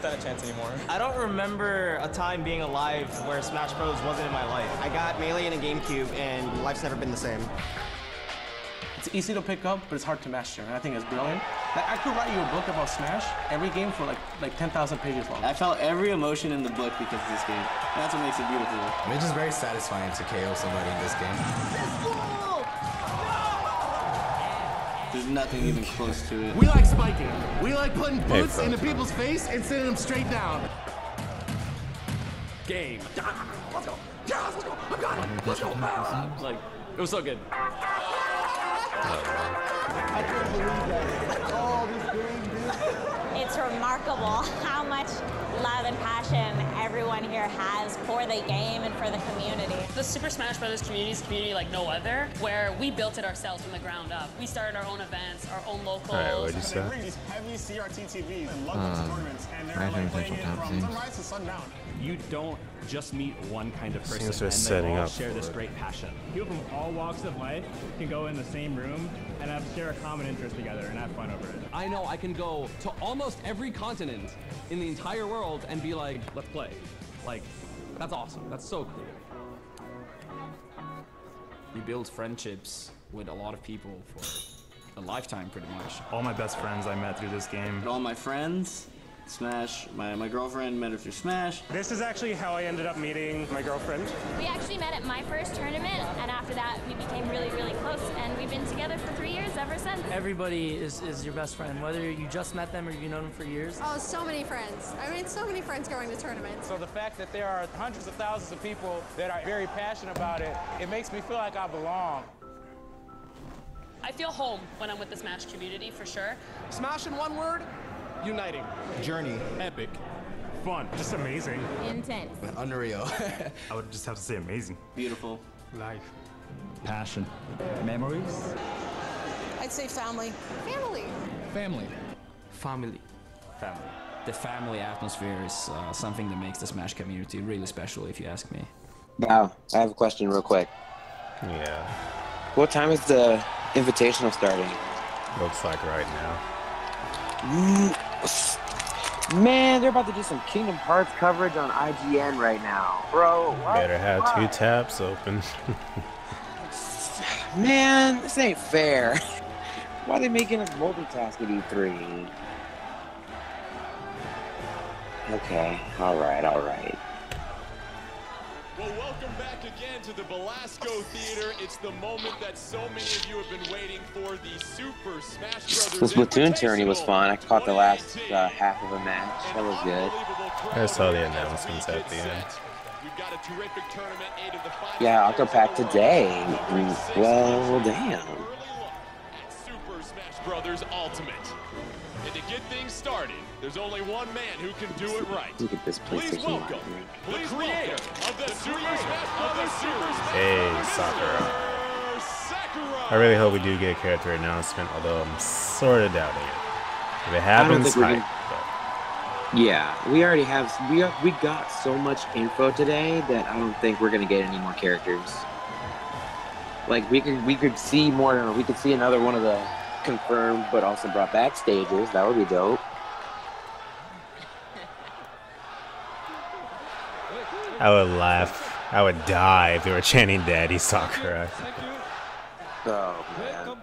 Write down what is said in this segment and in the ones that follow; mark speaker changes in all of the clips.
Speaker 1: Not a chance anymore.
Speaker 2: I don't remember a time being alive where Smash Bros. Wasn't in my life. I got Melee and a GameCube, and life's never been the same.
Speaker 3: It's easy to pick up, but it's hard to master, and I think it's brilliant. Like, I could write you a book about Smash, every game for like 10,000 pages long.
Speaker 4: I felt every emotion in the book because of this game. That's what makes it beautiful.
Speaker 5: It's just very satisfying to KO somebody in this game.
Speaker 4: There's nothing even close to it.
Speaker 6: We like spiking. We like putting boots into people's face and sending them straight down.
Speaker 7: Game.
Speaker 6: Let's go. Yeah, let's go. I'm got it. Let's go.
Speaker 7: Like, it was so good.
Speaker 8: I can't believe that. Oh, this game, dude.
Speaker 9: It's remarkable how much love and passion everyone here has for the game and for the community.
Speaker 10: The Super Smash Bros. Community is a community like no other, where we built it ourselves from the ground up. We started our own events, our own locals.
Speaker 11: All right, what'd you say?
Speaker 1: They bring these heavy CRT TVs and love those tournaments, and they're like playing it from sunrise to sundown.
Speaker 7: You don't just meet one kind of person,
Speaker 11: Things are
Speaker 7: and
Speaker 11: setting
Speaker 7: they all
Speaker 11: up
Speaker 7: share this great passion.
Speaker 12: People from all walks of life can go in the same room and share a common interest together and have fun over it.
Speaker 13: I know I can go to almost every continent in the entire world and be like, let's play. Like, that's awesome. That's so cool.
Speaker 14: You build friendships with a lot of people for a lifetime, pretty much.
Speaker 12: All my best friends I met through this game.
Speaker 4: All my friends, Smash, my girlfriend met her through Smash.
Speaker 1: This is actually how I ended up meeting my girlfriend.
Speaker 9: We actually met at my first tournament, and after that we became really, really close, and we've been together for 3 years ever since.
Speaker 15: Everybody is your best friend, whether you just met them or you've known them for years.
Speaker 16: Oh, so many friends. I mean, so many friends going to tournaments.
Speaker 17: So the fact that there are hundreds of thousands of people that are very passionate about it, it makes me feel like I belong.
Speaker 10: I feel home when I'm with the Smash community, for sure.
Speaker 6: Smash in one word, uniting.
Speaker 8: Journey.
Speaker 7: Epic.
Speaker 1: Fun. Just amazing.
Speaker 9: Intense.
Speaker 5: Unreal.
Speaker 12: I would just have to say amazing.
Speaker 4: Beautiful.
Speaker 1: Life.
Speaker 14: Passion. Memories.
Speaker 16: I'd say family. Family.
Speaker 14: Family. Family.
Speaker 7: Family.
Speaker 14: The family atmosphere is something that makes the Smash community really special, if you ask me.
Speaker 18: Wow, I have a question real quick.
Speaker 11: Yeah.
Speaker 18: What time is the Invitational starting?
Speaker 11: Looks like right now.
Speaker 18: Man, they're about to do some Kingdom Hearts coverage on IGN right now. Bro, what?
Speaker 11: Better have 2 tabs open.
Speaker 18: Man, this ain't fair. Why are they making us multitask at E3? Okay, alright.
Speaker 19: Well, welcome back again to the Velasco Theater. It's the moment that so many of you have been waiting for, the Super Smash Bros.
Speaker 18: The Splatoon tourney was fun. I caught the last half of a match. That was good.
Speaker 11: I saw the announcements at the end.
Speaker 19: We've got a terrific tournament, 8 of the 5.
Speaker 18: Yeah, Octo Pack today. Well, damn.
Speaker 19: Super Smash Brothers Ultimate. And to get things started, there's only one man who can do it right.
Speaker 18: Look at this PlayStation.
Speaker 19: Please welcome the creator of the Super Smash Brothers series.
Speaker 11: Hey, Sakura. I really hope we do get a character announcement, although I'm sort of doubting it. If it happens, hype.
Speaker 18: Yeah, we already have. We got so much info today that I don't think we're gonna get any more characters. Like we could see more. We could see another one of the confirmed but also brought back stages. That would be dope.
Speaker 11: I would laugh. I would die if they were chanting Daddy Sakura.
Speaker 18: Oh man.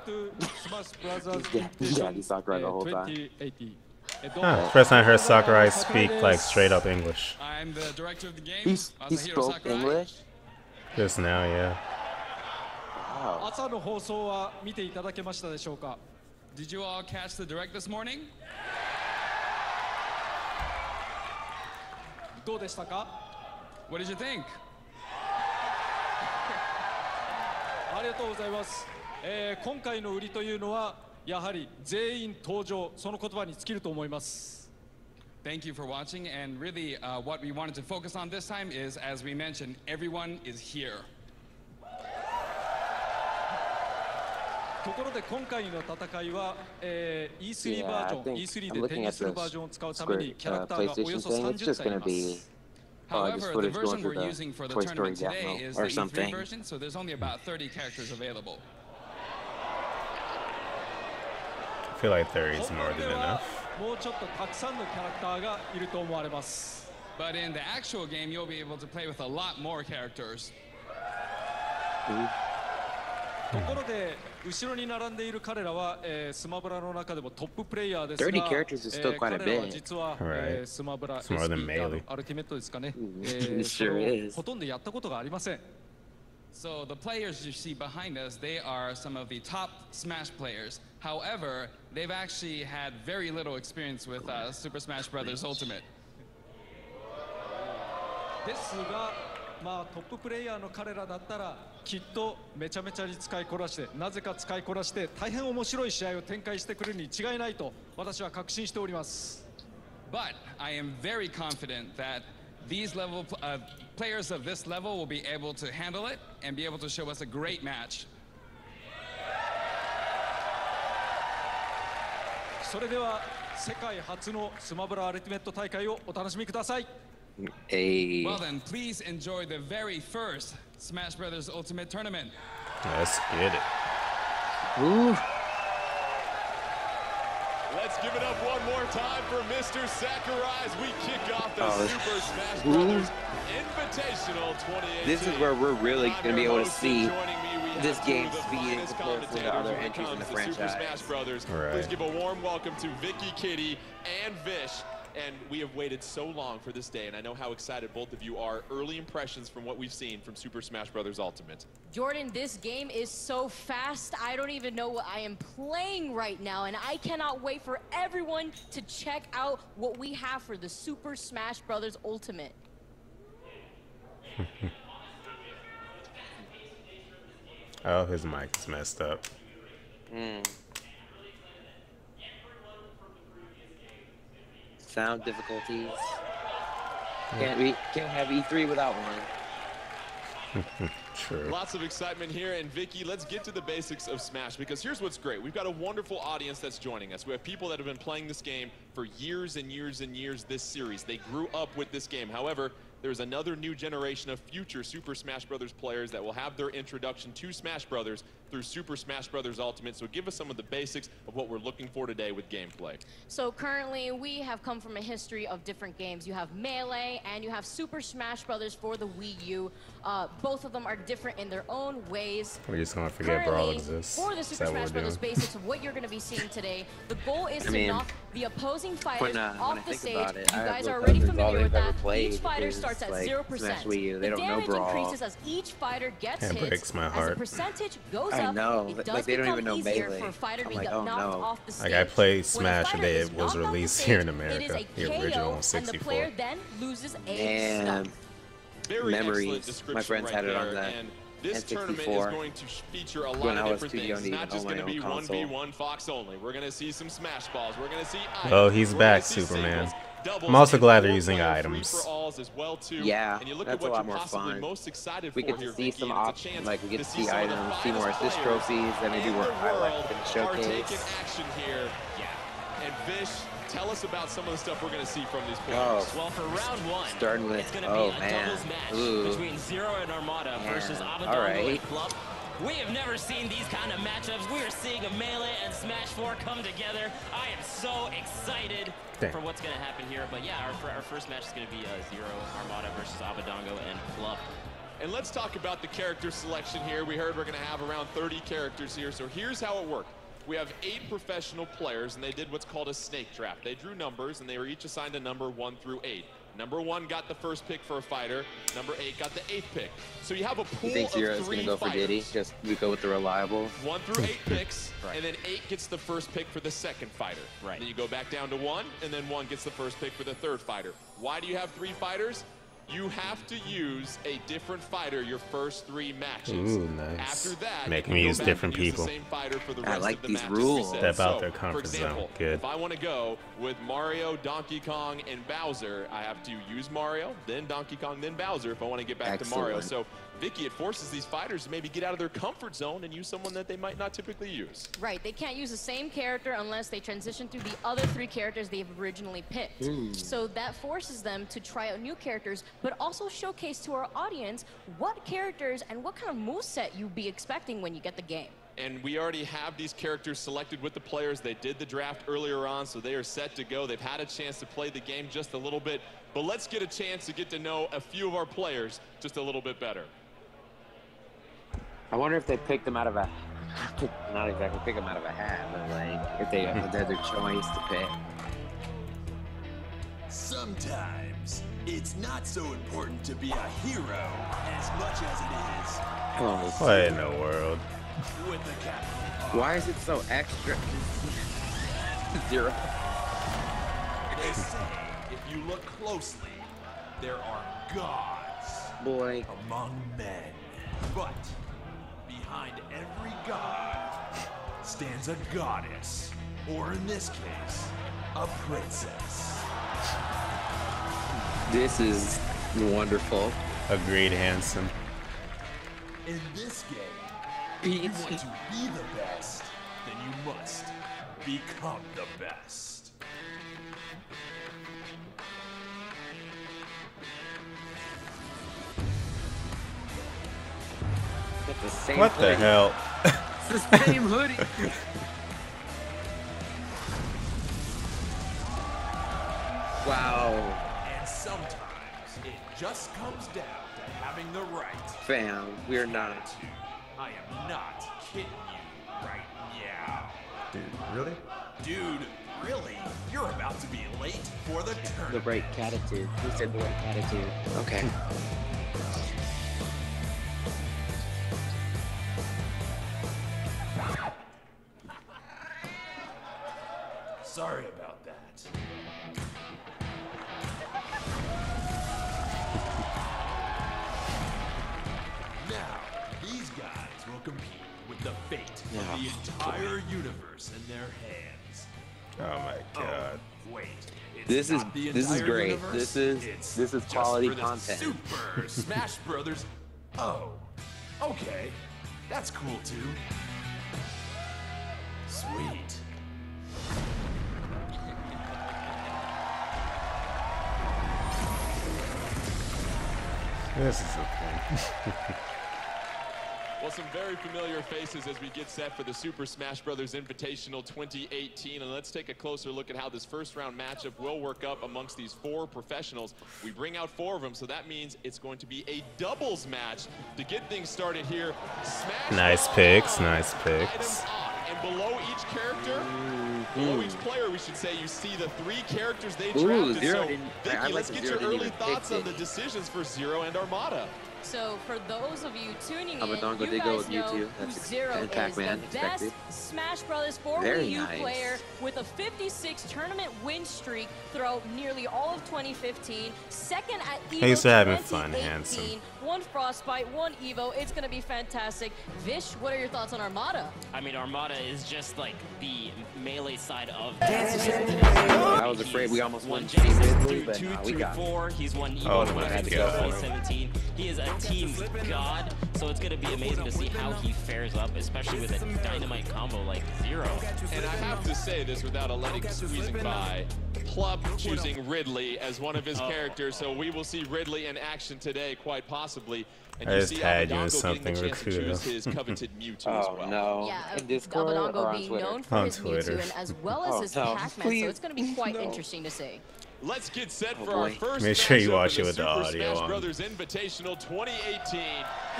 Speaker 18: Daddy Sakura the whole time.
Speaker 11: Huh, first time I heard Sakurai speak like straight up English.
Speaker 20: I'm the director of the game.
Speaker 18: He spoke English?
Speaker 11: Just now, yeah.
Speaker 18: Wow.
Speaker 20: Did you all catch the direct this morning? What did you think?
Speaker 7: ありがとうございます。今回の売りというのはやはり全員登場、その言葉に尽きると思います。
Speaker 20: Thank you for watching, and really what we wanted to focus on this time is, as we mentioned, everyone is here.
Speaker 7: ところで今回の戦いは、E3 バージョン、E3 で展示するバージョンを使うためにキャラクターがおよそ30体います。
Speaker 20: However, the version we're using for the tournament today is the E3 version, so there's only about 30 characters available.
Speaker 11: I feel like 30 is more than enough.
Speaker 7: もうちょっとたくさんのキャラクターがいると思われます。
Speaker 20: But in the actual game, you'll be able to play with a lot more characters.
Speaker 7: ところで後ろに並んでいる彼らは、スマブラの中でもトッププレイヤーですが、
Speaker 18: 30 characters is still quite a
Speaker 7: 彼らは
Speaker 18: bit.
Speaker 7: 実は、スマブラ
Speaker 11: It's more than Melee.
Speaker 7: アルティメットですかね。
Speaker 18: It
Speaker 7: それ
Speaker 18: sure
Speaker 7: を
Speaker 18: is.
Speaker 7: ほとんどやったことがありません。
Speaker 20: So the players you see behind us, they are some of the top Smash players. However, they've actually had very little experience with Super Smash Bros. Ultimate.
Speaker 7: ですが、まあトッププレイヤーの彼らだったらきっとめちゃめちゃに使いこなして、なぜか使いこなして大変面白い試合を展開してくるに違いないと私は確信しております。
Speaker 20: But I am very confident that these players of this level will be able to handle it and be able to show us a great match.
Speaker 7: それでは世界初のスマブラアルティメット大会をお楽しみください。
Speaker 18: Hey.
Speaker 20: Well then, please enjoy the very first Smash Bros. Ultimate Tournament.
Speaker 11: Let's get it.
Speaker 18: Ooh.
Speaker 19: Let's give it up one more time for Mr. Sakurai as we kick off the Super Smash Bros. Invitational 2018.
Speaker 18: This is where we're really going to be able to see this game's speed compared to the other entries in the franchise.
Speaker 11: Right.
Speaker 19: Please give a warm welcome to Vicky, Kitty, and Vish. And we have waited so long for this day, and I know how excited both of you are. Early impressions from what we've seen from Super Smash Bros. Ultimate.
Speaker 21: Jordan, this game is so fast, I don't even know what I am playing right now, and I cannot wait for everyone to check out what we have for the Super Smash Bros. Ultimate.
Speaker 11: Oh, his mic is messed up.
Speaker 18: Sound difficulties. Can't have E3 without one.
Speaker 11: True.
Speaker 19: Lots of excitement here, and Vicky, let's get to the basics of Smash, because here's what's great. We've got a wonderful audience that's joining us. We have people that have been playing this game for years and years and years, this series. They grew up with this game. However, there's another new generation of future Super Smash Bros. Players that will have their introduction to Smash Bros. Through Super Smash Bros. Ultimate. So give us some of the basics of what we're looking for today with gameplay.
Speaker 21: So currently, we have come from a history of different games. You have Melee and you have Super Smash Bros. For the Wii U. Both of them are different in their own ways.
Speaker 11: We're just going to forget Brawl exists.
Speaker 21: For the Super Smash Bros. Basics of what you're going to be seeing today, the goal is to knock the opposing fighters off the stage. You guys are already familiar with that. Each fighter starts at 0%.
Speaker 18: They don't know Brawl.
Speaker 21: Increases as each fighter gets hit.
Speaker 11: Breaks my heart.
Speaker 21: As the percentage goes up,
Speaker 18: I know.
Speaker 21: it does
Speaker 18: like they don't even know
Speaker 21: easier
Speaker 18: Melee.
Speaker 21: For a fighter to
Speaker 18: like,
Speaker 21: get
Speaker 18: oh
Speaker 21: knocked
Speaker 18: no.
Speaker 21: off the stage.
Speaker 11: Like I played Smash the day it
Speaker 21: When a
Speaker 11: was
Speaker 21: fighter is knocked
Speaker 11: released
Speaker 21: off
Speaker 11: here in
Speaker 21: the
Speaker 11: America.
Speaker 21: stage,
Speaker 11: The
Speaker 21: it is a
Speaker 11: original
Speaker 21: KO,
Speaker 11: 64.
Speaker 21: and the player then loses a
Speaker 18: And memories. My friends had it on that.
Speaker 19: This tournament is going to feature a lot of different things. It's not just going to be 1v1 Fox only. We're going to see some Smash Balls. We're going to see items.
Speaker 11: Oh, he's back, Superman. I'm also glad they're using items.
Speaker 18: Yeah, that's a lot more fun. We get to see some options, like we get to see items, see more assist trophies, and maybe more highlights in the showcase.
Speaker 19: Action here. Yeah. And Vish, tell us about some of the stuff we're going to see from these players.
Speaker 18: Oh,
Speaker 22: well, for round one,
Speaker 18: starting with,
Speaker 22: it's going to be a doubles match between Zero and Armada versus Abadongo and Flup. We have never seen these kind of matchups. We are seeing a Melee and Smash 4 come together. I am so excited for what's going to happen here. But yeah, our first match is going to be Zero Armada versus Abadongo and Flup.
Speaker 19: And let's talk about the character selection here. We heard we're going to have around 30 characters here. So here's how it worked. We have 8 professional players, and they did what's called a snake draft. They drew numbers, and they were each assigned a number 1 through 8. Number 1 got the first pick for a fighter. Number 8 got the 8th pick. So you have a pool of 3
Speaker 18: fighters. You think Zero's going to go for Diddy? Just we go with the reliable?
Speaker 19: 1 through 8 picks, and then 8 gets the first pick for the second fighter. Right. Then you go back down to 1, and then 1 gets the first pick for the third fighter. Why do you have 3 fighters? You have to use a different fighter your first 3 matches.
Speaker 11: Ooh, nice.
Speaker 19: After that,
Speaker 11: make me use different people.
Speaker 19: I
Speaker 18: like these rules.
Speaker 11: Step out their comfort zone. Good.
Speaker 19: If I want to go with Mario, Donkey Kong, and Bowser, I have to use Mario, then Donkey Kong, then Bowser if I want to get back to Mario. So, Vicky, it forces these fighters to maybe get out of their comfort zone and use someone that they might not typically use.
Speaker 21: Right, they can't use the same character unless they transition through the other 3 characters they've originally picked. So that forces them to try out new characters, but also showcase to our audience what characters and what kind of moveset you'd be expecting when you get the game.
Speaker 19: And we already have these characters selected with the players. They did the draft earlier on, so they are set to go. They've had a chance to play the game just a little bit. But let's get a chance to get to know a few of our players just a little bit better.
Speaker 18: I wonder if they picked them out of a, not exactly pick them out of a hat, but like if they had their choice to pick.
Speaker 2: Sometimes it's not so important to be a hero as much as it is.
Speaker 18: Oh,
Speaker 11: what in the world?
Speaker 2: With the captain.
Speaker 18: Why is it so extra? 0.
Speaker 2: They say if you look closely, there are gods among men. But behind every god stands a goddess, or in this case, a princess.
Speaker 18: This is wonderful.
Speaker 11: Agreed, handsome.
Speaker 2: In this game, if you want to be the best, then you must become the best.
Speaker 18: The same
Speaker 11: what
Speaker 18: hoodie.
Speaker 11: the hell?
Speaker 18: It's the same hoodie. Wow.
Speaker 2: And sometimes it just comes down to having the right.
Speaker 18: Fam, we're not.
Speaker 2: I am not kidding you right now.
Speaker 5: Dude, really?
Speaker 2: Dude, really? You're about to be late for the tournament.
Speaker 18: The right attitude. Who said the right attitude? Okay.
Speaker 2: Sorry about that. Now, these guys will compete with the fate of the entire universe in their hands.
Speaker 11: Oh my god.
Speaker 2: Wait.
Speaker 18: This is great.
Speaker 2: Universe.
Speaker 18: This is quality content.
Speaker 2: Super Smash Brothers. Oh, okay. That's cool too. Sweet.
Speaker 11: This is okay.
Speaker 19: Well, some very familiar faces as we get set for the Super Smash Bros. Invitational 2018. And let's take a closer look at how this first round matchup will work up amongst these 4 professionals. We bring out 4 of them, so that means it's going to be a doubles match to get things started here. Smash
Speaker 11: Nice picks, nice picks.
Speaker 19: And below each character, below each player, we should say, you see the 3 characters they drafted. So, Vicky, let's get your early thoughts on the decisions for Zero and Armada.
Speaker 21: So for those of you tuning in,
Speaker 18: Abadongo
Speaker 21: you
Speaker 18: did go
Speaker 21: guys
Speaker 18: with you
Speaker 21: know
Speaker 18: too.
Speaker 21: who
Speaker 18: That's
Speaker 21: Zero is,
Speaker 18: Pac-Man
Speaker 21: the best
Speaker 18: expected.
Speaker 21: Smash Brothers 4
Speaker 18: Very
Speaker 21: Wii U
Speaker 18: nice.
Speaker 21: player with a 56 tournament win streak throughout nearly all of 2015. Second at EVO
Speaker 11: Thanks for having
Speaker 21: 2018.
Speaker 11: fun, handsome.
Speaker 21: 1 Frostbite, 1 EVO. It's going to be fantastic. Vish, what are your thoughts on Armada?
Speaker 22: I mean, Armada is just like the melee side of.
Speaker 18: I was afraid we almost won Team Ridley, but no, we got
Speaker 22: 4. He's won EVO
Speaker 11: Oh my God.
Speaker 22: 2017. He is a team god, so it's going to be amazing to see how he fares up, especially with a dynamite combo like Zero.
Speaker 19: And I have to say this without a letting squeezing by. Plup choosing Ridley as one of his characters, so we will see Ridley in action today, quite possibly. And
Speaker 11: I
Speaker 19: you
Speaker 11: just
Speaker 19: see
Speaker 11: tagged you in
Speaker 19: Abadongo
Speaker 11: something,
Speaker 19: getting a chance to choose
Speaker 11: Rakuda.
Speaker 19: his coveted Mewtwo as
Speaker 18: Oh
Speaker 19: well.
Speaker 18: no.
Speaker 21: Yeah,
Speaker 18: In Discord or
Speaker 21: Abadongo
Speaker 18: on
Speaker 21: being
Speaker 18: Twitter?
Speaker 21: known for
Speaker 11: On
Speaker 21: his
Speaker 11: Twitter.
Speaker 21: Mewtwo and as well as
Speaker 18: Oh,
Speaker 21: his
Speaker 18: no.
Speaker 21: Pac-Man, so
Speaker 18: Please.
Speaker 21: it's going to be quite
Speaker 18: No.
Speaker 21: interesting to see.
Speaker 19: Let's get set
Speaker 18: Oh,
Speaker 19: for our
Speaker 18: boy.
Speaker 19: first
Speaker 11: Make sure you
Speaker 19: matchup
Speaker 11: watch
Speaker 19: in
Speaker 11: it with the
Speaker 19: Super
Speaker 11: audio
Speaker 19: Smash
Speaker 11: on.
Speaker 19: Brothers Invitational 2018.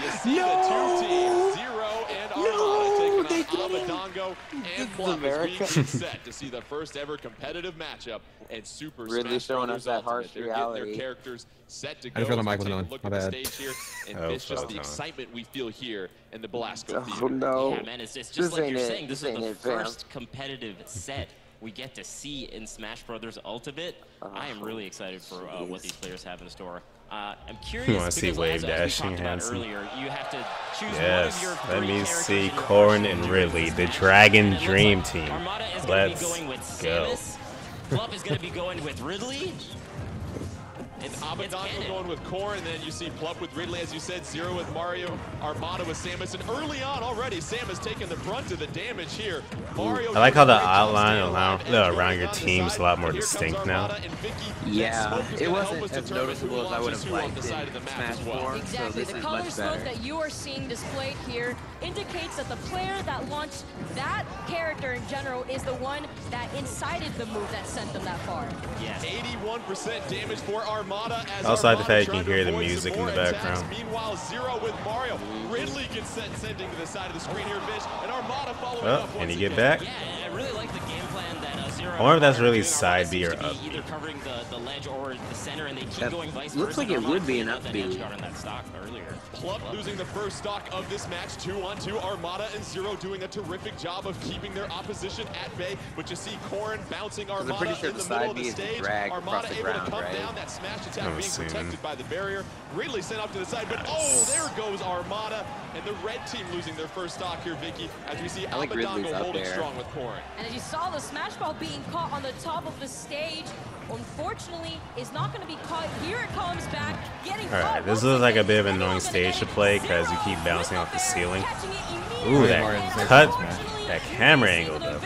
Speaker 19: You see the 2 teams, Zero and Armada, taking on Abadongo and Plup as we get set to see the first ever competitive matchup in Super
Speaker 18: Really
Speaker 19: Smash
Speaker 18: showing
Speaker 19: Brothers
Speaker 18: us that
Speaker 19: Ultimate.
Speaker 18: harsh
Speaker 19: They're getting their
Speaker 18: reality.
Speaker 19: characters set to go.
Speaker 5: I just realized
Speaker 19: as
Speaker 5: my
Speaker 19: we
Speaker 5: mic was
Speaker 19: take a
Speaker 5: on.
Speaker 19: look
Speaker 5: My
Speaker 19: at the
Speaker 5: bad.
Speaker 19: stage here, and
Speaker 11: Oh,
Speaker 19: it's just the
Speaker 11: fuck.
Speaker 19: excitement we feel here in the Belasco
Speaker 18: Oh
Speaker 19: Theater.
Speaker 18: no.
Speaker 22: Yeah, man, it's just
Speaker 18: This
Speaker 22: like
Speaker 18: ain't
Speaker 22: you're
Speaker 18: it.
Speaker 22: saying, this
Speaker 18: This
Speaker 22: is
Speaker 18: ain't
Speaker 22: the
Speaker 18: it, fam.
Speaker 22: first competitive set we get to see in Smash Brothers Ultimate. I am really excited for what these players have in store. I'm curious
Speaker 11: You wanna see
Speaker 22: because
Speaker 11: wave
Speaker 22: as we
Speaker 11: dashing,
Speaker 22: talked about
Speaker 11: handsome?
Speaker 22: earlier, you have to choose one of
Speaker 11: Yes,
Speaker 22: your
Speaker 11: let
Speaker 22: 3
Speaker 11: me
Speaker 22: characters
Speaker 11: see
Speaker 22: in your
Speaker 11: Corrin
Speaker 22: arsenal
Speaker 11: and
Speaker 22: to
Speaker 11: Ridley,
Speaker 22: use
Speaker 11: the
Speaker 22: Smash.
Speaker 11: Dragon
Speaker 22: And it looks
Speaker 11: Dream
Speaker 22: like
Speaker 11: Team.
Speaker 22: Armada is going to
Speaker 11: Let's
Speaker 22: be going with
Speaker 11: go.
Speaker 22: Samus. Plup is going to be going with Ridley.
Speaker 19: And Abadango going with Core, and then you see Plup with Ridley, as you said, Zero with Mario, Armada with Samus, and early on already, Samus taking the brunt of the damage here. Mario.
Speaker 11: I like how the outline around your team is a lot more distinct now.
Speaker 18: Yeah, it wasn't as noticeable as I would have liked in Smash 4,
Speaker 21: Exactly.
Speaker 18: so this
Speaker 21: The
Speaker 18: is
Speaker 21: color
Speaker 18: much
Speaker 21: smoke
Speaker 18: better.
Speaker 21: that you are seeing displayed here indicates that the player that launched that character in general is the one that incited the move that sent them that far.
Speaker 19: Yes. 81% damage for Armada. As
Speaker 11: I also like the fact you
Speaker 19: Armada
Speaker 11: can hear the
Speaker 19: trying to
Speaker 11: music in
Speaker 19: avoid
Speaker 11: the
Speaker 19: some more attacks.
Speaker 11: background.
Speaker 19: Meanwhile, Zero with Mario. Ridley gets sending to the side of the screen here, Vish, and Armada following
Speaker 11: Oh,
Speaker 19: up
Speaker 11: can
Speaker 19: once
Speaker 11: he get
Speaker 19: again.
Speaker 11: back?
Speaker 22: Yeah, I really like the game plan that Zero.
Speaker 11: I wonder if that's really side B or up B.
Speaker 22: Either covering the ledge or the center, and they keep
Speaker 18: That
Speaker 22: going vice
Speaker 18: looks
Speaker 22: versa.
Speaker 18: like it
Speaker 22: Armada
Speaker 18: would be an
Speaker 22: cleaned
Speaker 18: up
Speaker 22: that
Speaker 18: B.
Speaker 22: edge guard on that stock earlier.
Speaker 19: Plup losing the first stock of this match, 2-on-2. Armada and Zero doing a terrific job of keeping their opposition at bay, but you see Corrin bouncing Armada
Speaker 18: pretty sure
Speaker 19: in
Speaker 18: the
Speaker 19: the middle
Speaker 18: side
Speaker 19: of the
Speaker 18: B is
Speaker 19: stage.
Speaker 18: drag
Speaker 19: Armada
Speaker 18: across the
Speaker 19: able
Speaker 18: ground,
Speaker 19: to come
Speaker 18: right?
Speaker 19: down, that smash attack
Speaker 11: I'm
Speaker 19: being
Speaker 11: assuming.
Speaker 19: protected by the barrier. Ridley sent off to the side, but oh, there goes Armada, and the red team losing their first stock here, Vicky, as we see
Speaker 18: I like Ridley's
Speaker 19: Abadango
Speaker 18: up
Speaker 19: holding
Speaker 18: there.
Speaker 19: strong with Corrin.
Speaker 21: And as you saw, the smash ball being caught on the top of the stage, unfortunately, is not going to be caught. Here it comes back, getting caught.
Speaker 11: Alright, this looks like a bit of an annoying stage to play because you keep bouncing off the ceiling. Ooh, that cut, that camera angle though.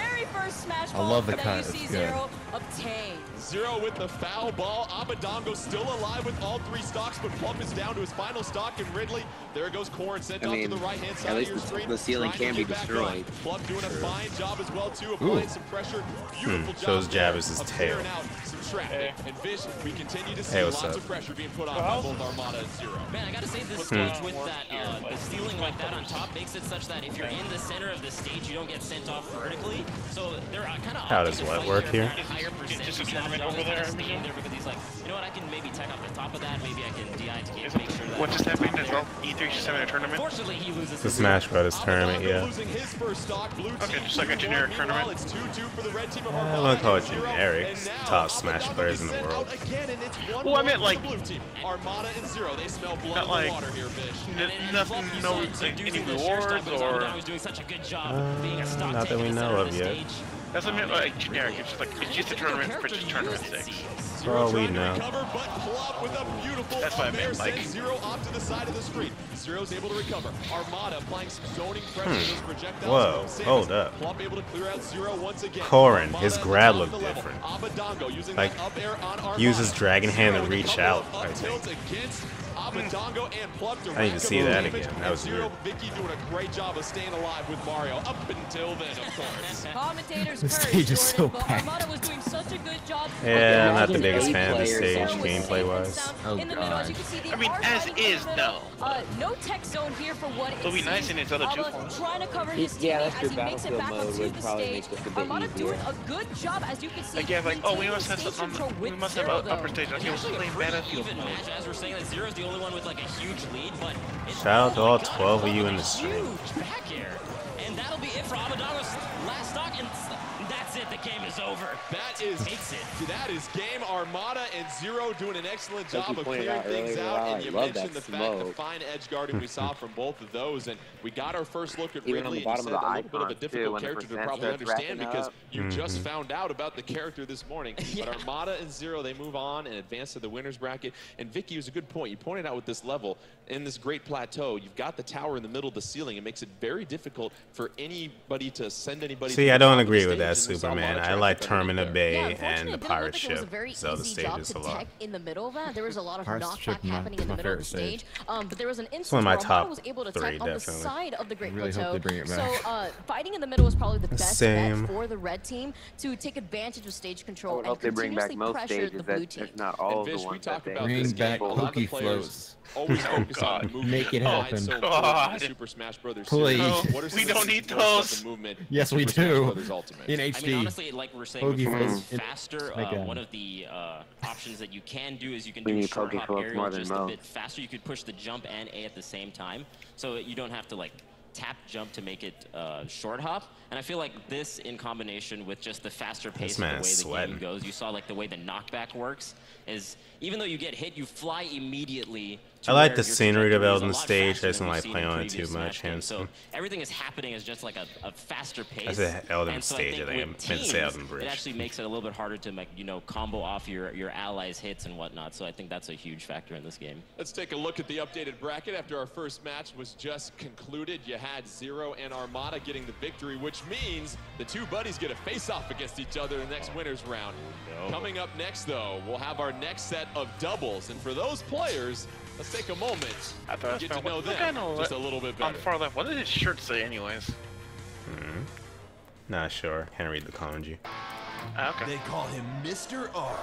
Speaker 21: I
Speaker 3: love the cut, it's good.
Speaker 21: Zero obtained.
Speaker 19: Zero with the foul ball. Abadango still alive with all three stocks, but Plump is down to his final stock, and Ridley, there goes Corrin sent off to the right-hand side
Speaker 18: at
Speaker 19: of
Speaker 18: least
Speaker 19: your screen.
Speaker 18: the ceiling
Speaker 19: trying to
Speaker 18: can be
Speaker 19: get back
Speaker 18: destroyed.
Speaker 19: up. Plump doing a fine job as well, too, applying some pressure. Beautiful job
Speaker 11: Shows
Speaker 19: there
Speaker 11: Jabbis'
Speaker 19: of
Speaker 11: tail.
Speaker 19: clearing out some traffic. And Vish, we continue to see
Speaker 11: Hey, what's
Speaker 19: lots
Speaker 11: up?
Speaker 19: of pressure being put on by both Armada and Zero.
Speaker 22: Man, I gotta say this stage with that the ceiling like that on top makes it such that if you're in the center of the stage, you don't get sent off vertically. So they're kind of
Speaker 11: How does what work here?
Speaker 22: higher percentage of tournament over there because he's like, you know what, I can maybe tech off the top of that, maybe I can DI to make sure that.
Speaker 13: What just happened as well? E3 just having a tournament?
Speaker 22: Fortunately, he loses.
Speaker 11: It's a Smash Brothers tournament, yeah.
Speaker 19: Losing his first stock. Blue
Speaker 13: Okay,
Speaker 19: team
Speaker 13: just like a generic tournament.
Speaker 19: It's 2-2 for the red team of
Speaker 11: I
Speaker 19: Armada.
Speaker 11: wouldn't call it
Speaker 19: and Zero.
Speaker 11: generic.
Speaker 19: And now
Speaker 11: Top Smash
Speaker 19: Abadango
Speaker 11: players
Speaker 19: is
Speaker 11: in the
Speaker 19: sent
Speaker 11: world.
Speaker 19: out again, and it's 1-1
Speaker 13: Well, I meant
Speaker 19: for
Speaker 13: like
Speaker 19: the blue team. Armada and Zero, they smell blood
Speaker 13: not
Speaker 19: in
Speaker 13: like
Speaker 19: the water here, Vish.
Speaker 13: nothing, no any rewards or.
Speaker 11: Not that we know of yet.
Speaker 13: That's what I meant like generic. It's just like it's just a tournament for just tournament sake.
Speaker 11: For all we know.
Speaker 13: That's what I meant. Like
Speaker 19: Zero off to the side of the screen. Zero's able to recover. Armada applying some zoning pressure. Those projectiles
Speaker 11: Whoa,
Speaker 19: from Samus.
Speaker 11: hold up.
Speaker 19: Plump able to clear out Zero once again.
Speaker 11: Corrin,
Speaker 19: Armada
Speaker 11: his
Speaker 19: at
Speaker 11: grab
Speaker 19: the top
Speaker 11: looked
Speaker 19: of the level.
Speaker 11: different.
Speaker 19: Abadango using
Speaker 11: Like,
Speaker 19: that up air on Armada.
Speaker 11: uses Dragon Hand to
Speaker 19: Zero with a
Speaker 11: reach
Speaker 19: couple
Speaker 11: out,
Speaker 19: of
Speaker 11: I
Speaker 19: up
Speaker 11: think.
Speaker 19: tilts against Abadango and Plump to
Speaker 11: I need to
Speaker 19: rack
Speaker 11: see
Speaker 19: up
Speaker 11: that
Speaker 19: damage.
Speaker 11: again. That was
Speaker 19: And Zero,
Speaker 11: weird.
Speaker 19: Vicky doing a great job of staying alive with Mario up until then, of course.
Speaker 21: Commentators
Speaker 3: The
Speaker 21: heard
Speaker 3: stage is so
Speaker 21: Jordan, but
Speaker 3: packed.
Speaker 21: Armada was doing such a good job.
Speaker 11: Yeah, I'm not the
Speaker 18: Imagine
Speaker 11: biggest
Speaker 18: eight
Speaker 11: fan of the
Speaker 18: players
Speaker 11: stage,
Speaker 18: on
Speaker 11: gameplay-wise.
Speaker 3: Oh,
Speaker 21: in the middle, as you can see, they
Speaker 13: I mean,
Speaker 21: are
Speaker 13: as
Speaker 21: fighting in
Speaker 13: is,
Speaker 21: the middle.
Speaker 13: no.
Speaker 21: No tech zone here for what
Speaker 13: It'll be nice in its other two forms.
Speaker 21: trying to cover his
Speaker 18: Yeah,
Speaker 21: teammate
Speaker 18: that's
Speaker 21: as
Speaker 18: true.
Speaker 21: he makes it
Speaker 18: Battlefield
Speaker 21: back
Speaker 18: mode
Speaker 21: onto
Speaker 18: would
Speaker 21: the
Speaker 18: probably
Speaker 21: stage.
Speaker 18: make this a bit
Speaker 21: Armada
Speaker 18: easier.
Speaker 21: doing a good job, as you can see.
Speaker 13: Like yeah, like oh, we must have
Speaker 21: maintaining
Speaker 13: something.
Speaker 21: stage control
Speaker 13: We
Speaker 21: with
Speaker 13: must have
Speaker 21: Zero,
Speaker 13: an upper
Speaker 21: though.
Speaker 13: stage. Okay, we'll play Battlefield
Speaker 22: Even
Speaker 13: mode.
Speaker 22: match, as we're saying that Zero's the only one with like a huge lead, but it's
Speaker 11: Shout out to all
Speaker 22: God,
Speaker 11: 12 of you in the
Speaker 22: huge
Speaker 11: stream.
Speaker 22: back air. And that'll be it for Abadango's last stock, and that's it. The game is over.
Speaker 19: That is
Speaker 22: Takes it.
Speaker 19: That is game. Armada and Zero doing an excellent
Speaker 18: Like
Speaker 19: job
Speaker 18: you
Speaker 19: of
Speaker 18: pointed
Speaker 19: clearing
Speaker 18: out
Speaker 19: things
Speaker 18: earlier,
Speaker 19: out.
Speaker 18: wow,
Speaker 19: And
Speaker 18: I
Speaker 19: you
Speaker 18: love
Speaker 19: mentioned
Speaker 18: that
Speaker 19: the fact the
Speaker 18: smoke.
Speaker 19: fine edge guarding we saw from both of those, and we got our first look at
Speaker 18: Even on
Speaker 19: Ridley.
Speaker 18: the
Speaker 19: And you
Speaker 18: bottom
Speaker 19: said
Speaker 18: of the
Speaker 19: a little bit of a
Speaker 18: icons, too,
Speaker 19: difficult
Speaker 18: when the
Speaker 19: character to
Speaker 18: percent
Speaker 19: probably
Speaker 18: starts
Speaker 19: understand
Speaker 18: wrapping
Speaker 19: because
Speaker 18: up.
Speaker 19: you just found out about the character this morning. But Armada and Zero, they move on and advance to the winner's bracket. And Vicky was a good point. You pointed out with this level, in this great plateau, you've got the tower in the middle of the ceiling. It makes it very difficult for anybody to send anybody.
Speaker 11: See,
Speaker 19: to
Speaker 11: I
Speaker 19: the
Speaker 11: don't
Speaker 19: top of the
Speaker 11: agree with
Speaker 19: stage,
Speaker 11: that,
Speaker 19: and we saw a lot of
Speaker 11: Superman. I
Speaker 19: traffic
Speaker 11: like
Speaker 19: underneath
Speaker 11: Termina
Speaker 19: there.
Speaker 11: Bay and the pirate ship. So the
Speaker 21: easy job
Speaker 11: stages
Speaker 21: to
Speaker 11: a lot.
Speaker 21: tech in the middle of that. There was a lot of
Speaker 3: Pirate
Speaker 21: knockback
Speaker 3: ship,
Speaker 21: happening in the
Speaker 3: my
Speaker 21: middle of the
Speaker 3: favorite
Speaker 21: stage. But there was an instance
Speaker 11: one of my
Speaker 21: where Armada
Speaker 11: top
Speaker 21: was able to
Speaker 11: 3,
Speaker 21: tech on the
Speaker 11: definitely.
Speaker 21: side of the Great
Speaker 3: Really hope
Speaker 21: Plateau.
Speaker 3: they bring it
Speaker 21: So
Speaker 3: back.
Speaker 21: fighting in the middle was probably the best
Speaker 11: Same.
Speaker 21: bet for the red team to take advantage of stage
Speaker 18: I
Speaker 21: control
Speaker 18: would
Speaker 21: and
Speaker 18: hope they bring back
Speaker 21: continuously
Speaker 18: most
Speaker 21: pressure the
Speaker 18: stages.
Speaker 21: blue
Speaker 18: That
Speaker 21: team.
Speaker 18: if not all of
Speaker 19: And
Speaker 18: the
Speaker 19: Vish, we
Speaker 18: ones
Speaker 19: talk
Speaker 18: that they
Speaker 19: about
Speaker 3: Bring
Speaker 19: this
Speaker 3: back
Speaker 19: game. A lot of the
Speaker 3: Pokey
Speaker 19: players
Speaker 3: floats.
Speaker 19: always focus on the movement.
Speaker 3: Make it
Speaker 19: Why
Speaker 3: happen.
Speaker 19: it's so important
Speaker 13: God.
Speaker 19: in the Super Smash Brothers
Speaker 3: Please.
Speaker 19: series. What are
Speaker 13: We
Speaker 19: some of
Speaker 13: don't
Speaker 19: the
Speaker 13: need
Speaker 19: things about
Speaker 13: those.
Speaker 19: the movement
Speaker 3: Yes,
Speaker 19: in
Speaker 3: we
Speaker 19: Super Smash
Speaker 3: do.
Speaker 19: Brothers Ultimate?
Speaker 3: In
Speaker 22: I mean,
Speaker 3: HD.
Speaker 22: honestly, like we're saying
Speaker 3: Pokey
Speaker 22: before,
Speaker 3: floats.
Speaker 22: faster.
Speaker 3: Again.
Speaker 22: One of the options that you can do is you can
Speaker 18: We
Speaker 22: do
Speaker 18: need
Speaker 22: short
Speaker 18: Pokey
Speaker 22: hop
Speaker 18: floats
Speaker 22: aerial
Speaker 18: more than
Speaker 22: just a
Speaker 18: most.
Speaker 22: bit faster. You could push the jump and A at the same time, so you don't have to like tap jump to make it short hop. And I feel like this, in combination with just the faster pace of the way the game goes, you saw like the way the knockback works is, even though you get hit, you fly immediately.
Speaker 11: I like the scenery developed on the stage. I just don't like playing on it too much.
Speaker 22: So everything is happening as just like a faster pace.
Speaker 11: I said Elden stage. I think I meant to say Elden
Speaker 22: It
Speaker 11: Bridge.
Speaker 22: actually makes it a little bit harder to like, you know, combo off your allies' hits and whatnot. So I think that's a huge factor in this game.
Speaker 19: Let's take a look at the updated bracket after our first match was just concluded. You had Zero and Armada getting the victory, which means the two buddies get a face-off against each other in the next winners round. Coming up next, though, we'll have our next set of doubles. And for those players, let's take a moment to get to know them just a little bit better.
Speaker 13: On the far left, what did his shirt say anyways?
Speaker 11: Not sure. Can't read the kanji.
Speaker 13: Okay.
Speaker 2: They call him Mr. R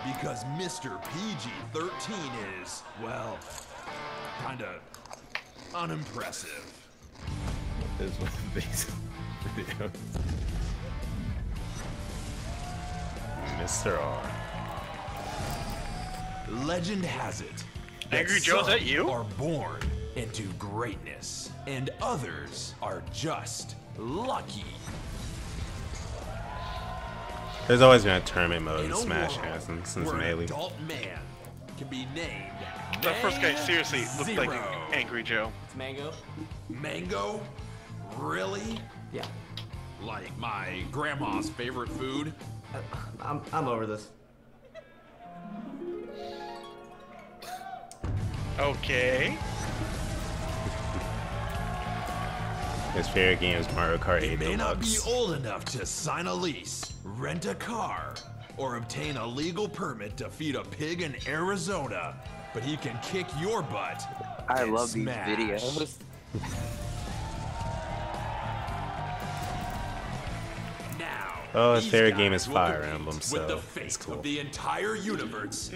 Speaker 2: because Mr. PG-13 is, well, kinda unimpressive.
Speaker 11: This is one of these videos. Mr. R.
Speaker 2: Legend has it
Speaker 13: Angry Joe, is that
Speaker 2: some
Speaker 13: you?
Speaker 2: are born into greatness, and others are just lucky.
Speaker 11: There's always been a tournament mode in
Speaker 2: In a
Speaker 11: Smash
Speaker 2: world
Speaker 11: since
Speaker 2: where an
Speaker 11: Melee.
Speaker 2: adult man can be named
Speaker 13: That first guy seriously looked like
Speaker 2: Zero.
Speaker 13: Angry Joe.
Speaker 22: It's Mango.
Speaker 2: Mango? Really?
Speaker 5: Yeah.
Speaker 2: Like my grandma's favorite food?
Speaker 5: I'm over this.
Speaker 13: Okay.
Speaker 11: His favorite game is Mario Kart 8
Speaker 2: May not be
Speaker 11: Deluxe.
Speaker 2: old enough to sign a lease, rent a car, or obtain a legal permit to feed a pig in Arizona, but he can kick your butt.
Speaker 18: I
Speaker 2: and
Speaker 18: love
Speaker 2: smash.
Speaker 18: these videos.
Speaker 2: Now,
Speaker 11: Oh, his
Speaker 2: these
Speaker 11: favorite
Speaker 2: guys
Speaker 11: game is
Speaker 2: will
Speaker 11: Fire
Speaker 2: compete
Speaker 11: Emblem,
Speaker 2: with
Speaker 11: so
Speaker 2: the
Speaker 11: it's
Speaker 2: fate
Speaker 11: cool.
Speaker 2: of the entire universe.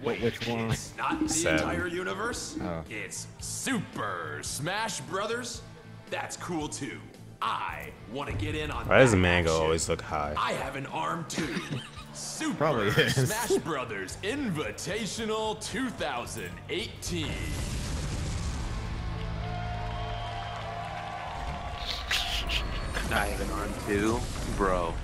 Speaker 5: Wait, which one?
Speaker 2: It's not the
Speaker 11: 7.
Speaker 2: entire universe.
Speaker 5: Oh.
Speaker 2: It's Super Smash Brothers. That's cool too. I want to get in on
Speaker 11: Why does
Speaker 2: that
Speaker 11: Mango
Speaker 2: action.
Speaker 11: always look high?
Speaker 2: I have an arm too. Super
Speaker 5: Probably is.
Speaker 2: Smash Brothers Invitational 2018.
Speaker 18: I have an arm too, bro.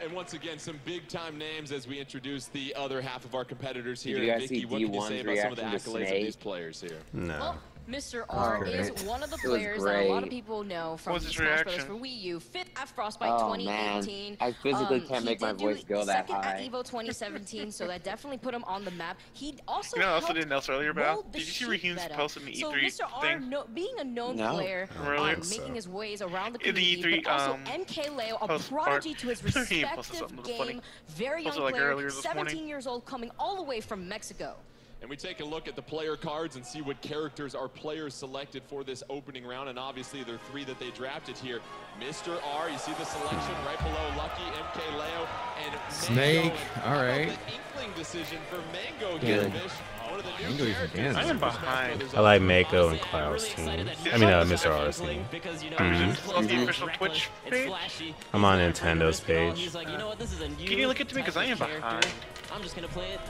Speaker 19: And once again, some big-time names as we introduce the other half of our competitors
Speaker 18: Did
Speaker 19: here.
Speaker 18: you guys
Speaker 19: Vicky,
Speaker 18: see
Speaker 19: what can you say
Speaker 18: D1's
Speaker 19: about some of the
Speaker 18: reaction to
Speaker 19: accolades of
Speaker 18: Snake?
Speaker 19: these players here?
Speaker 11: No.
Speaker 21: Well, Mr. R is one of the
Speaker 18: It was
Speaker 21: players that a lot of
Speaker 18: great.
Speaker 21: people know from
Speaker 13: What's his
Speaker 21: Smash Bros.
Speaker 13: reaction?
Speaker 21: for Wii U, 5th at Frostbite
Speaker 18: Oh
Speaker 21: 2018.
Speaker 18: man, I physically can't
Speaker 21: He
Speaker 18: make my
Speaker 21: did do
Speaker 18: voice go that
Speaker 21: second
Speaker 18: high.
Speaker 21: at EVO 2017, so that definitely put him on the map. He also
Speaker 13: You know, I also
Speaker 21: helped
Speaker 13: didn't know earlier about.
Speaker 21: mold the
Speaker 13: Did you see
Speaker 21: sheet
Speaker 13: Raheem's
Speaker 21: meta.
Speaker 13: post in the
Speaker 21: So
Speaker 13: E3
Speaker 21: Mr. R,
Speaker 13: thing?
Speaker 21: being a known
Speaker 18: No.
Speaker 21: player,
Speaker 13: Really?
Speaker 21: making his ways around the
Speaker 13: In the
Speaker 21: community,
Speaker 13: E3,
Speaker 21: but also MK Leo, a
Speaker 13: post
Speaker 21: prodigy
Speaker 13: part.
Speaker 21: to his
Speaker 13: Raheem posted
Speaker 21: respective
Speaker 13: something that was funny.
Speaker 21: game, very young
Speaker 13: Posted, like,
Speaker 21: player,
Speaker 13: earlier this
Speaker 21: 17
Speaker 13: morning.
Speaker 21: years old, coming all the way from Mexico.
Speaker 19: And we take a look at the player cards and see what characters our players selected for this opening round. And obviously, there are 3 that they drafted here. Mr. R, you see the selection right below Lucky, MK Leo, and
Speaker 5: Snake,
Speaker 19: Mango.
Speaker 5: all right.
Speaker 19: The inkling decision for Mango here,
Speaker 18: Good.
Speaker 19: Vish. One of the new
Speaker 5: Mango is
Speaker 19: characters.
Speaker 5: again.
Speaker 13: I am behind.
Speaker 11: I like Mako and Cloud's team. I mean, Mr. R's team.
Speaker 22: Because, you know,
Speaker 13: On the official Twitch page?
Speaker 11: I'm on Nintendo's page.
Speaker 22: He's like, you know what, this is a new
Speaker 13: Can you look at me, 'cause I am
Speaker 22: type of character.
Speaker 13: behind.
Speaker 22: I'm just gonna play it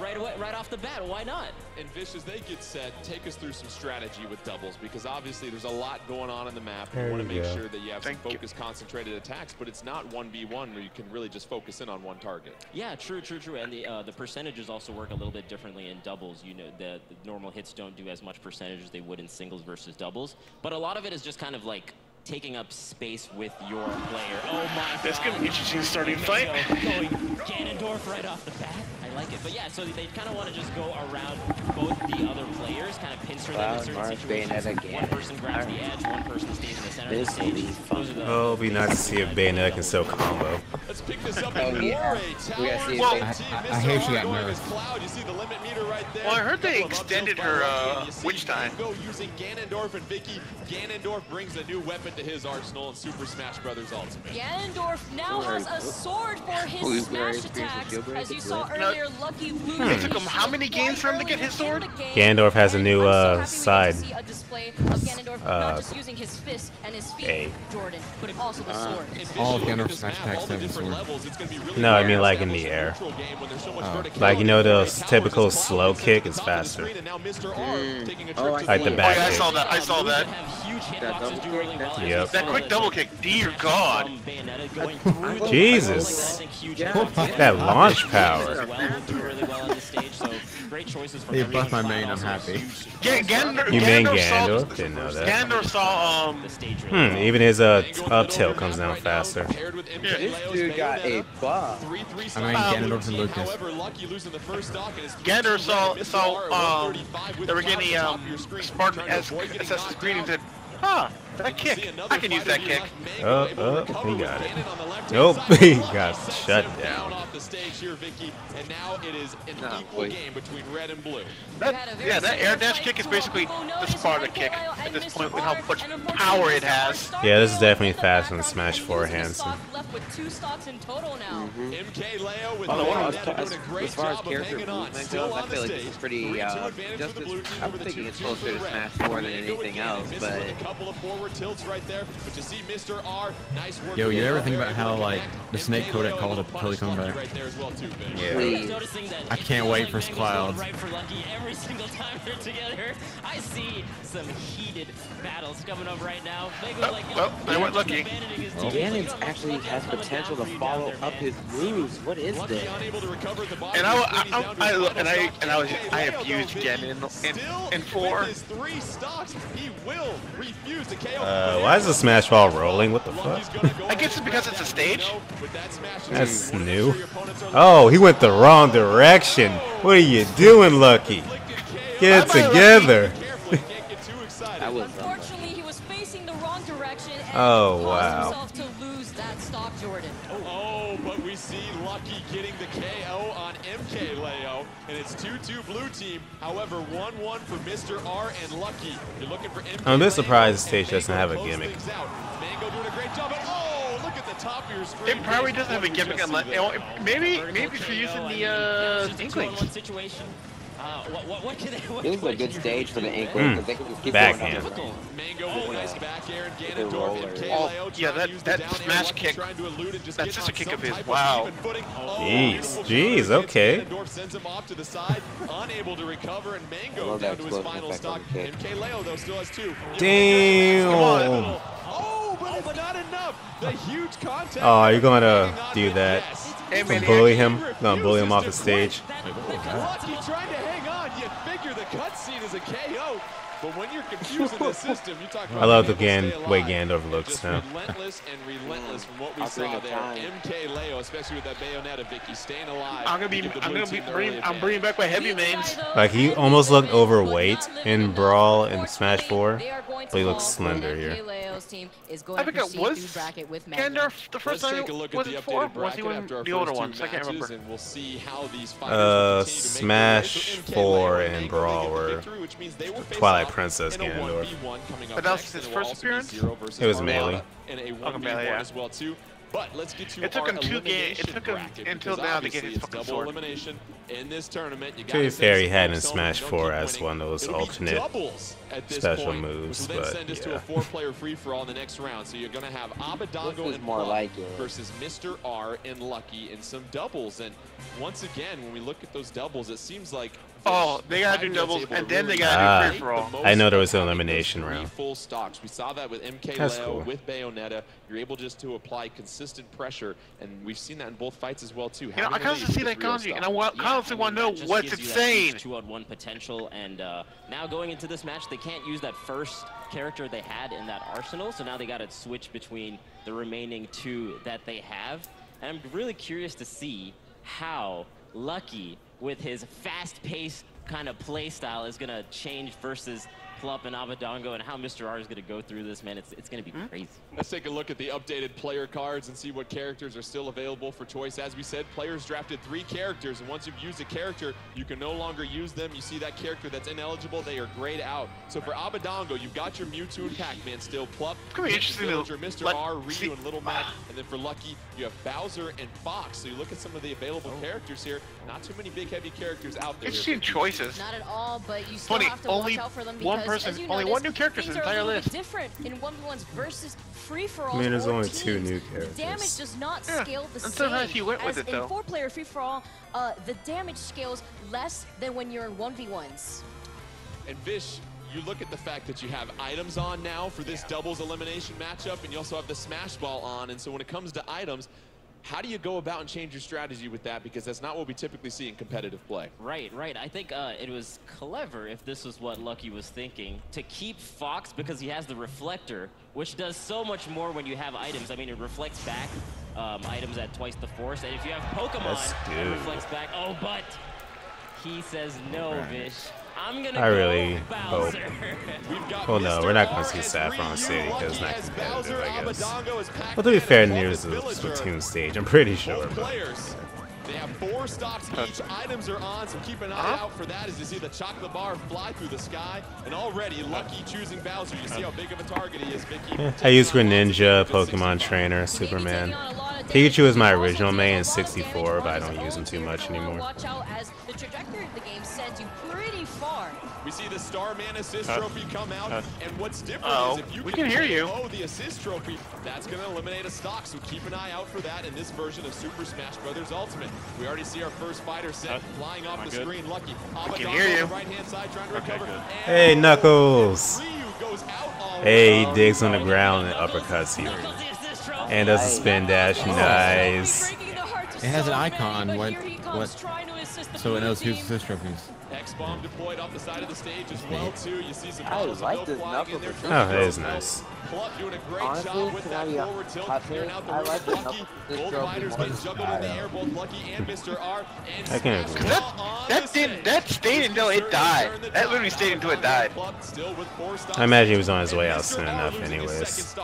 Speaker 22: right away, right off the bat. Why not?
Speaker 19: And Vish, as they get set, take us through some strategy with doubles, because obviously there's a lot going on in the map.
Speaker 11: There
Speaker 19: You want
Speaker 11: you
Speaker 19: to make
Speaker 11: go.
Speaker 19: sure that you have
Speaker 13: Thank
Speaker 19: some
Speaker 13: you.
Speaker 19: focused, concentrated attacks, but it's not 1v1 where you can really just focus in on one target.
Speaker 22: Yeah, true. And the percentages also work a little bit differently in doubles. You know, the normal hits don't do as much percentage as they would in singles versus doubles. But a lot of it is just kind of like taking up space with your player. Oh my god.
Speaker 13: It's gonna be an interesting starting fight.
Speaker 22: Going Ganondorf right off the bat. I like it. But yeah, so they kind of want to just go around both the other players, kind of pincer them in
Speaker 18: Cloud,
Speaker 22: certain
Speaker 18: Mars,
Speaker 22: situations.
Speaker 18: Bayonetta again.
Speaker 22: One person grabs the edge, one person stays in the center of the
Speaker 18: This will be
Speaker 22: stage.
Speaker 18: fun.
Speaker 22: Those are the-
Speaker 11: Oh, it'd be nice to see if Bayonetta can still combo.
Speaker 19: Let's pick this up
Speaker 18: Oh,
Speaker 19: in
Speaker 18: yeah.
Speaker 19: Moray
Speaker 18: We gotta
Speaker 19: Towers.
Speaker 18: see if
Speaker 19: Well,
Speaker 18: they-
Speaker 5: I hear she got
Speaker 19: going
Speaker 5: nerfed.
Speaker 19: as Cloud. You see the limit meter right there.
Speaker 13: Well, I heard they
Speaker 19: Couple of
Speaker 13: extended
Speaker 19: uptilts by
Speaker 13: her,
Speaker 19: Lucky, and you see
Speaker 13: witch time.
Speaker 19: Mango using Ganondorf and Vicky. Ganondorf brings a new weapon to his arsenal in Super Smash Bros. Ultimate.
Speaker 21: Ganondorf now has a sword for his
Speaker 18: Ooh,
Speaker 21: smash
Speaker 18: very
Speaker 21: attacks.
Speaker 18: experienced
Speaker 21: As you
Speaker 18: with
Speaker 21: saw
Speaker 18: Jailbreak.
Speaker 21: earlier, player Lucky loses.
Speaker 13: It took him how many games for him to get his sword?
Speaker 11: Ganondorf has a new side.
Speaker 21: A display of Ganondorf not just using his fists and his feet, Jordan, but also the sword.
Speaker 5: All of Ganondorf's smash attacks have a sword.
Speaker 11: No, I mean like in the air. Like, you know, the typical slow kick is faster. Like the back
Speaker 13: I
Speaker 11: kick.
Speaker 13: saw that. I saw that.
Speaker 11: Yep.
Speaker 13: That quick double kick. Dear God.
Speaker 11: Jesus. That launch power.
Speaker 5: They buffed my main, I'm happy.
Speaker 11: You mean Ganondorf? Didn't know that.
Speaker 13: Ganondorf saw,
Speaker 11: Even his up tilt comes down faster.
Speaker 18: This dude got a buff.
Speaker 5: I mean Ganondorf and Lucas.
Speaker 13: Ganondorf saw, they were getting, Spartan-esque Assassin's Creed and said, huh, that kick, I can use that kick.
Speaker 11: Oh, he got it. Nope, he got shut down.
Speaker 13: That air dash kick is basically the Sparta kick at this point with how much power it has.
Speaker 11: Yeah, this is definitely faster than Smash 4 Hanson.
Speaker 18: As far as character movement goes, I feel like this is pretty, I'm thinking it's closer to Smash 4 than anything else, but...
Speaker 5: Yo, you ever think about how, like, the Snake Codec called a totally comeback?
Speaker 11: Yeah.
Speaker 5: I can't wait for Clouds.
Speaker 22: Every single time they're together, I see some heated battles coming up right now.
Speaker 13: They weren't lucky.
Speaker 18: Ganon actually has potential to follow up his moves. What is this?
Speaker 13: And I have used Ganon in 4.
Speaker 11: Why is the Smash Ball rolling? What the fuck?
Speaker 13: I guess it's because it's a stage.
Speaker 11: That's new. Oh, he went the wrong direction. What are you doing, Lucky? Get it together.
Speaker 21: Unfortunately, he was facing the wrong direction and
Speaker 11: Oh,
Speaker 21: caused
Speaker 11: wow.
Speaker 21: himself to lose that stock, Jordan.
Speaker 19: Oh, but we see Lucky getting the KO on MK Leo, and it's 2-2 blue team. However, 1-1 for Mr. R and Lucky. You're looking for MK.
Speaker 11: I'm a bit surprised the stage doesn't have a gimmick.
Speaker 19: Mango doing a great job. Oh, look at the top of your screen.
Speaker 13: It probably doesn't have a gimmick unless maybe if you're using the Inklings.
Speaker 22: What can they,
Speaker 18: This is a good stage for the Inklings. If they can just keep
Speaker 11: Backhand.
Speaker 18: going up.
Speaker 19: Mango with nice back air and Ganondorf.
Speaker 13: Oh, yeah, that smash kick. That's just a kick of his. Wow.
Speaker 11: Jeez, okay.
Speaker 19: Ganondorf sends him off to the side, unable to recover, and Mango down to his final stock. MK Leo, though, still has 2.
Speaker 11: Damn.
Speaker 19: Oh, but it's not enough. The huge contact.
Speaker 11: Oh, you're gonna do that? Gonna bully him? Gonna bully him off the stage?
Speaker 19: Lucky trying to hang on. You figure the cutscene is a KO. But when you're confusing the system, you talk about
Speaker 11: I love the way Ganondorf looks now.
Speaker 19: Relentless and relentless from what we saw there. MK Leo, especially with that Bayonetta, Vicky, staying alive.
Speaker 13: I'm bringing back my heavy mains.
Speaker 11: Like, he almost looked overweight in Brawl and Smash 4, but he looks slender here.
Speaker 21: I
Speaker 13: think it was Ganondorf the first time. Was it 4? Was he one the older ones? I can't remember.
Speaker 19: And we'll see how these fighters
Speaker 11: Smash 4 and Brawl were Twilight Princess Ganondorf.
Speaker 13: But that was his first appearance?
Speaker 11: It was Melee.
Speaker 19: And a 1v1 as well too. But let's get to
Speaker 13: it took
Speaker 19: our
Speaker 13: him 2 games. It took him until now to get his fucking
Speaker 19: double
Speaker 13: sword.
Speaker 19: elimination in this tournament. You
Speaker 11: To be fair, he had in Smash 4 as one of those alternate special moves,
Speaker 19: then
Speaker 11: but
Speaker 19: send us to a 4-player free-for-all in the next round. So you're going to have Abadango and Plum versus Mr. R and Lucky in some doubles. And once again, when we look at those doubles, it seems like
Speaker 13: they gotta do doubles and then they gotta do free-for-all.
Speaker 11: I know there was an elimination round.
Speaker 19: Full stocks. We saw that with MK
Speaker 11: That's
Speaker 19: Leo,
Speaker 11: cool.
Speaker 19: with Bayonetta. You're able just to apply consistent pressure, and we've seen that in both fights as well too.
Speaker 13: You know, I constantly see that kanji, and I constantly want to know what's insane.
Speaker 22: 2-on-1 potential, and now going into this match, they can't use that first character they had in that arsenal, so now they got to switch between the remaining 2 that they have. And I'm really curious to see how Lucky, with his fast-paced kind of play style, is going to change versus Plup and Abadongo and how Mr. R is going to go through this, man. It's going to be crazy.
Speaker 19: Let's take a look at the updated player cards and see what characters are still available for choice. As we said, players drafted 3 characters, and once you've used a character, you can no longer use them. You see that character that's ineligible, they are grayed out. So for Abadongo, you've got your Mewtwo and Pac-Man still. Plup, Villager, Mr. R, Ryu, and Little Mac. And then for Lucky, you have Bowser and Fox. So you look at some of the available characters here. Not too many big, heavy characters out there.
Speaker 13: Interesting choices.
Speaker 21: Not at all, but you still have to watch out for them because,
Speaker 13: one person,
Speaker 21: as you
Speaker 13: only
Speaker 21: notice,
Speaker 13: one new character in the entire list.
Speaker 21: Different in 1v1s versus free-for-alls.
Speaker 11: I mean, there's only
Speaker 21: teams.
Speaker 11: 2 new characters.
Speaker 21: The damage does not scale the same.
Speaker 13: Sometimes you went with it, though.
Speaker 21: In 4-player free-for-all, the damage scales less than when you're in 1v1s.
Speaker 19: And Vish, you look at the fact that you have items on now for this doubles elimination matchup, and you also have the Smash Ball on. And so when it comes to items, how do you go about and change your strategy with that? Because that's not what we typically see in competitive play.
Speaker 22: Right. I think it was clever, if this was what Lucky was thinking, to keep Fox because he has the reflector, which does so much more when you have items. I mean, it reflects back items at twice the force. And if you have Pokemon, it reflects back. Oh, but he says no, Vish. I'm gonna
Speaker 11: really hope.
Speaker 19: We've
Speaker 11: Well, no, we're not going to see Saffron City because it's not competitive, I guess. Well, to be fair, near's the Splatoon stage, I'm pretty sure.
Speaker 19: Players. They have 4 stocks each. Items are on, so keep an eye out for that as you see the chocolate bar fly through the sky. And already, Lucky choosing Bowser. You see how big of a target he is, Vicky.
Speaker 11: I use Greninja, Pokemon Trainer, Superman. Pikachu is my original main in 64, but I don't use him too much anymore.
Speaker 21: Watch out as the trajectory of the game sends you pretty far.
Speaker 19: We see the Starman assist trophy come out, and what's different is if you
Speaker 13: can hear you.
Speaker 19: The assist trophy, that's going to eliminate a stock, so keep an eye out for that in this version of Super Smash Bros. Ultimate. We already see our first fighter set flying off the screen. Lucky.
Speaker 13: I can hear you.
Speaker 19: Right-hand side trying to recover.
Speaker 11: Hey, Knuckles! Hey, he digs on the ground and uppercuts you. And does a spin dash. Nice.
Speaker 5: It has an icon. What? So it knows who's assist trophies.
Speaker 19: X-bomb deployed off the side of the stage as well too. You see some
Speaker 18: I like this knuckle.
Speaker 11: Oh, that is nice.
Speaker 19: Plup doing a great job with that forward tilt, clearing out the way for Lucky. Gold fighters getting juggled in the air, both Lucky and Mr. R. And
Speaker 11: I can't agree.
Speaker 13: That stayed until it died. That literally stayed until it died.
Speaker 11: I imagine he was on his way out soon enough anyways.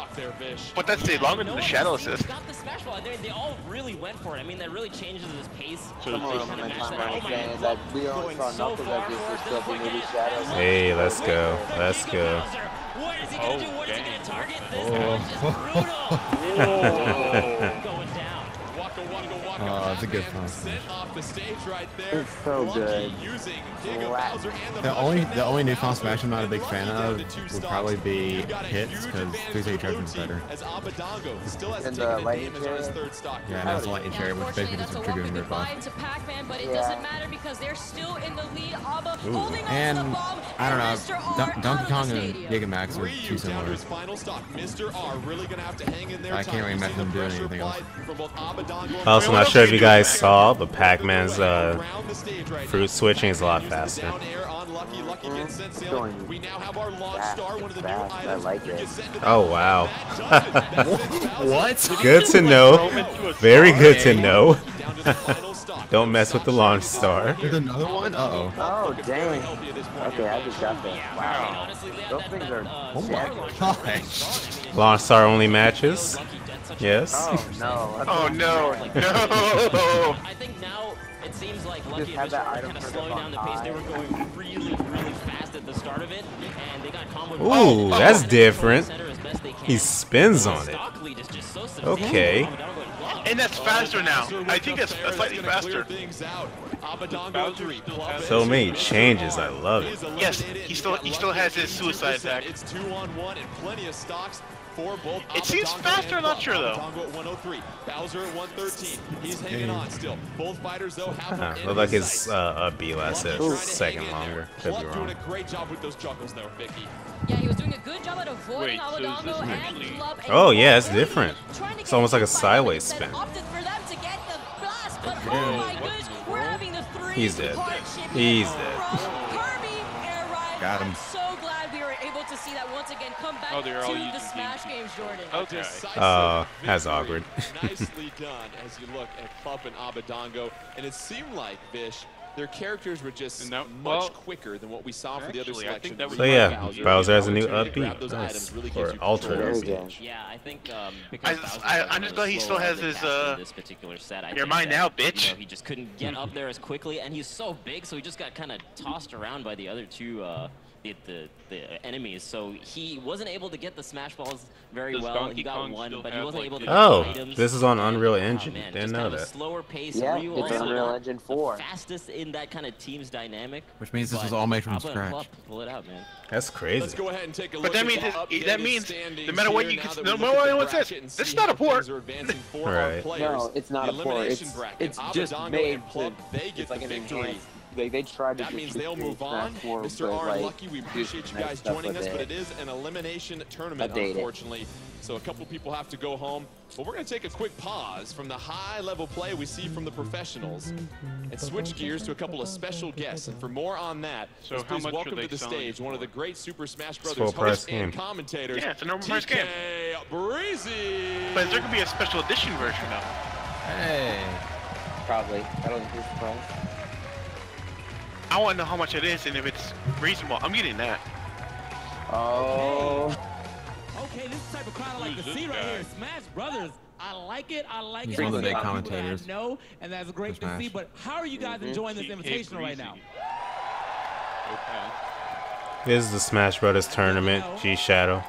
Speaker 13: But that stayed longer than the Shadow Assist.
Speaker 22: Got the Smash Ball. They all really went for it. I mean, that really changes his pace.
Speaker 11: Hey, let's go. Let's go.
Speaker 22: What is he gonna do? What is he gonna target? This going down.
Speaker 5: Oh, that's a good one.
Speaker 18: It's so good.
Speaker 5: The only new Final Smash I'm not a big fan of would probably be Hits, because 3-stage charging is better.
Speaker 18: And the lightning cherry?
Speaker 5: Yeah, and that's the lightning cherry, which basically just a triggering ripoff.
Speaker 21: To Pac-Man, but it doesn't matter because they're still in the lead. Abba holding on
Speaker 5: And
Speaker 21: to the bomb,
Speaker 5: I don't know, Donkey Kong and Gigamax are too similar. I can't really imagine them doing anything else.
Speaker 11: Also, not sure if you guys saw, but Pac-Man's fruit switching is a lot faster.
Speaker 18: I like it.
Speaker 11: Oh, wow.
Speaker 5: What?
Speaker 11: Good to know. Very good to know. Don't mess with the launch star.
Speaker 5: There's another one? Uh-oh.
Speaker 18: Oh, dang. Okay, I just got that. Wow. Those things are...
Speaker 5: Oh my gosh.
Speaker 11: Launch star only matches. Yes.
Speaker 18: Oh, no.
Speaker 13: Oh, no. No.
Speaker 22: I think now it seems like Lucky and Mr. are kind of slowing down the pace. They were going really fast at the start of it, and they got comboed.
Speaker 11: Ooh, that's different. He spins on it. Okay.
Speaker 13: And that's faster now. I think that's slightly faster.
Speaker 11: So many changes. I love it.
Speaker 13: Yes, he still has his suicide attack.
Speaker 19: It's 2-on-1 and plenty of stocks.
Speaker 13: It seems faster, I'm not sure though.
Speaker 19: Bowser at 113. He's hanging on still. Both fighters though have
Speaker 11: Looked like his B lasted a second longer. Could be wrong.
Speaker 19: Doing a great job with those juggles though, Vicky.
Speaker 21: Yeah, he was doing a good job at avoiding Abadongo and Plup.
Speaker 11: Oh yeah, it's different. It's almost like a sideways spin.
Speaker 21: Opted for them to get the blast, but oh my goodness, we're having the three.
Speaker 11: He's dead. He's dead. Got him.
Speaker 21: So glad we were able to see that once again. Come back to the Smash games, Jordan.
Speaker 13: Okay.
Speaker 11: That's awkward.
Speaker 19: Nicely done as you look at Plup and Abadongo, and it seemed like Vish their characters were just much quicker than what we saw for the other selections.
Speaker 11: So yeah, Bowser has a new upbeat. Nice. Or altered upbeat.
Speaker 22: Yeah, I think
Speaker 13: I'm just glad he still has his
Speaker 22: this particular set.
Speaker 13: You're mine now, bitch.
Speaker 22: You know, he just couldn't get up there as quickly, and he's so big, so he just got kind of tossed around by the other two the enemies. So he wasn't able to get the smash balls very well. He got one, but he wasn't able to get items.
Speaker 11: This is on Unreal Engine. Didn't know that.
Speaker 22: Slower pace.
Speaker 18: Yeah, it's Unreal Engine 4.
Speaker 22: Fastest in that kind of team's dynamic.
Speaker 5: Which means this was all made from scratch.
Speaker 22: Pull it out, man.
Speaker 11: That's crazy.
Speaker 19: Let's go ahead and take a
Speaker 13: But
Speaker 19: look
Speaker 13: that means no matter what you no matter what anyone says, this is not a port.
Speaker 11: Right.
Speaker 18: No, it's not a port. It's just made to. It's like an enhanced. They tried to.
Speaker 19: That means they'll move on. Mr. R and Lucky, we appreciate you guys joining us, but it is an elimination tournament, unfortunately. So a couple people have to go home. But we're going to take a quick pause from the high-level play we see from the professionals and switch gears to a couple of special guests. And for more on that, please welcome to the stage one of the great Super Smash Brothers hosts and commentators.
Speaker 13: Yeah, it's a normal price game.
Speaker 19: Breezy.
Speaker 13: But is there going to be a special edition version now?
Speaker 5: Hey.
Speaker 18: Probably. I don't think it's surprised.
Speaker 13: I want to know how much it is and if it's reasonable. I'm getting that.
Speaker 18: Oh.
Speaker 3: Okay, this is the type of crowd I like to see right here. Smash Brothers. I like it. I like it.
Speaker 5: He's one of the big commentators.
Speaker 3: No, and that's great to see. But how are you guys enjoying this Invitational right now?
Speaker 11: This is the Smash Brothers tournament. G Shadow.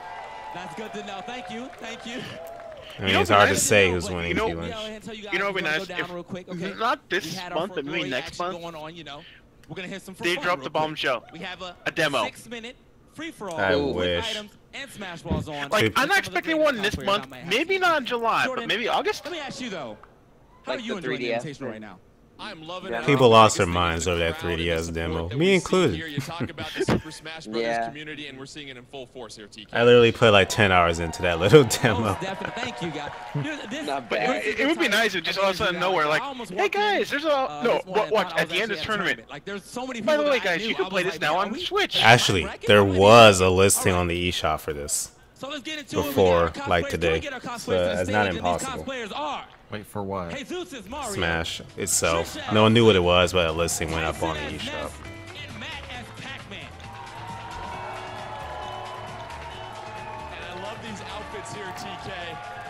Speaker 3: That's good to know. Thank you. Thank you.
Speaker 11: I mean, it's hard to say who's winning.
Speaker 13: You know, it'd be nice if not this month, but maybe next month.
Speaker 3: We're gonna hit some
Speaker 13: they dropped the bombshell.
Speaker 3: We have
Speaker 13: a demo.
Speaker 3: 6-minute free-for-all.
Speaker 11: I
Speaker 3: with
Speaker 11: wish.
Speaker 3: items and Smash Balls on.
Speaker 13: Like, I'm not expecting one this month. Maybe not in July, but maybe August.
Speaker 3: Let me ask you though. How are you enjoying the Invitational right now?
Speaker 19: I'm loving it.
Speaker 11: People lost their minds over that 3DS demo, me included.
Speaker 19: You talk about the Super Smash Brothers community, and we're seeing it in full force here, TK.
Speaker 11: I literally put like 10 hours into that little demo.
Speaker 3: Thank you, guys.
Speaker 13: Not bad. It would be nice if just all of a sudden nowhere, like, hey guys, there's a watch at the end of the tournament.
Speaker 3: Like, there's so many.
Speaker 13: By the way, guys, you can play this now on Switch.
Speaker 11: Actually, there was a listing on the eShop for this before, like today, so it's not impossible.
Speaker 5: Wait for what?
Speaker 11: Smash itself. No one knew what it was, but a listing went up on the eShop.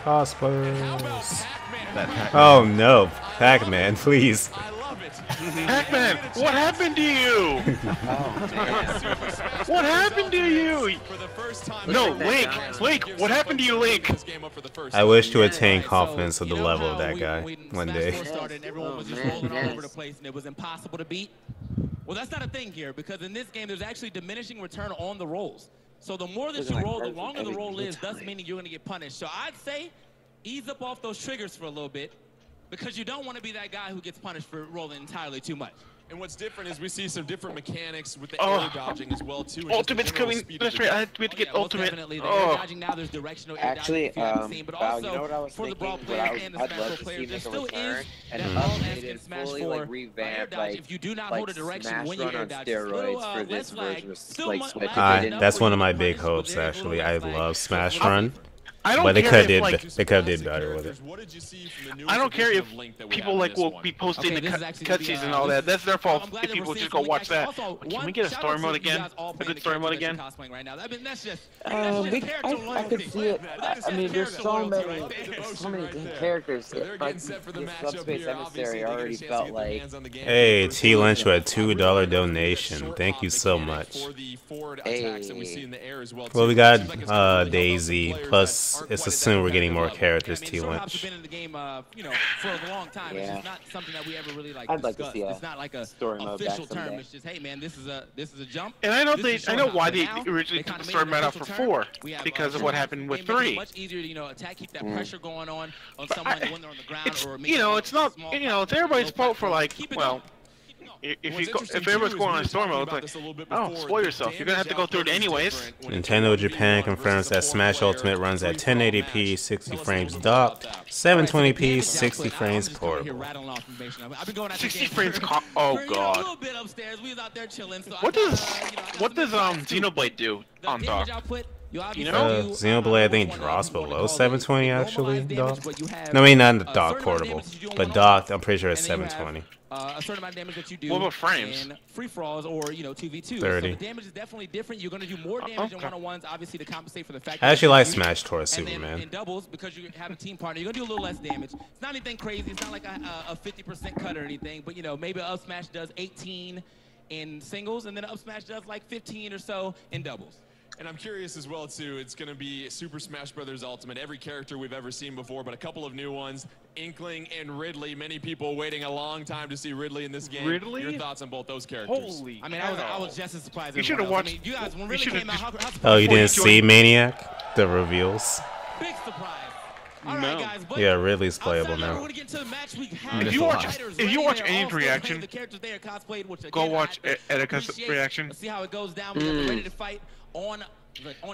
Speaker 11: Cosplayers. Oh no, Pac-Man, please.
Speaker 13: Pac-Man, what happened to you? What happened to you? No, Link, what happened to you, Link?
Speaker 11: I wish to attain confidence of the level of that guy one day.
Speaker 3: Everyone was just rolling all over the place, and it was impossible to beat. Well, that's not a thing here, because in this game, there's actually diminishing return on the rolls. So the more that you roll, the longer the roll is, thus meaning you're going to get punished. So I'd say ease up off those triggers for a little bit, because you don't want to be that guy who gets punished for rolling entirely too much.
Speaker 19: And what's different is we see some different mechanics with the air dodging as well too.
Speaker 13: Ultimate's coming. That's right. I have to get ultimate.
Speaker 3: Definitely, the air dodging now. There's directional air dodging.
Speaker 18: Actually,
Speaker 3: but
Speaker 18: Bao,
Speaker 3: also
Speaker 18: you know what I was
Speaker 3: for the
Speaker 18: thinking?
Speaker 3: brawl players and the Smash Bros players, there still is
Speaker 18: and
Speaker 3: updated,
Speaker 18: fully like revamped, like
Speaker 3: if you do not hold a direction when you air dodge,
Speaker 18: steroids for this version of like Switch.
Speaker 11: That's one of my big hopes, actually. I love Smash Run.
Speaker 13: But
Speaker 11: they could have did better with it.
Speaker 13: I don't care if people like will be posting the cutscenes and all that. That's their fault if people just go watch that. But can we get a story mode again? A good story mode again?
Speaker 18: I could see it. I mean, there's so many characters. Like, this Subspace Emissary already felt like.
Speaker 11: Hey, T Lynch with a $2 donation. Thank you so much.
Speaker 18: Hey.
Speaker 11: Well, we got Daisy plus. It's assumed we're getting more characters, T Lynch.
Speaker 18: Yeah. I'd like to see a story mode back someday.
Speaker 3: It's just, hey man, this is a jump.
Speaker 13: And I know why they originally took the story mode out for 4 because of what happened with 3.
Speaker 3: Much easier to keep that pressure going on someone when they're on the ground, or
Speaker 13: it's not it's everybody's fault for like if everyone's going on story mode, it's like, oh, spoil yourself. You're gonna have to go through it anyways.
Speaker 11: Nintendo Japan confirms that Smash Ultimate runs at 1080p, 60 frames docked, 720p, 60 frames portable.
Speaker 13: 60 frames. Oh god. What does Xenoblade do on dock?
Speaker 11: Xenoblade, I think, drops below 720 actually. Docked. No, I mean not in the dock portable, but docked. I'm pretty sure it's 720.
Speaker 3: A certain amount of damage that you do.
Speaker 13: What about frames?
Speaker 3: In free for alls or 2v2.
Speaker 11: 30.
Speaker 3: So the damage is definitely different. You're going to do more damage in one-on-ones, obviously, to compensate for the fact.
Speaker 11: I actually like Smash towards Superman.
Speaker 3: And in doubles, because you have a team partner, you're going to do a little less damage. It's not anything crazy. It's not like a 50% cut or anything. But maybe up smash does 18 in singles, and then up smash does like 15 or so in doubles.
Speaker 19: And I'm curious as well, too, it's going to be Super Smash Bros. Ultimate, every character we've ever seen before, but a couple of new ones, Inkling and Ridley. Many people waiting a long time to see Ridley in this game.
Speaker 13: Ridley?
Speaker 19: Your thoughts on both those characters?
Speaker 13: Holy
Speaker 3: I was just as surprised as
Speaker 13: you should have watched.
Speaker 3: you guys, when Ridley came out,
Speaker 11: Oh, you didn't see Maniac? The reveals?
Speaker 3: Big surprise.
Speaker 13: No.
Speaker 3: Guys,
Speaker 11: Yeah, Ridley's playable now.
Speaker 13: If you watch Annie's reaction, go watch Etika's reaction.
Speaker 3: See how it goes down. We're ready to fight on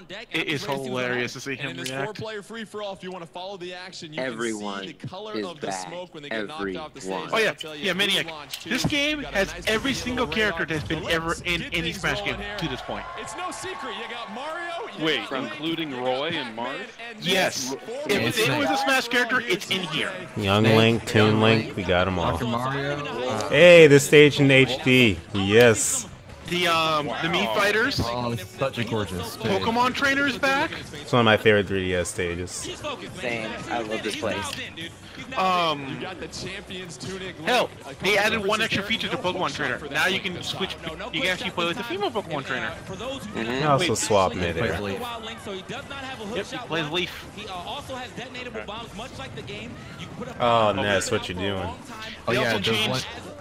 Speaker 3: deck.
Speaker 13: It is hilarious to see him
Speaker 19: in this
Speaker 13: react.
Speaker 19: 4-player free-for-all, if you want to follow the action, you
Speaker 18: Everyone
Speaker 19: can see the color
Speaker 18: is
Speaker 19: of the
Speaker 18: back.
Speaker 19: smoke when they get knocked off the stage.
Speaker 13: Oh yeah, Maniac. This game has every single character that's been ever in any Smash game to this point.
Speaker 19: It's no secret. You got Mario.
Speaker 15: Wait, including Roy and Mars?
Speaker 13: Yes. If it was a Smash character, it's in here.
Speaker 11: Young Link, Toon Link, we got them all.
Speaker 15: Mario.
Speaker 11: Hey, the stage in HD. Yes.
Speaker 13: The Mii Fighters.
Speaker 15: Oh, it's such a gorgeous stage.
Speaker 13: Pokemon Trainer is back.
Speaker 11: It's one of my favorite 3DS stages.
Speaker 18: Same. I love this place.
Speaker 13: Hell, they added one extra feature to Pokemon Trainer. Now you can switch. You can actually play with the female Pokemon Trainer.
Speaker 11: You also swap mid-air.
Speaker 13: Yep, he plays Leaf.
Speaker 11: Oh, Ness, what you doing?
Speaker 15: Oh yeah,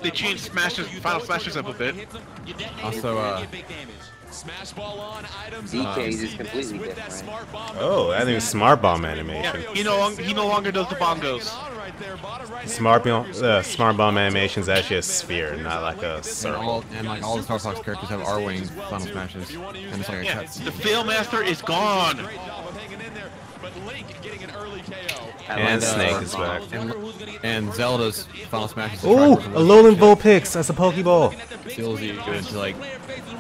Speaker 13: they changed Smashes, Final Smashes up a bit.
Speaker 15: Also,
Speaker 19: Smash ball on items.
Speaker 18: DK's is completely different.
Speaker 11: Oh, I think Smart Bomb animation.
Speaker 13: Yeah, he no longer does the bongos.
Speaker 11: Smart Bomb animation is actually a sphere, not like a circle.
Speaker 15: And like all the Star Fox characters have R-Wing Final Smashes, and it's like a cut.
Speaker 13: The Fail Master is gone.
Speaker 11: And Snake is back.
Speaker 15: And Zelda's Final Smash is
Speaker 11: Ooh, a Alolan Vulpix. That's a Pokeball.
Speaker 15: Feels you go into like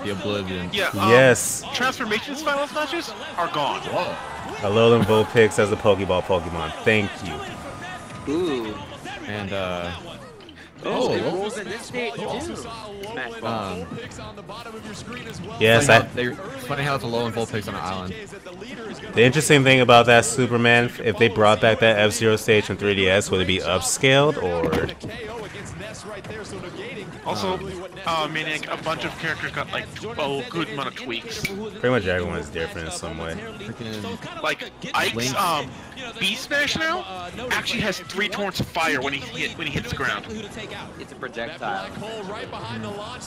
Speaker 15: the oblivion.
Speaker 13: Yeah.
Speaker 11: Yes.
Speaker 13: Transformations Final Smashes are gone.
Speaker 11: Whoa. Alolan Vulpix as a Pokemon. Thank you.
Speaker 18: Ooh.
Speaker 15: And
Speaker 18: it rolls in this stage too.
Speaker 11: Yes,
Speaker 15: it's funny how it's a low and Vulpix on an island.
Speaker 11: The interesting thing about that Superman, if they brought back that F-Zero stage from 3DS, would it be upscaled or?
Speaker 13: Also, Maniac, a bunch of characters got like a good amount of tweaks.
Speaker 11: Pretty much everyone is different in some way.
Speaker 13: Like Ike's B Smash now actually has 3 torrents of fire when he hits the ground.
Speaker 18: It's a projectile.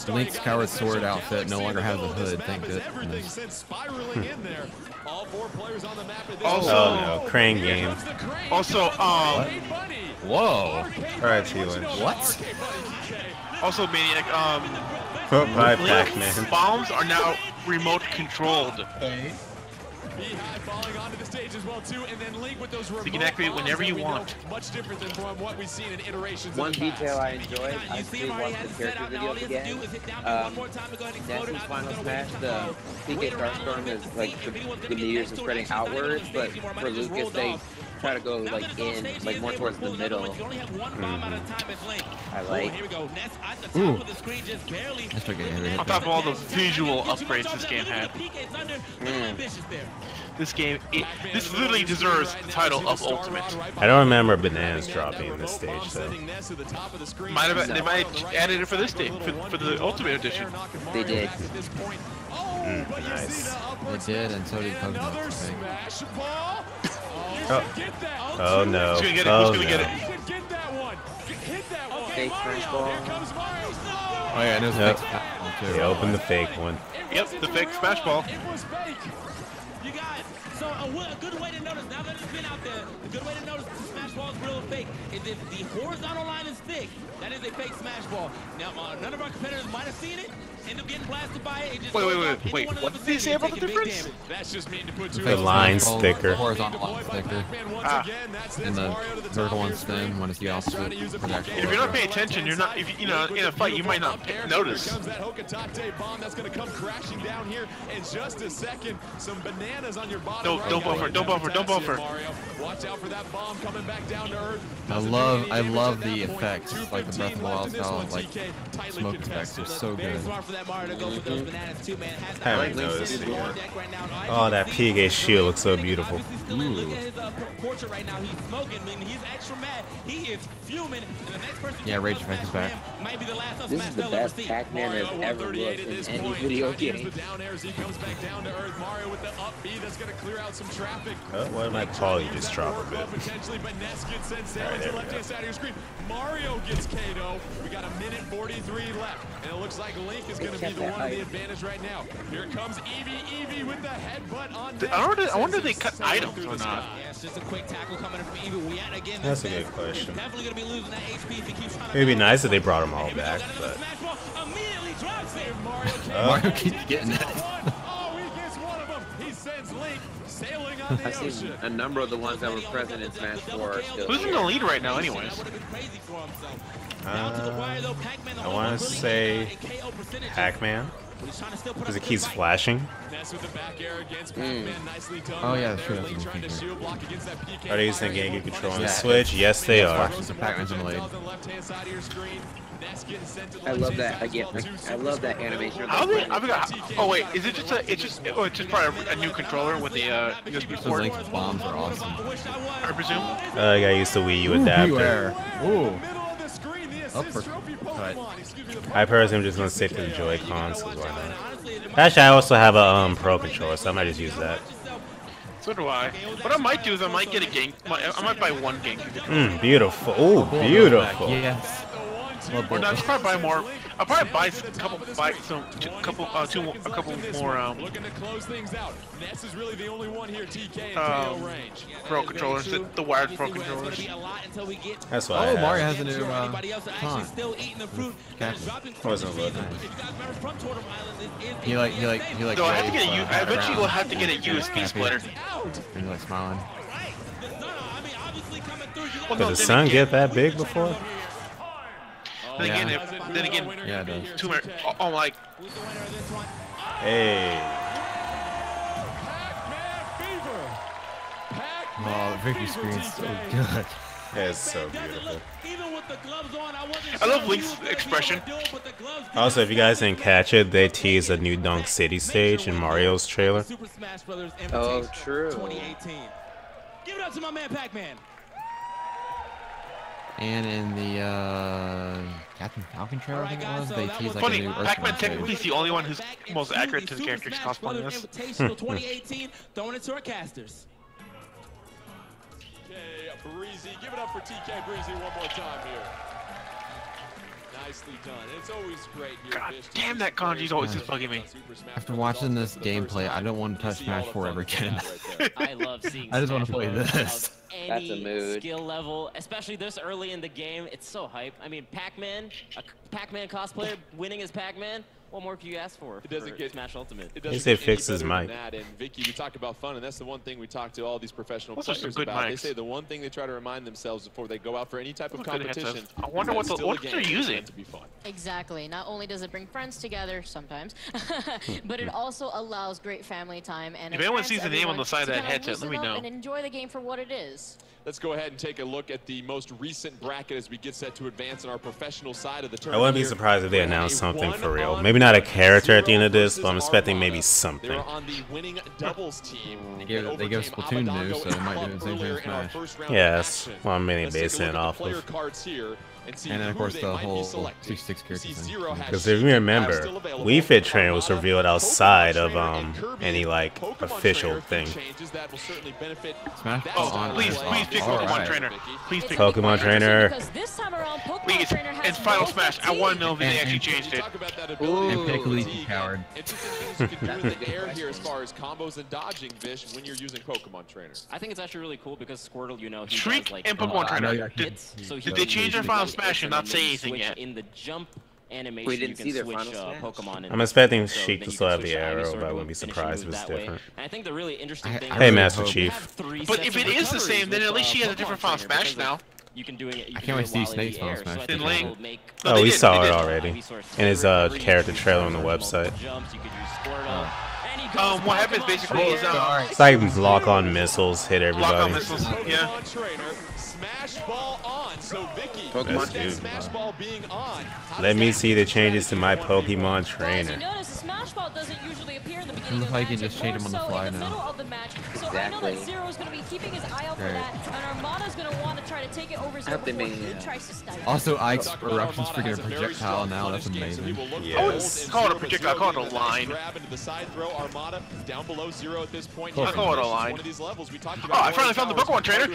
Speaker 15: Link's Skyward Sword outfit no longer has a hood, thank goodness.
Speaker 11: Oh no, Crane game.
Speaker 13: Also,
Speaker 15: whoa.
Speaker 11: Alright, T-Lynch.
Speaker 15: What?
Speaker 13: Also, Maniac,
Speaker 11: Bye, Pac-Man.
Speaker 13: Bombs are now remote controlled.
Speaker 19: Falling onto the stage as well too, and then Link with those
Speaker 13: you can activate whenever you want.
Speaker 19: Much different than from what we've seen in iterations.
Speaker 18: One detail I enjoyed, I still watched the character videos again. Ness's Final Smash, the PK Starstorm is like the meteors are spreading outwards, but for Lucas they try to go like in, like more towards the middle. I like.
Speaker 15: Ooh.
Speaker 13: On top of all the visual upgrades this game had. This game, this literally deserves the title of Ultimate.
Speaker 11: I don't remember bananas dropping in this stage though.
Speaker 13: They might have added it for this day, for the Ultimate Edition.
Speaker 18: They did.
Speaker 11: Nice.
Speaker 15: They did, and so did Pokemon.
Speaker 11: Oh no.
Speaker 13: Who's gonna get it?
Speaker 11: Oh,
Speaker 13: Who's gonna get it?
Speaker 18: Fake Smash Ball.
Speaker 15: Oh yeah, and it was
Speaker 11: yep.
Speaker 15: fake Smash Ball too.
Speaker 11: They opened the fake one.
Speaker 13: Yep, the fake Smash Ball.
Speaker 3: You guys, so a good way to notice, now that it's been out there, a good way to notice if the Smash Ball is real or fake is if the horizontal line is thick, that is a fake Smash Ball. Now, none of our competitors might have seen it, end up getting blasted by it. It just
Speaker 13: wait, what did they say about the difference?
Speaker 19: That's just mean to put
Speaker 11: The line's thicker.
Speaker 15: The horizontal line's thicker. And the vertical one's thin when it's the opposite.
Speaker 13: If you're not paying attention, you're not. If you know in a fight, you might not notice.
Speaker 19: Comes that Hokatate bomb that's going to come crashing down here in just a second. Some banana bananas on your bottom.
Speaker 13: Don't buffer. Don't buffer. Don't buffer.
Speaker 19: Watch out for that bomb coming back down to earth.
Speaker 15: I love the effects, like the Breath of the Wild style, like smoke effects are so good.
Speaker 11: I haven't noticed it yet. Oh, that PGA shield looks so beautiful.
Speaker 15: Ooh. Yeah, Rage Effect is back.
Speaker 18: This is the best Pac-Man has ever looked in any video game.
Speaker 11: Oh, why did my quality just drop a bit?
Speaker 19: Alright, there we go. Mario gets KO. We got 1:43 left, and it looks like Link is going to be the one with the advantage right now. Here comes Eevee with the headbutt on.
Speaker 13: I wonder if they cut items or not.
Speaker 3: Yeah, it's just a quick tackle coming from Eevee. We again.
Speaker 11: That's a good question.
Speaker 3: Definitely going to be losing that HP if he keeps trying to.
Speaker 11: It'd be nice if they brought them all back, but
Speaker 15: Mario keeps getting it.
Speaker 18: I've seen a number of the ones that were present in Smash 4 are still
Speaker 13: Who's in the lead right now, anyways?
Speaker 11: I want to say Pac-Man, because it keeps flashing.
Speaker 15: Oh yeah, that's true.
Speaker 11: Are they using game control on the Switch? Yes, they are.
Speaker 15: Pac-Man's in the lead.
Speaker 18: I love that again. I love that animation.
Speaker 13: Oh wait, is it just it's just probably a new controller with the USB port?
Speaker 15: Link's bombs are awesome.
Speaker 13: I presume.
Speaker 11: I got used to Wii U adapter.
Speaker 15: Ooh. Uppercut.
Speaker 11: I personally am just gonna stick to the Joy-Cons. Why not? Actually, I also have a Pro controller, so I might just use that.
Speaker 13: So do I. What I might do is I might get a game. I might buy one game.
Speaker 11: Beautiful. Oh, beautiful.
Speaker 15: Yes.
Speaker 13: Or no, I'll probably buy more. I'll probably buy a couple more.
Speaker 19: Looking to close things out. Ness is really the only one here. TK range.
Speaker 13: Pro controllers, the wired pro controllers.
Speaker 11: That's why.
Speaker 15: Oh, Mario has a new
Speaker 11: Wasn't looking.
Speaker 15: He like.
Speaker 13: No, I have to get a. I eventually will have to get a USB splitter.
Speaker 15: And he's like smiling.
Speaker 11: Did the sun get that big before?
Speaker 13: Then again,
Speaker 15: yeah, it does.
Speaker 13: 2 minutes. Oh my.
Speaker 11: Hey.
Speaker 15: Oh, the victory screen's so good.
Speaker 11: It's so beautiful.
Speaker 13: I love Link's expression.
Speaker 11: Also, if you guys didn't catch it, they teased a new Dunk City stage in Mario's trailer.
Speaker 18: Oh, true.
Speaker 3: 2018. Give it up to my man Pac-Man.
Speaker 15: And in the Captain Falcon trailer, I think it was, they teased like
Speaker 13: Funny,
Speaker 15: a new
Speaker 13: Pac-Man technically is the only one who's most accurate to the character's cosplay.
Speaker 3: Invitational 2018, throwing it to our casters.
Speaker 19: Okay, Breezy, give it up for TK Breezy one more time here. Nicely done. It's always great here.
Speaker 13: God damn, that kanji's always just bugging me.
Speaker 15: After watching this gameplay, I don't want to touch Smash 4 ever again.
Speaker 22: I love seeing
Speaker 15: I just want to play this.
Speaker 18: That's a mood.
Speaker 22: Skill level, especially this early in the game. It's so hype. I mean, Pac-Man, a Pac-Man cosplayer winning as Pac-Man. What more could you ask for?
Speaker 19: It doesn't get
Speaker 22: Smash Ultimate.
Speaker 19: It
Speaker 11: He said fix his mic.
Speaker 19: And Vicky, we talked about fun, and that's the one thing we talk to all these professional
Speaker 13: players
Speaker 19: players about. They say the one thing they try to remind themselves before they go out for any type of competition.
Speaker 13: I wonder what they're using.
Speaker 19: To be fun.
Speaker 21: Exactly. Not only does it bring friends together sometimes, but it also allows great family time. And
Speaker 13: if anyone sees the name on the side of that headset, let me know.
Speaker 21: And enjoy the game for what it is.
Speaker 19: Let's go ahead and take a look at the most recent bracket as we get set to advance on our professional side of the
Speaker 11: I
Speaker 19: tournament.
Speaker 11: wouldn't be surprised if they announced something for real. Maybe not a character at the end of this, but I'm expecting maybe something.
Speaker 19: They're on the winning doubles team.
Speaker 15: They give Splatoon news, so they might do the same thing in Smash.
Speaker 11: Yes, well, I'm mainly basing it off of.
Speaker 15: And then, of course, the whole 66 character thing.
Speaker 11: Because if you remember, Wii Fit Trainer was revealed outside of any like official thing.
Speaker 15: Smash?
Speaker 13: Oh, please pick Pokemon Trainer. Please pick
Speaker 11: Pokemon Trainer.
Speaker 13: Please, it's Final Smash. I want to know if they actually changed it.
Speaker 15: And pick Leaky Coward.
Speaker 19: Here as far as combos and dodging, Vish, when you're using Pokemon Trainer.
Speaker 22: I think it's actually really cool because Squirtle, you know, he
Speaker 13: Shriek
Speaker 22: does, like,
Speaker 13: and Pokemon Trainer.
Speaker 22: Did
Speaker 13: they change their Final Smash and not say anything yet?
Speaker 22: In the jump animation,
Speaker 18: we didn't see their
Speaker 22: switch,
Speaker 18: Final Smash.
Speaker 22: Pokemon.
Speaker 11: I'm expecting Sheik to still have the arrow, but I wouldn't be surprised if it's different.
Speaker 22: And I think the really interesting thing.
Speaker 11: Hey, Master Chief.
Speaker 13: But if it is the same, then at least she has a different Final Smash now.
Speaker 22: You can do it.
Speaker 15: I can't wait to see Snake's Final Smash.
Speaker 13: Then Link.
Speaker 11: Oh, we saw it already in his character trailer on the website.
Speaker 13: what happens basically is
Speaker 11: it's like lock-on missiles hit everybody.
Speaker 13: Lock-on missiles, yeah.
Speaker 19: Smash ball on. So Vicky,
Speaker 11: That's
Speaker 19: with
Speaker 11: good.
Speaker 19: Smash ball being on.
Speaker 11: Let me see the changes to my Pokemon trainer.
Speaker 21: Notice the Smash Ball doesn't usually appear in the beginning of
Speaker 15: Looks
Speaker 21: the
Speaker 15: like you
Speaker 21: match,
Speaker 15: can just change them on the fly
Speaker 21: in the middle
Speaker 15: now.
Speaker 21: of the match. So I know that Zero is going to be keeping his eye out for that, and Armada's going to want to try to take it over Zero before he tries to stun.
Speaker 15: Also, Ike's eruption's freaking a projectile now. That's amazing.
Speaker 11: Yes.
Speaker 13: Call it a projectile. Call it a line.
Speaker 19: Grab into the side throw. Armada down below Zero at this point.
Speaker 13: I call it a line.
Speaker 19: One of these levels we talked
Speaker 13: Oh,
Speaker 19: about.
Speaker 13: I finally found the Pokemon trainer.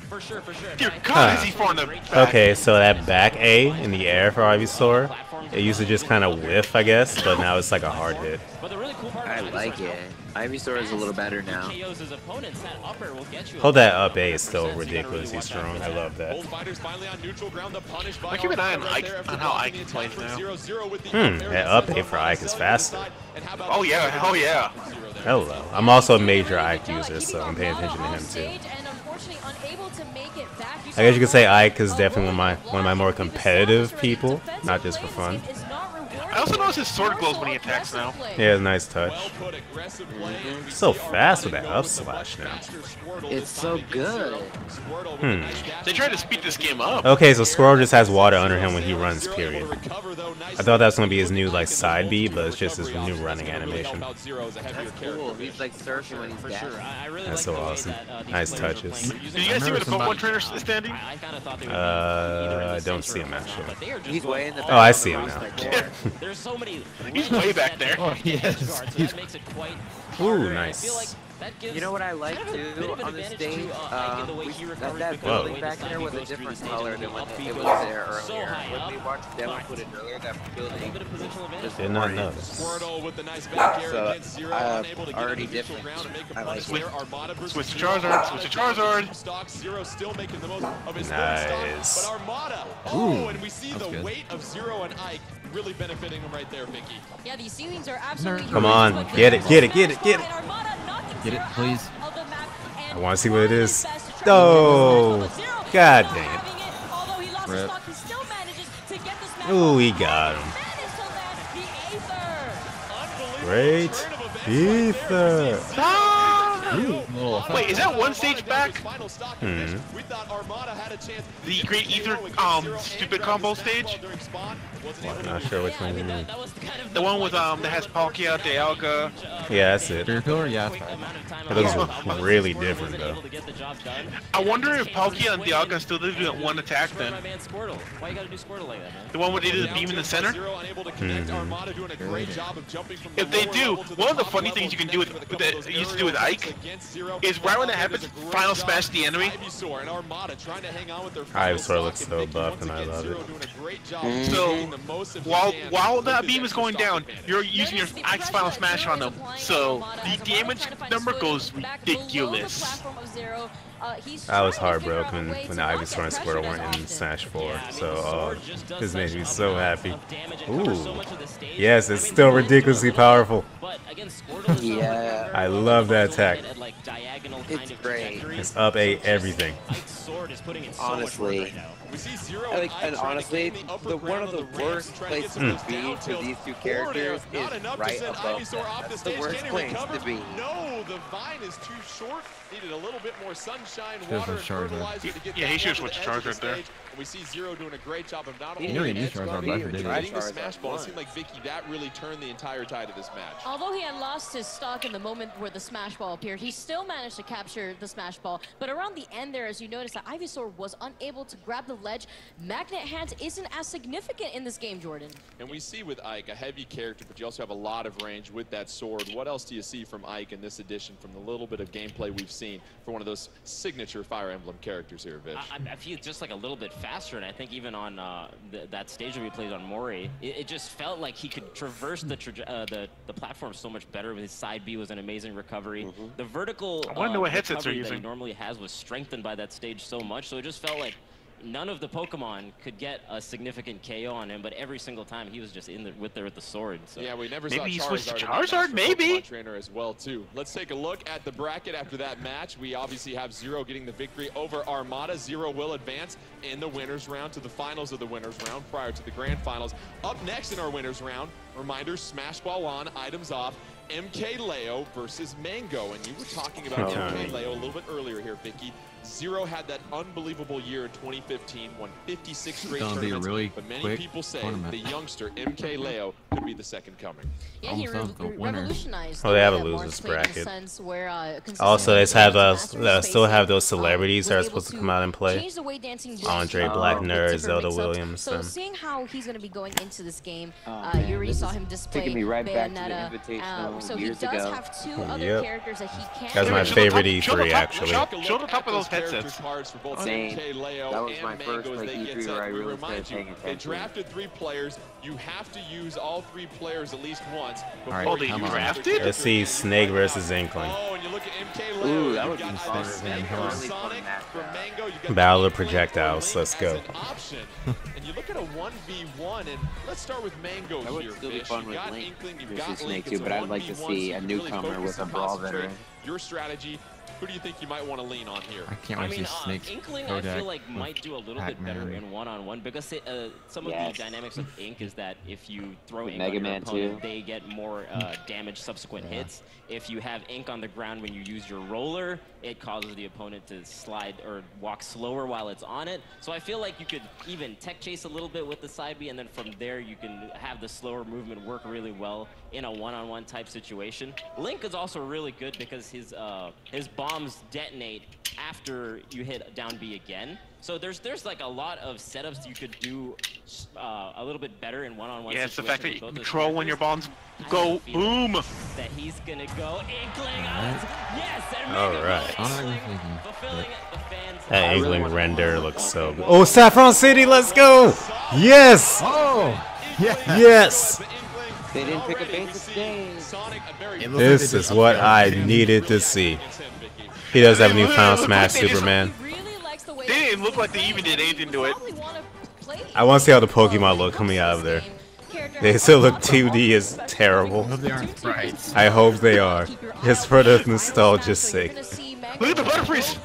Speaker 19: For sure, for sure.
Speaker 13: Dear God, is he far in the back?
Speaker 11: Okay, so that back A in the air for Ivysaur, it used to just kind of whiff, I guess, but now it's like a hard hit.
Speaker 18: I like it. Ivysaur is a little better now.
Speaker 11: Hold that up A is still ridiculously strong. I love that.
Speaker 13: I keep an eye on Ike, on how Ike plays now.
Speaker 11: That up A for Ike is faster.
Speaker 13: Oh yeah, oh yeah.
Speaker 11: Hello. I'm also a major Ike user, so I'm paying attention to him too. I guess you could say Ike is definitely one of my more competitive people, not just for fun.
Speaker 13: I also notice his sword glows when he attacks now.
Speaker 11: Yeah, nice touch. So fast with that up slash now.
Speaker 18: It's so good.
Speaker 13: They tried to speed this game up.
Speaker 11: Okay, so Squirrel just has water under him when he runs, period. I thought that was going to be his new like side B, but it's just his new running animation.
Speaker 18: That's cool. He's like surfing when he's down.
Speaker 11: That's so awesome. Nice touches.
Speaker 13: Did you guys see where the Pokemon trainer is standing?
Speaker 11: I don't see him actually.
Speaker 18: He's way in the back.
Speaker 11: Oh, I see him now.
Speaker 22: There's so many.
Speaker 13: He's way back there.
Speaker 15: Oh, yes.
Speaker 11: Ooh, nice.
Speaker 18: You know what I like too on the stage? That building back there was a different color than when it was there earlier. When we watched demo footage earlier, that building
Speaker 11: Did not know.
Speaker 18: So, already different. I like it.
Speaker 13: Switch to Charizard. Switch to Charizard.
Speaker 19: Zero still making the most of his
Speaker 11: Nice.
Speaker 19: But Armada.
Speaker 11: Ooh,
Speaker 19: and we see the
Speaker 15: good.
Speaker 19: weight of Zero and Ike really benefiting him right there, Vicky.
Speaker 21: Yeah, these ceilings are absolutely.
Speaker 11: Come on, get it, get it, get it, get it.
Speaker 15: Get it, please.
Speaker 11: I want to see what it is. Oh, god damn it.
Speaker 15: Rip.
Speaker 11: Ooh, he got him. Great ether.
Speaker 13: Wait, is that one stage back? The Great Ether, stupid combo stage?
Speaker 11: I'm not sure which one you mean.
Speaker 13: The one with, that has Palkia, Dialga.
Speaker 11: Yeah, that's it.
Speaker 15: Spirit Pillar? Yeah.
Speaker 11: It looks really different, though.
Speaker 13: I wonder if Palkia and Dialga still do that one attack then. The one where they do the beam in the center? If they do, one of the funny things you can do with used to do with Ike is right when that happens, final smash the enemy.
Speaker 11: Ivysaur looks so buff and I love it.
Speaker 13: So while that beam is going down, you're using your Ike's final smash on them. So the damage number goes ridiculous.
Speaker 11: I was heartbroken when the Ivysaur and Squirtle weren't in Smash 4, so this makes me so happy. Ooh, yes, it's still ridiculously powerful.
Speaker 18: Yeah.
Speaker 11: I love that attack.
Speaker 18: It's great.
Speaker 11: It's up A everything.
Speaker 18: Honestly. And honestly, one of the worst places to be for these two characters is right above them. That's the worst place to be.
Speaker 19: No, the vine is too short. Needed a little bit more sunshine,
Speaker 15: There's
Speaker 19: water,
Speaker 15: a
Speaker 19: and
Speaker 15: Charizard.
Speaker 19: fertilizer to get
Speaker 13: Yeah, he
Speaker 19: the
Speaker 13: should
Speaker 19: ball
Speaker 13: have switched
Speaker 19: to the edge of
Speaker 13: Charizard
Speaker 19: the
Speaker 13: there.
Speaker 19: stage. And we see Zero doing a great job of not
Speaker 15: You
Speaker 19: only
Speaker 15: know he needs Charizard, but I forget it.
Speaker 19: hitting the smash ball. It seemed like Vicky, that really turned the entire tide of this match.
Speaker 21: Although he had lost his stock in the moment where the smash ball appeared, he still managed to capture the smash ball. But around the end there, as you notice, that Ivysaur was unable to grab the ledge. Magnet Hands isn't as significant in this game, Jordan.
Speaker 19: And we see with Ike, a heavy character, but you also have a lot of range with that sword. What else do you see from Ike in this edition, from the little bit of gameplay we've seen for one of those signature Fire Emblem characters here, Vish?
Speaker 22: I feel just like a little bit faster, and I think even on that stage that we played on Mori, it just felt like he could traverse the platform so much better. With his side B was an amazing recovery. The vertical
Speaker 13: I want to know what headsets they're
Speaker 22: recovery that he
Speaker 13: using.
Speaker 22: normally has was strengthened by that stage so much, so it just felt like none of the Pokemon could get a significant KO on him, but every single time he was just in with the sword. So.
Speaker 19: Yeah, we never
Speaker 13: Maybe he
Speaker 19: saw
Speaker 13: switched to
Speaker 19: Charizard
Speaker 13: Charizard, maybe.
Speaker 19: Pokemon trainer as well too. Let's take a look at the bracket after that match. We obviously have Zero getting the victory over Armada. Zero will advance in the winners round to the finals of the winners round prior to the grand finals. Up next in our winners round, Reminder, Smash Ball on, items off. MK Leo versus Mango, and you were talking about MK Leo a little bit earlier here, Vicky. Zero had that unbelievable year in 2015, won 56 straight tournaments, but many people say the youngster MK Leo could be the second coming.
Speaker 21: Yeah, he revolutionized.
Speaker 11: Oh, they have a losers bracket. Also, they still have those celebrities that are supposed to come out and play. Andre Black Nerd, Zelda Williams.
Speaker 21: So seeing how he's going to be going into this game, you already saw him display
Speaker 18: taking me right back
Speaker 21: Bayonetta.
Speaker 18: to the Invitational
Speaker 21: So he
Speaker 18: years
Speaker 21: does
Speaker 18: ago.
Speaker 21: have two other characters that he can.
Speaker 11: That's my favorite E3 actually.
Speaker 13: Show the top of those headsets.
Speaker 18: Same. That was my first like E3 where I really started paying attention.
Speaker 19: They drafted 3 players. You have to use all 3 players at least once.
Speaker 11: Alright, come on. Let's see Snake versus Inkling.
Speaker 19: Oh, and you look at MK Leo.
Speaker 18: Ooh, that would be fun.
Speaker 11: Battle of projectiles. Let's go.
Speaker 19: And you look at a 1v1, and let's start with Mango
Speaker 18: That would
Speaker 19: here.
Speaker 18: still be fun with Link
Speaker 19: You've
Speaker 18: versus
Speaker 19: got
Speaker 18: Snake
Speaker 19: Link.
Speaker 18: too, but I'd like to see a newcomer with a brawl veteran.
Speaker 19: Your strategy. Who do you think you might want to lean on here?
Speaker 15: I can't wait to see Snake's
Speaker 22: Inkling, I feel like might do a little bit better in one-on-one because some of the dynamics of Ink is that if you throw Ink on your opponent, they get more damage subsequent hits. If you have Ink on the ground when you use your roller, it causes the opponent to slide or walk slower while it's on it. So I feel like you could even tech chase a little bit with the side B, and then from there you can have the slower movement work really well in a one-on-one type situation. Link is also really good because his bombs detonate after you hit down B again. So there's like a lot of setups you could do a little bit better in one-on-one.
Speaker 13: Yeah, it's the fact that you control when your bombs go boom.
Speaker 22: That he's gonna go Inkling. Yes,
Speaker 11: Alright.
Speaker 22: fulfilling the fans.
Speaker 11: That Inkling render looks so good. Oh, Saffron City, let's go! Yes!
Speaker 15: Oh!
Speaker 11: Yes!
Speaker 18: They didn't pick a basic stage.
Speaker 11: This is what I needed to see. He does have a new Final Smash Superman.
Speaker 13: They didn't look like they even did anything to it.
Speaker 11: I want to see how the Pokemon look coming out of there. They still look 2D is terrible. I hope they are. Just for the nostalgia's sake.
Speaker 13: Look at the Butterfrees!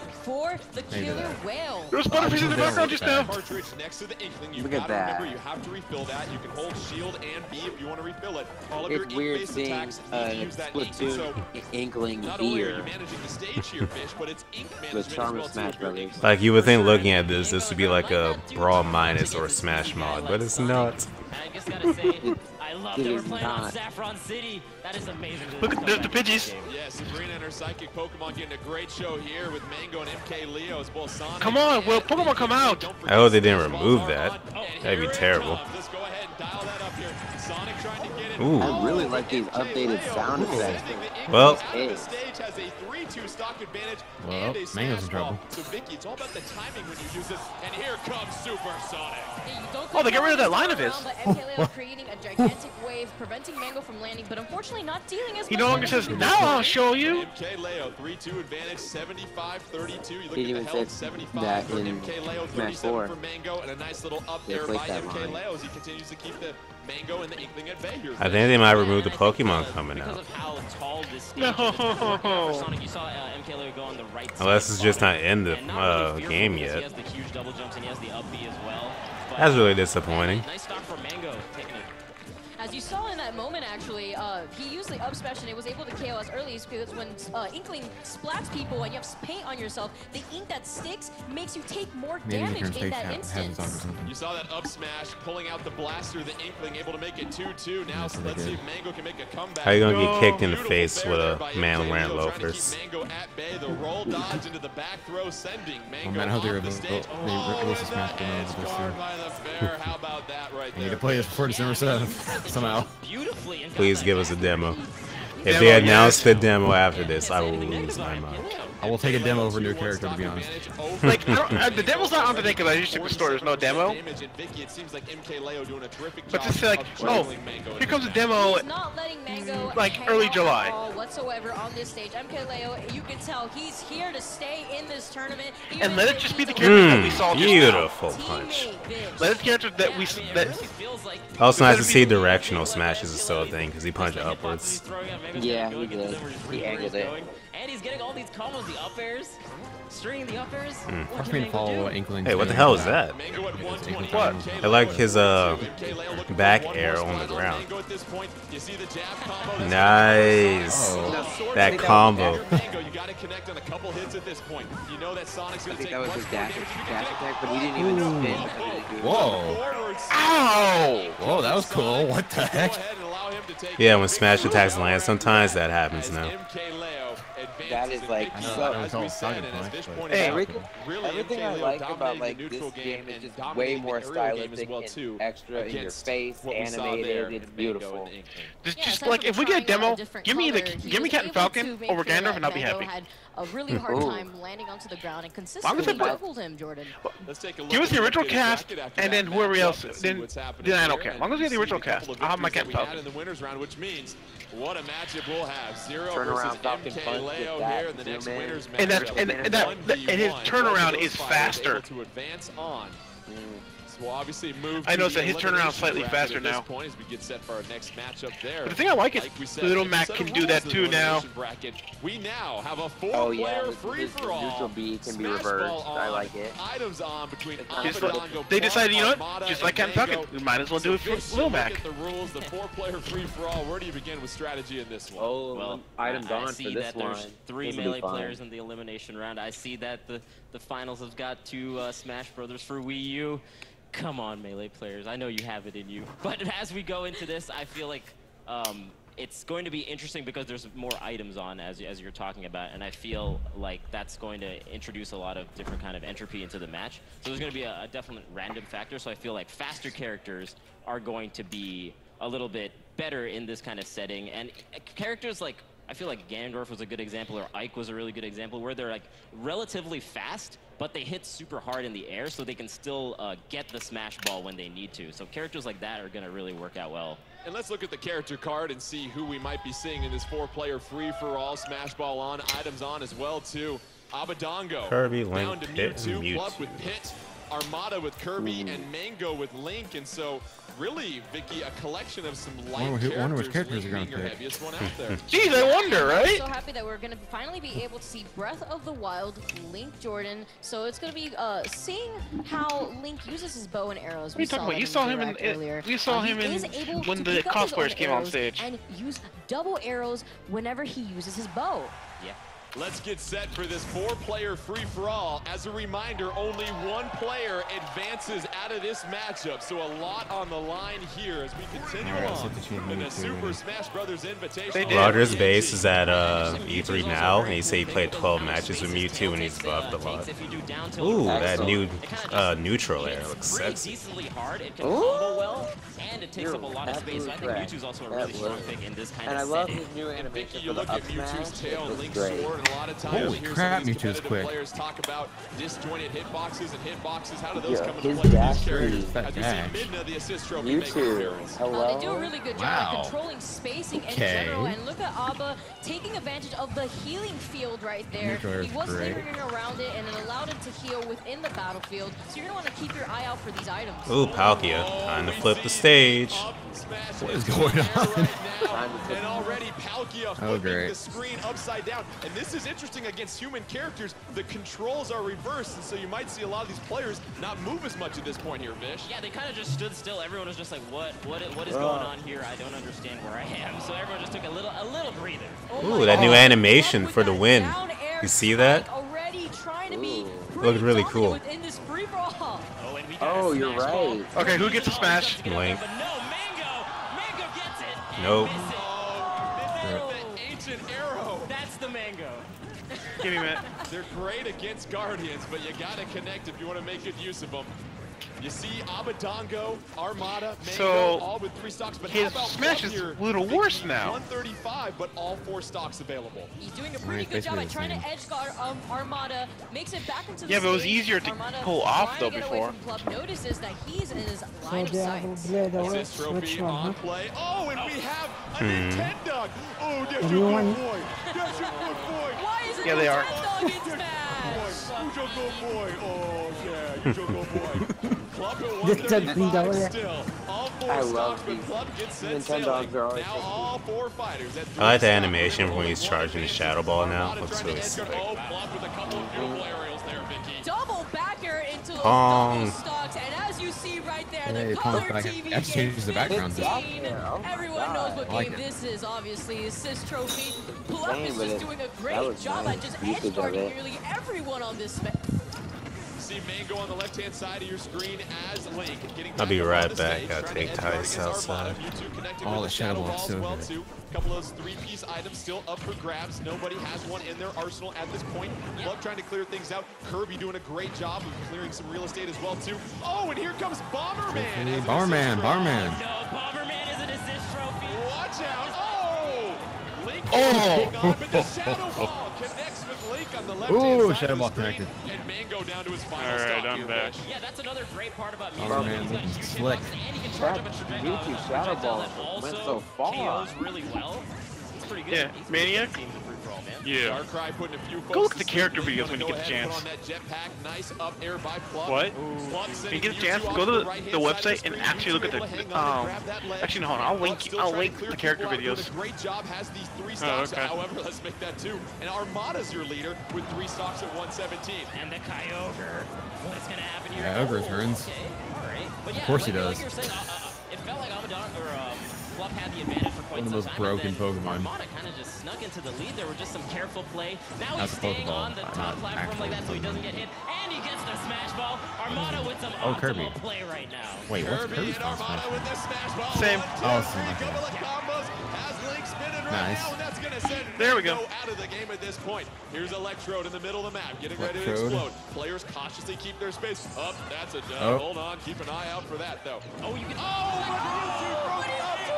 Speaker 13: There was Butterfrees in the background just now.
Speaker 18: Look at that.
Speaker 19: You have to refill that. You can hold shield and B if you want to refill it. All of
Speaker 18: It's
Speaker 19: your
Speaker 18: weird
Speaker 19: ink-based
Speaker 18: seeing
Speaker 19: attacks need to use that ink.
Speaker 18: Splatoon Inkling
Speaker 19: not only are
Speaker 18: beer
Speaker 19: you managing the stage here, Fish, but it's ink
Speaker 18: with
Speaker 19: management
Speaker 18: Charm
Speaker 19: as
Speaker 18: of Smash Brothers.
Speaker 11: Like, you would think looking at this would be like a Brawl Minus or a Smash mod, but it's not.
Speaker 22: I just gotta say, I love that we're playing on Saffron City. That is amazing.
Speaker 13: Look at the Pidgeys.
Speaker 19: Yeah, Sabrina and her psychic Pokemon getting a great show here with Mango and MK Leo as both Sonic.
Speaker 13: Come on, will Pokemon come out?
Speaker 11: I hope they didn't remove that. That'd be terrible.
Speaker 19: Let's go ahead and dial that up here. Sonic trying to get it.
Speaker 11: Ooh.
Speaker 18: I really like these updated sound effects.
Speaker 11: Well,
Speaker 19: the stage has a 3-2 stock advantage and a
Speaker 15: Mango's in trouble.
Speaker 19: So Vicky, it's all about the timing when you use this. And here comes Super Sonic.
Speaker 13: Oh, they get rid of that line of his.
Speaker 21: Creating a gigantic wave, preventing Mango from landing, but unfortunately not dealing as
Speaker 13: He no longer says, now I'll show you.
Speaker 19: MK Leo, 3-2 advantage, 75-32. You look
Speaker 18: He
Speaker 19: at
Speaker 18: even
Speaker 19: the health,
Speaker 18: said
Speaker 19: 75
Speaker 18: that
Speaker 19: for
Speaker 18: in
Speaker 19: MK Leo,
Speaker 18: Smash
Speaker 19: 37
Speaker 18: 4.
Speaker 19: for Mango, and a nice little up
Speaker 18: They
Speaker 19: there by
Speaker 18: placed that
Speaker 19: MK
Speaker 18: line.
Speaker 19: Leo as he continues to keep the Mango and the Inkling at bay here.
Speaker 11: I think they might remove the Pokemon coming
Speaker 22: Because
Speaker 11: out.
Speaker 22: of how tall this stage is. For Sonic, you saw MK Leo go on the right side.
Speaker 11: Unless it's just not in the game
Speaker 22: He
Speaker 11: yet.
Speaker 22: has the huge double jumps and he has the up B as well. But,
Speaker 11: That's really disappointing.
Speaker 22: Nice stop for Mango taking it.
Speaker 21: As you saw in that moment, actually, he used the up smash and it was able to KO as early as because when Inkling splats people and you have paint on yourself, the ink that sticks makes you take more damage in that instance.
Speaker 19: You saw that up smash pulling out the blaster, the Inkling able to make it 2-2. Now let's see if Mango can make a comeback.
Speaker 11: How you gonna get kicked in the face with a man wearing loafers?
Speaker 19: Mango at bay, the roll dodge into the back throw, sending Mango
Speaker 15: Man, I hope they
Speaker 19: off the
Speaker 15: release
Speaker 19: stage.
Speaker 15: the Smash Bros. This year.
Speaker 19: By the fair. How about that right
Speaker 15: I
Speaker 19: there?
Speaker 15: need to play this before December 7th, somehow.
Speaker 11: Please give us a demo. If they announce the demo after this, I will lose my mind.
Speaker 15: I will take a demo over a new character, to be honest.
Speaker 13: Like, the demo's not on today because I just took the store. There's no demo. But just say like, oh, here comes a demo, like early July.
Speaker 21: Whatsoever on this stage, MK Leo, you can tell he's here to stay in this tournament.
Speaker 13: And let it just be the character that we saw.
Speaker 11: Beautiful punch.
Speaker 13: Let it be the character that we.
Speaker 11: Also nice to see directional smashes is still a thing because he punched upwards.
Speaker 18: Yeah, he did. He angled it.
Speaker 22: And he's getting all these combos, the up airs, stringing the up airs.
Speaker 5: I'm trying to follow Inkling.
Speaker 11: Hey, what the hell is that? What? I like his back air on the ground. Nice. That combo.
Speaker 19: You got to connect on a couple hits at this point. You know that Sonic's going to take
Speaker 18: that was his dash attack, but he didn't even spin.
Speaker 5: Whoa.
Speaker 13: Ow!
Speaker 5: Whoa, that was cool. What the heck?
Speaker 11: Yeah, when smash attacks land, sometimes that happens now.
Speaker 18: That is like everything I like about like this game is just way more stylistic and extra in your face, animated. It's beautiful.
Speaker 13: Just like if we get a demo, give me Captain Falcon over Gandalf and I'll be happy.
Speaker 21: A really hard time landing onto the ground and consistently doubled him, Jordan.
Speaker 19: Let's take a look.
Speaker 13: Give us the original cast, and then whoever else. Then I don't care. As long as we have the original cast, I'll have my Captain Falcon.
Speaker 19: In the winners round, which means what a matchup we'll have. Zero
Speaker 18: Turnaround
Speaker 19: versus MK Leo here in the next winners match.
Speaker 13: And his turnaround is faster.
Speaker 19: To advance on. So we'll obviously move.
Speaker 13: I noticed that his turnaround is slightly faster now.
Speaker 19: Point as we get set for our next matchup there.
Speaker 13: But the thing I like is Little Mac can do that too now.
Speaker 19: We now have a four-player free-for-all.
Speaker 18: Neutral B can be reversed. I like it.
Speaker 19: Items on between
Speaker 13: they decided, you know what? Just like Captain Falcon, we might as well do it for Little Mac.
Speaker 19: The rules, the four-player free-for-all. Where do you begin with strategy in this one?
Speaker 18: Oh,
Speaker 22: well,
Speaker 18: items on
Speaker 22: I
Speaker 18: for
Speaker 22: see
Speaker 18: this
Speaker 22: that
Speaker 18: one.
Speaker 22: there's 3 melee players in the elimination round. I see that the finals have got 2 Smash Brothers for Wii U. Come on, Melee players. I know you have it in you. But as we go into this, I feel like it's going to be interesting because there's more items on, as you're talking about, and I feel like that's going to introduce a lot of different kind of entropy into the match. So there's going to be a definite random factor, so I feel like faster characters are going to be a little bit better in this kind of setting. And characters like, I feel like Ganondorf was a good example, or Ike was a really good example, where they're like relatively fast, but they hit super hard in the air, so they can still get the smash ball when they need to. So characters like that are going to really work out well.
Speaker 19: And let's look at the character card and see who we might be seeing in this 4-player free-for-all. Smash ball on, items on as well too. Abadongo
Speaker 11: Kirby,
Speaker 19: down
Speaker 11: Link,
Speaker 19: to
Speaker 11: Pit,
Speaker 19: Mewtwo,
Speaker 11: and Mewtwo.
Speaker 19: Bluff with Pit, Armada with Kirby, and Mango with Link. And so really, Vicky, a collection of some light
Speaker 5: wonder which characters are
Speaker 19: going
Speaker 5: to pick.
Speaker 19: Heaviest one out there.
Speaker 13: Jeez, I wonder, right?
Speaker 21: I'm so happy that we're going to finally be able to see Breath of the Wild, Link Jordan. So it's going to be seeing how Link uses his bow and arrows.
Speaker 13: What are you talking about? You saw him when the cosplayers came on stage.
Speaker 21: And use double arrows whenever he uses his bow.
Speaker 19: Yeah. Let's get set for this 4-player free-for-all. As a reminder, only 1 player advances out of this matchup, so a lot on the line here as we continue on in the Super Smash Brothers Invitational.
Speaker 11: Roger's base is at E3 now, and he said he played 12 matches with Mewtwo and he's buffed a lot. Ooh, that new neutral air looks sexy.
Speaker 22: Decently hard, it can combo well, and it takes up a lot of space. So I think Mewtwo's also a really strong pick in this kind of setting.
Speaker 18: And I love his new animation for the up smash.
Speaker 19: Tail,
Speaker 18: It
Speaker 19: Link's
Speaker 18: looks great.
Speaker 19: sword, and a lot of times
Speaker 5: Holy crap, Mewtwo's quick.
Speaker 19: players talk about disjointed hitboxes and hitboxes. How do those come into
Speaker 18: his
Speaker 19: play
Speaker 18: dash
Speaker 19: with these characters?
Speaker 5: that
Speaker 19: As we
Speaker 5: dash.
Speaker 19: see Midna, the assist trophy, make an
Speaker 18: Mewtwo,
Speaker 19: appearance.
Speaker 18: hello?
Speaker 21: They do a really good job
Speaker 5: Wow.
Speaker 21: at controlling spacing in
Speaker 5: Okay.
Speaker 21: general. And look at Abba taking advantage of the healing field right there.
Speaker 5: Neutral
Speaker 21: He
Speaker 5: is
Speaker 21: was
Speaker 5: great.
Speaker 21: lingering around it and it allowed him to heal within the battlefield. So you're going to want to keep your eye out for these items.
Speaker 11: Ooh, Palkia, trying to flip the stage.
Speaker 5: What is going on?
Speaker 19: And already Palkia
Speaker 5: Oh,
Speaker 19: flipping
Speaker 5: great.
Speaker 19: the screen upside down. And this is interesting against human characters. The controls are reversed, and so you might see a lot of these players not move as much at this point here, Vish.
Speaker 22: Yeah, they kind of just stood still. Everyone was just like, what is going on here? I don't understand where I am. So everyone just took a little breather.
Speaker 11: Ooh, that new animation for the win. You see that?
Speaker 21: Already trying to be
Speaker 11: Looked really cool.
Speaker 21: within this free for all.
Speaker 22: Oh, and we got
Speaker 18: Oh,
Speaker 22: a
Speaker 18: you're
Speaker 22: smash ball.
Speaker 18: right.
Speaker 13: Okay, who gets a smash?
Speaker 11: Link.
Speaker 22: But no, Mango gets it. and
Speaker 11: Nope.
Speaker 22: misses.
Speaker 19: The ancient arrow.
Speaker 22: That's the Mango.
Speaker 13: Give me a minute.
Speaker 19: They're great against Guardians, but you gotta connect if you want to make good use of them. You see Abadongo, Armada, Mango,
Speaker 13: So,
Speaker 19: all with 3 stocks, but
Speaker 13: his
Speaker 19: how about
Speaker 13: smash
Speaker 19: Bluff
Speaker 13: is
Speaker 19: here?
Speaker 13: a little worse now.
Speaker 19: 135, but all 4 stocks available.
Speaker 21: He's doing a pretty good job at trying to edge guard Armada, makes it back into the
Speaker 13: Yeah, but it was
Speaker 21: stage.
Speaker 13: easier to
Speaker 21: Armada
Speaker 13: pull off,
Speaker 21: trying
Speaker 13: though,
Speaker 21: to get away
Speaker 13: before.
Speaker 21: from Bluff, notices that he's in his line of
Speaker 8: they
Speaker 21: sight.
Speaker 8: have played the
Speaker 19: Assist trophy
Speaker 8: which one,
Speaker 19: on
Speaker 8: huh?
Speaker 19: play. Oh, and we have a Nintendo. Oh, that's
Speaker 8: The
Speaker 19: your
Speaker 8: new
Speaker 19: good
Speaker 8: one?
Speaker 19: boy. That's your good boy.
Speaker 21: Why is it
Speaker 13: Yeah, they are.
Speaker 21: Nintendo in Smash?
Speaker 19: Who's your good boy? Oh, yeah, you're your good boy. Plump at 135 still. All four
Speaker 18: I
Speaker 19: stocks,
Speaker 18: love
Speaker 19: but
Speaker 18: these.
Speaker 19: Plump gets sent
Speaker 18: Nintendogs
Speaker 19: sailing.
Speaker 18: are always
Speaker 19: Now all four fighters at
Speaker 11: I like the animation when he's charging the Shadow Ball now. Looks really sick.
Speaker 19: Oh, Plump with a couple of beautiful aerials there, Vicky.
Speaker 21: Double backer into those
Speaker 11: Pong.
Speaker 21: double stocks, and as you see right there,
Speaker 5: Hey,
Speaker 21: the color
Speaker 5: Pong,
Speaker 21: TV
Speaker 5: I actually use the background.
Speaker 21: 15. Everyone knows what
Speaker 5: I like
Speaker 21: game
Speaker 5: it.
Speaker 21: this is, obviously. Assist trophy. Plump
Speaker 18: Dang,
Speaker 21: is
Speaker 18: but
Speaker 21: just
Speaker 18: it-
Speaker 21: doing a
Speaker 18: that
Speaker 21: great
Speaker 18: was
Speaker 21: job
Speaker 18: nice
Speaker 21: at just
Speaker 18: usage of
Speaker 21: edge-guarding
Speaker 18: it.
Speaker 21: nearly everyone on this
Speaker 19: See Mango on the left-hand side of your screen as Link getting
Speaker 11: I'll be
Speaker 19: back up
Speaker 11: right
Speaker 19: on the
Speaker 11: back.
Speaker 19: stage,
Speaker 11: Gotta
Speaker 19: trying
Speaker 11: take
Speaker 19: to edge guard
Speaker 11: Tice
Speaker 19: against
Speaker 11: outside.
Speaker 19: Armada. You two connected
Speaker 5: All
Speaker 19: with
Speaker 5: the
Speaker 19: the Shadow
Speaker 5: Shadow
Speaker 19: Ball
Speaker 5: Ball's
Speaker 19: as well
Speaker 5: so
Speaker 19: too. A couple of those three-piece items still up for grabs. Nobody has one in their arsenal at this point. Plug trying to clear things out. Kirby doing a great job of clearing some real estate as well too. Oh, and here comes Bomberman. as an assist
Speaker 5: Bomberman,
Speaker 19: trophy.
Speaker 5: Bomberman.
Speaker 22: No, Bomberman is an assist trophy.
Speaker 19: Watch out! Oh! Link
Speaker 5: Oh!
Speaker 19: on, but the Shadow Ball connects with Link on the left-hand
Speaker 5: Ooh,
Speaker 19: side
Speaker 5: Shadow
Speaker 19: of the
Speaker 5: Ball
Speaker 19: screen,
Speaker 5: connected.
Speaker 19: and Mango down to his final
Speaker 13: All right,
Speaker 19: stop
Speaker 13: I'm
Speaker 19: here,
Speaker 13: back.
Speaker 19: Mitch.
Speaker 22: Yeah, that's another great part about music.
Speaker 5: Bomberman
Speaker 22: He's got
Speaker 5: looking
Speaker 22: huge
Speaker 5: slick.
Speaker 22: hitboxes, and he can
Speaker 18: That
Speaker 22: charge up a
Speaker 18: Yuki Shadow
Speaker 22: projectile
Speaker 18: Ball
Speaker 22: that also
Speaker 18: went so far.
Speaker 22: KOs really well. It's pretty good.
Speaker 13: Yeah,
Speaker 22: He's
Speaker 13: Maniac?
Speaker 22: team the free-for-all, man.
Speaker 13: Yeah.
Speaker 19: Darkrai putting a few
Speaker 13: Go look
Speaker 19: folks
Speaker 13: at the
Speaker 19: to
Speaker 13: character
Speaker 19: sleep.
Speaker 13: videos when you
Speaker 19: Go
Speaker 13: get a
Speaker 19: ahead and
Speaker 13: chance.
Speaker 19: put on that jetpack. Nice up air by Plug.
Speaker 13: What?
Speaker 19: Plug
Speaker 13: When
Speaker 19: sending
Speaker 13: you get a
Speaker 19: you
Speaker 13: chance,
Speaker 19: two
Speaker 13: go
Speaker 19: off
Speaker 13: to the
Speaker 19: right-hand side of
Speaker 13: website and
Speaker 19: screen.
Speaker 13: actually look at
Speaker 19: You
Speaker 13: the
Speaker 19: two able to hang on and grab that ledge.
Speaker 13: actually no, hold on, I'll
Speaker 19: Plug
Speaker 13: link
Speaker 19: still
Speaker 13: I'll
Speaker 19: trying to
Speaker 13: link
Speaker 19: clear
Speaker 13: the character
Speaker 19: people out, doing
Speaker 13: videos.
Speaker 19: a great job, has these three
Speaker 13: Oh,
Speaker 19: stocks.
Speaker 13: okay.
Speaker 19: However, let's make that two. And Armada's your leader with 3 stocks at 117.
Speaker 22: And the Kyogre. What's going to happen here?
Speaker 5: Yeah, Ogre turns.
Speaker 22: Okay, all right. But yeah,
Speaker 5: Of course he
Speaker 22: like
Speaker 5: does.
Speaker 22: you're saying, it felt like Amadon or Fluff had the advantage for quite
Speaker 5: One of
Speaker 22: some
Speaker 5: those
Speaker 22: time.
Speaker 5: broken
Speaker 22: and then
Speaker 5: Pokemon.
Speaker 22: Armada kind of just snuck into the lead. There were just some careful play. Now
Speaker 5: That's
Speaker 22: he's
Speaker 5: a
Speaker 22: staying
Speaker 5: Pokeball,
Speaker 22: on the
Speaker 5: not
Speaker 22: top platform like
Speaker 5: actual
Speaker 22: that so he doesn't get hit. And he gets the smash ball. Armada with some
Speaker 5: Oh,
Speaker 22: optimal
Speaker 5: Kirby.
Speaker 22: play right now.
Speaker 5: Wait, what's
Speaker 19: Kirby
Speaker 5: Kirby's
Speaker 19: and
Speaker 5: last
Speaker 19: Armada
Speaker 5: match?
Speaker 19: with the smash ball.
Speaker 13: Same.
Speaker 19: 1, 2,
Speaker 5: Oh,
Speaker 19: 3,
Speaker 5: same, okay.
Speaker 19: couple of combos. Has Link spinning right
Speaker 5: Nice.
Speaker 19: now, and that's going to send
Speaker 13: There we go.
Speaker 19: Mango out of the game at this point. Here's Electrode in the middle of the map, getting ready to
Speaker 5: Electrode.
Speaker 19: explode. Players cautiously keep their space. Up, that's a dub.
Speaker 5: Oh.
Speaker 19: Hold on, keep an eye out for that though.
Speaker 22: Oh, you can.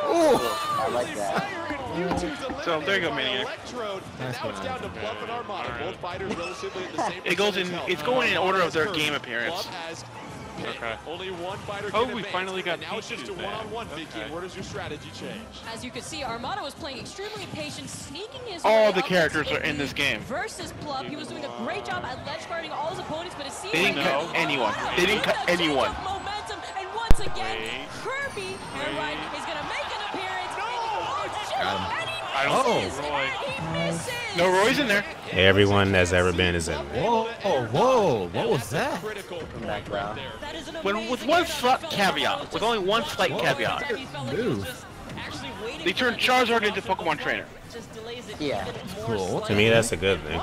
Speaker 18: I like that.
Speaker 13: So there you go, Maniac.
Speaker 19: Electrode, and
Speaker 5: Nice
Speaker 19: now it's
Speaker 5: one.
Speaker 19: down to Bluff and Armada. Both fighters relatively at the same
Speaker 13: It goes in.
Speaker 19: percentage health.
Speaker 13: It's going in order of their
Speaker 19: Kirby,
Speaker 13: game appearance.
Speaker 19: Bluff has pick.
Speaker 13: Okay.
Speaker 19: Only one fighter
Speaker 13: Oh,
Speaker 19: can
Speaker 13: we
Speaker 19: advance,
Speaker 13: finally got
Speaker 19: and now it's just a
Speaker 13: Pichu back.
Speaker 19: one-on-one, Vicky.
Speaker 13: Okay.
Speaker 19: And where does your strategy change?
Speaker 21: As you can see, Armada was playing extremely patient, sneaking his
Speaker 13: All
Speaker 21: way
Speaker 13: the
Speaker 21: up
Speaker 13: characters
Speaker 21: into
Speaker 13: are in this game.
Speaker 21: Versus Plub, he was doing a great job at ledge guarding all his opponents, but it seems
Speaker 13: They didn't
Speaker 21: like
Speaker 13: cut anyone. They didn't cut anyone.
Speaker 21: Momentum, and once again,
Speaker 13: Wait.
Speaker 21: Kirby, you're right, is gonna make an appearance.
Speaker 5: Got him.
Speaker 13: I don't
Speaker 21: misses,
Speaker 13: Roy.
Speaker 21: and he misses.
Speaker 13: No, Roy's in there.
Speaker 11: Everyone that's ever been is in there.
Speaker 5: Whoa, whoa, what was that?
Speaker 19: Critical
Speaker 18: Come back down.
Speaker 21: That is an
Speaker 13: With
Speaker 21: amazing
Speaker 13: one
Speaker 21: setup
Speaker 13: slight
Speaker 21: from
Speaker 13: caveat,
Speaker 21: Armada.
Speaker 13: with only one slight caveat.
Speaker 5: Move.
Speaker 13: They turned Charizard into Pokemon Trainer.
Speaker 18: Yeah.
Speaker 5: Cool.
Speaker 11: To me, that's a good thing.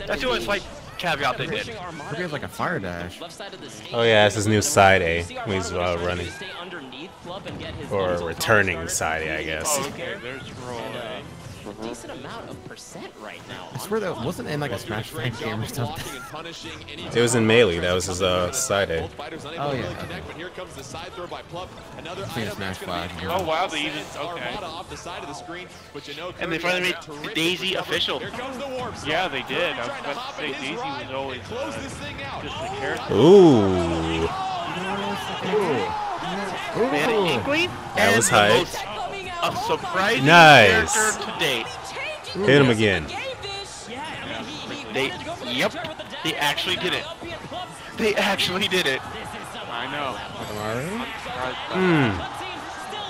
Speaker 13: That's the only slight caveat they did.
Speaker 5: Kirby has like a fire dash.
Speaker 11: Oh yeah, it's his new side A when he's running. Or returning side A, I guess.
Speaker 13: Oh, okay, there's Roy.
Speaker 22: Decent amount of percent right now.
Speaker 5: I swear that wasn't in like a Smash Bros. game or something.
Speaker 11: It was in Melee. That was his side A.
Speaker 5: Oh yeah.
Speaker 19: But here comes the side throw by Plup. Another
Speaker 5: I think
Speaker 19: item
Speaker 5: Smash
Speaker 19: that's gonna be
Speaker 5: 5.
Speaker 13: Oh wow, they even okay.
Speaker 19: Armada off the side of the screen, but you know
Speaker 13: And they
Speaker 19: Kirby
Speaker 13: finally
Speaker 19: has
Speaker 13: made
Speaker 19: a terrific
Speaker 13: Daisy
Speaker 19: recovery.
Speaker 13: official.
Speaker 19: Here comes the warp zone.
Speaker 13: Yeah, they did. I was
Speaker 19: Kirby trying to
Speaker 13: about
Speaker 19: hop
Speaker 13: to say
Speaker 19: in his
Speaker 13: Daisy
Speaker 19: ride
Speaker 13: was always
Speaker 19: and close this thing out.
Speaker 13: just a character.
Speaker 11: Ooh.
Speaker 13: They had an inkling.
Speaker 11: That
Speaker 13: and
Speaker 11: was
Speaker 13: the
Speaker 11: hype.
Speaker 13: most- A surprising
Speaker 11: Nice.
Speaker 13: character to date.
Speaker 11: Hit him again.
Speaker 13: They actually did it. They actually did it. I know.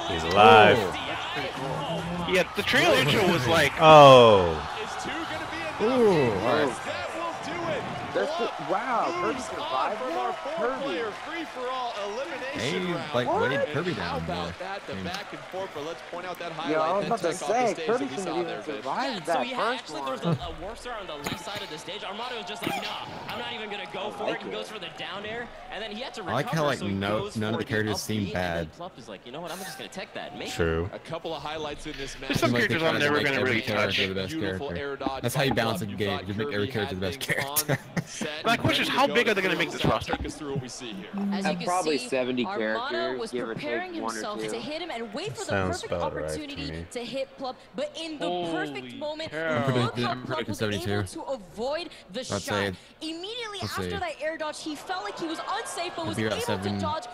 Speaker 11: He's alive.
Speaker 13: Yeah, the trailer intro was like,
Speaker 11: Oh.
Speaker 5: Ooh, alright.
Speaker 18: Wow, Kirby survived that? Kirby.
Speaker 5: Hey, like, what did Kirby
Speaker 19: How
Speaker 5: down
Speaker 19: about that? The back and forth, but let's point out that
Speaker 18: Yo, I
Speaker 19: highlight.
Speaker 18: was
Speaker 19: That
Speaker 18: about to
Speaker 19: tech off the
Speaker 18: say,
Speaker 19: stage
Speaker 18: Kirby
Speaker 19: that we
Speaker 18: couldn't
Speaker 19: saw
Speaker 18: even
Speaker 19: there, Vic.
Speaker 18: survive
Speaker 22: So
Speaker 18: that
Speaker 22: yeah,
Speaker 18: first
Speaker 22: actually
Speaker 18: one.
Speaker 22: there was a warp star on the left side of the stage. Armada was just like, nah, I'm not even gonna go for it. He goes for the down air, and then he had to recover.
Speaker 5: I like how like
Speaker 22: so he
Speaker 5: none
Speaker 22: goes
Speaker 5: of
Speaker 22: for
Speaker 5: the characters
Speaker 22: up
Speaker 5: seem
Speaker 22: B,
Speaker 5: bad.
Speaker 22: And then Plup is like, you know what? I'm just gonna tech that. And make it.
Speaker 11: True.
Speaker 19: A couple of highlights in this match.
Speaker 13: There's some
Speaker 5: Like, they
Speaker 13: characters
Speaker 5: try
Speaker 13: I'm
Speaker 5: to
Speaker 13: never
Speaker 5: make
Speaker 13: gonna
Speaker 5: every
Speaker 13: really touch.
Speaker 5: character the best
Speaker 19: Beautiful
Speaker 5: character.
Speaker 19: air dodge
Speaker 5: That's how you
Speaker 19: by
Speaker 5: balance
Speaker 19: Plup.
Speaker 5: a
Speaker 19: You
Speaker 5: game.
Speaker 19: thought
Speaker 5: You make every
Speaker 19: Kirby
Speaker 5: character the
Speaker 19: had
Speaker 5: best
Speaker 19: things
Speaker 5: character.
Speaker 19: on, set,
Speaker 13: My question is,
Speaker 19: ready
Speaker 13: how
Speaker 19: to
Speaker 13: big
Speaker 19: go
Speaker 13: are they gonna
Speaker 19: to
Speaker 13: make this
Speaker 19: close out.
Speaker 13: roster?
Speaker 19: Take us through what we see here.
Speaker 21: As you
Speaker 18: And
Speaker 21: can
Speaker 18: probably
Speaker 21: see,
Speaker 18: 70
Speaker 21: Armada
Speaker 18: characters,
Speaker 21: was
Speaker 18: give or
Speaker 21: preparing
Speaker 18: take 1 or
Speaker 21: himself
Speaker 18: 2.
Speaker 21: to hit him and wait for the
Speaker 11: Sounds
Speaker 21: perfect
Speaker 11: about right to
Speaker 21: opportunity
Speaker 11: me.
Speaker 21: to hit Plup. But in the
Speaker 13: Holy
Speaker 21: perfect moment,
Speaker 13: cow.
Speaker 21: look how
Speaker 5: I'm
Speaker 21: Plup
Speaker 5: predicting
Speaker 21: was
Speaker 5: 72.
Speaker 21: able to avoid the
Speaker 5: Let's
Speaker 21: shot.
Speaker 5: say-
Speaker 21: Immediately
Speaker 5: let's
Speaker 21: after
Speaker 5: say-
Speaker 21: that air dodge, he felt like he was unsafe, but was
Speaker 5: We
Speaker 21: able
Speaker 5: got
Speaker 21: to
Speaker 5: seven
Speaker 21: dodge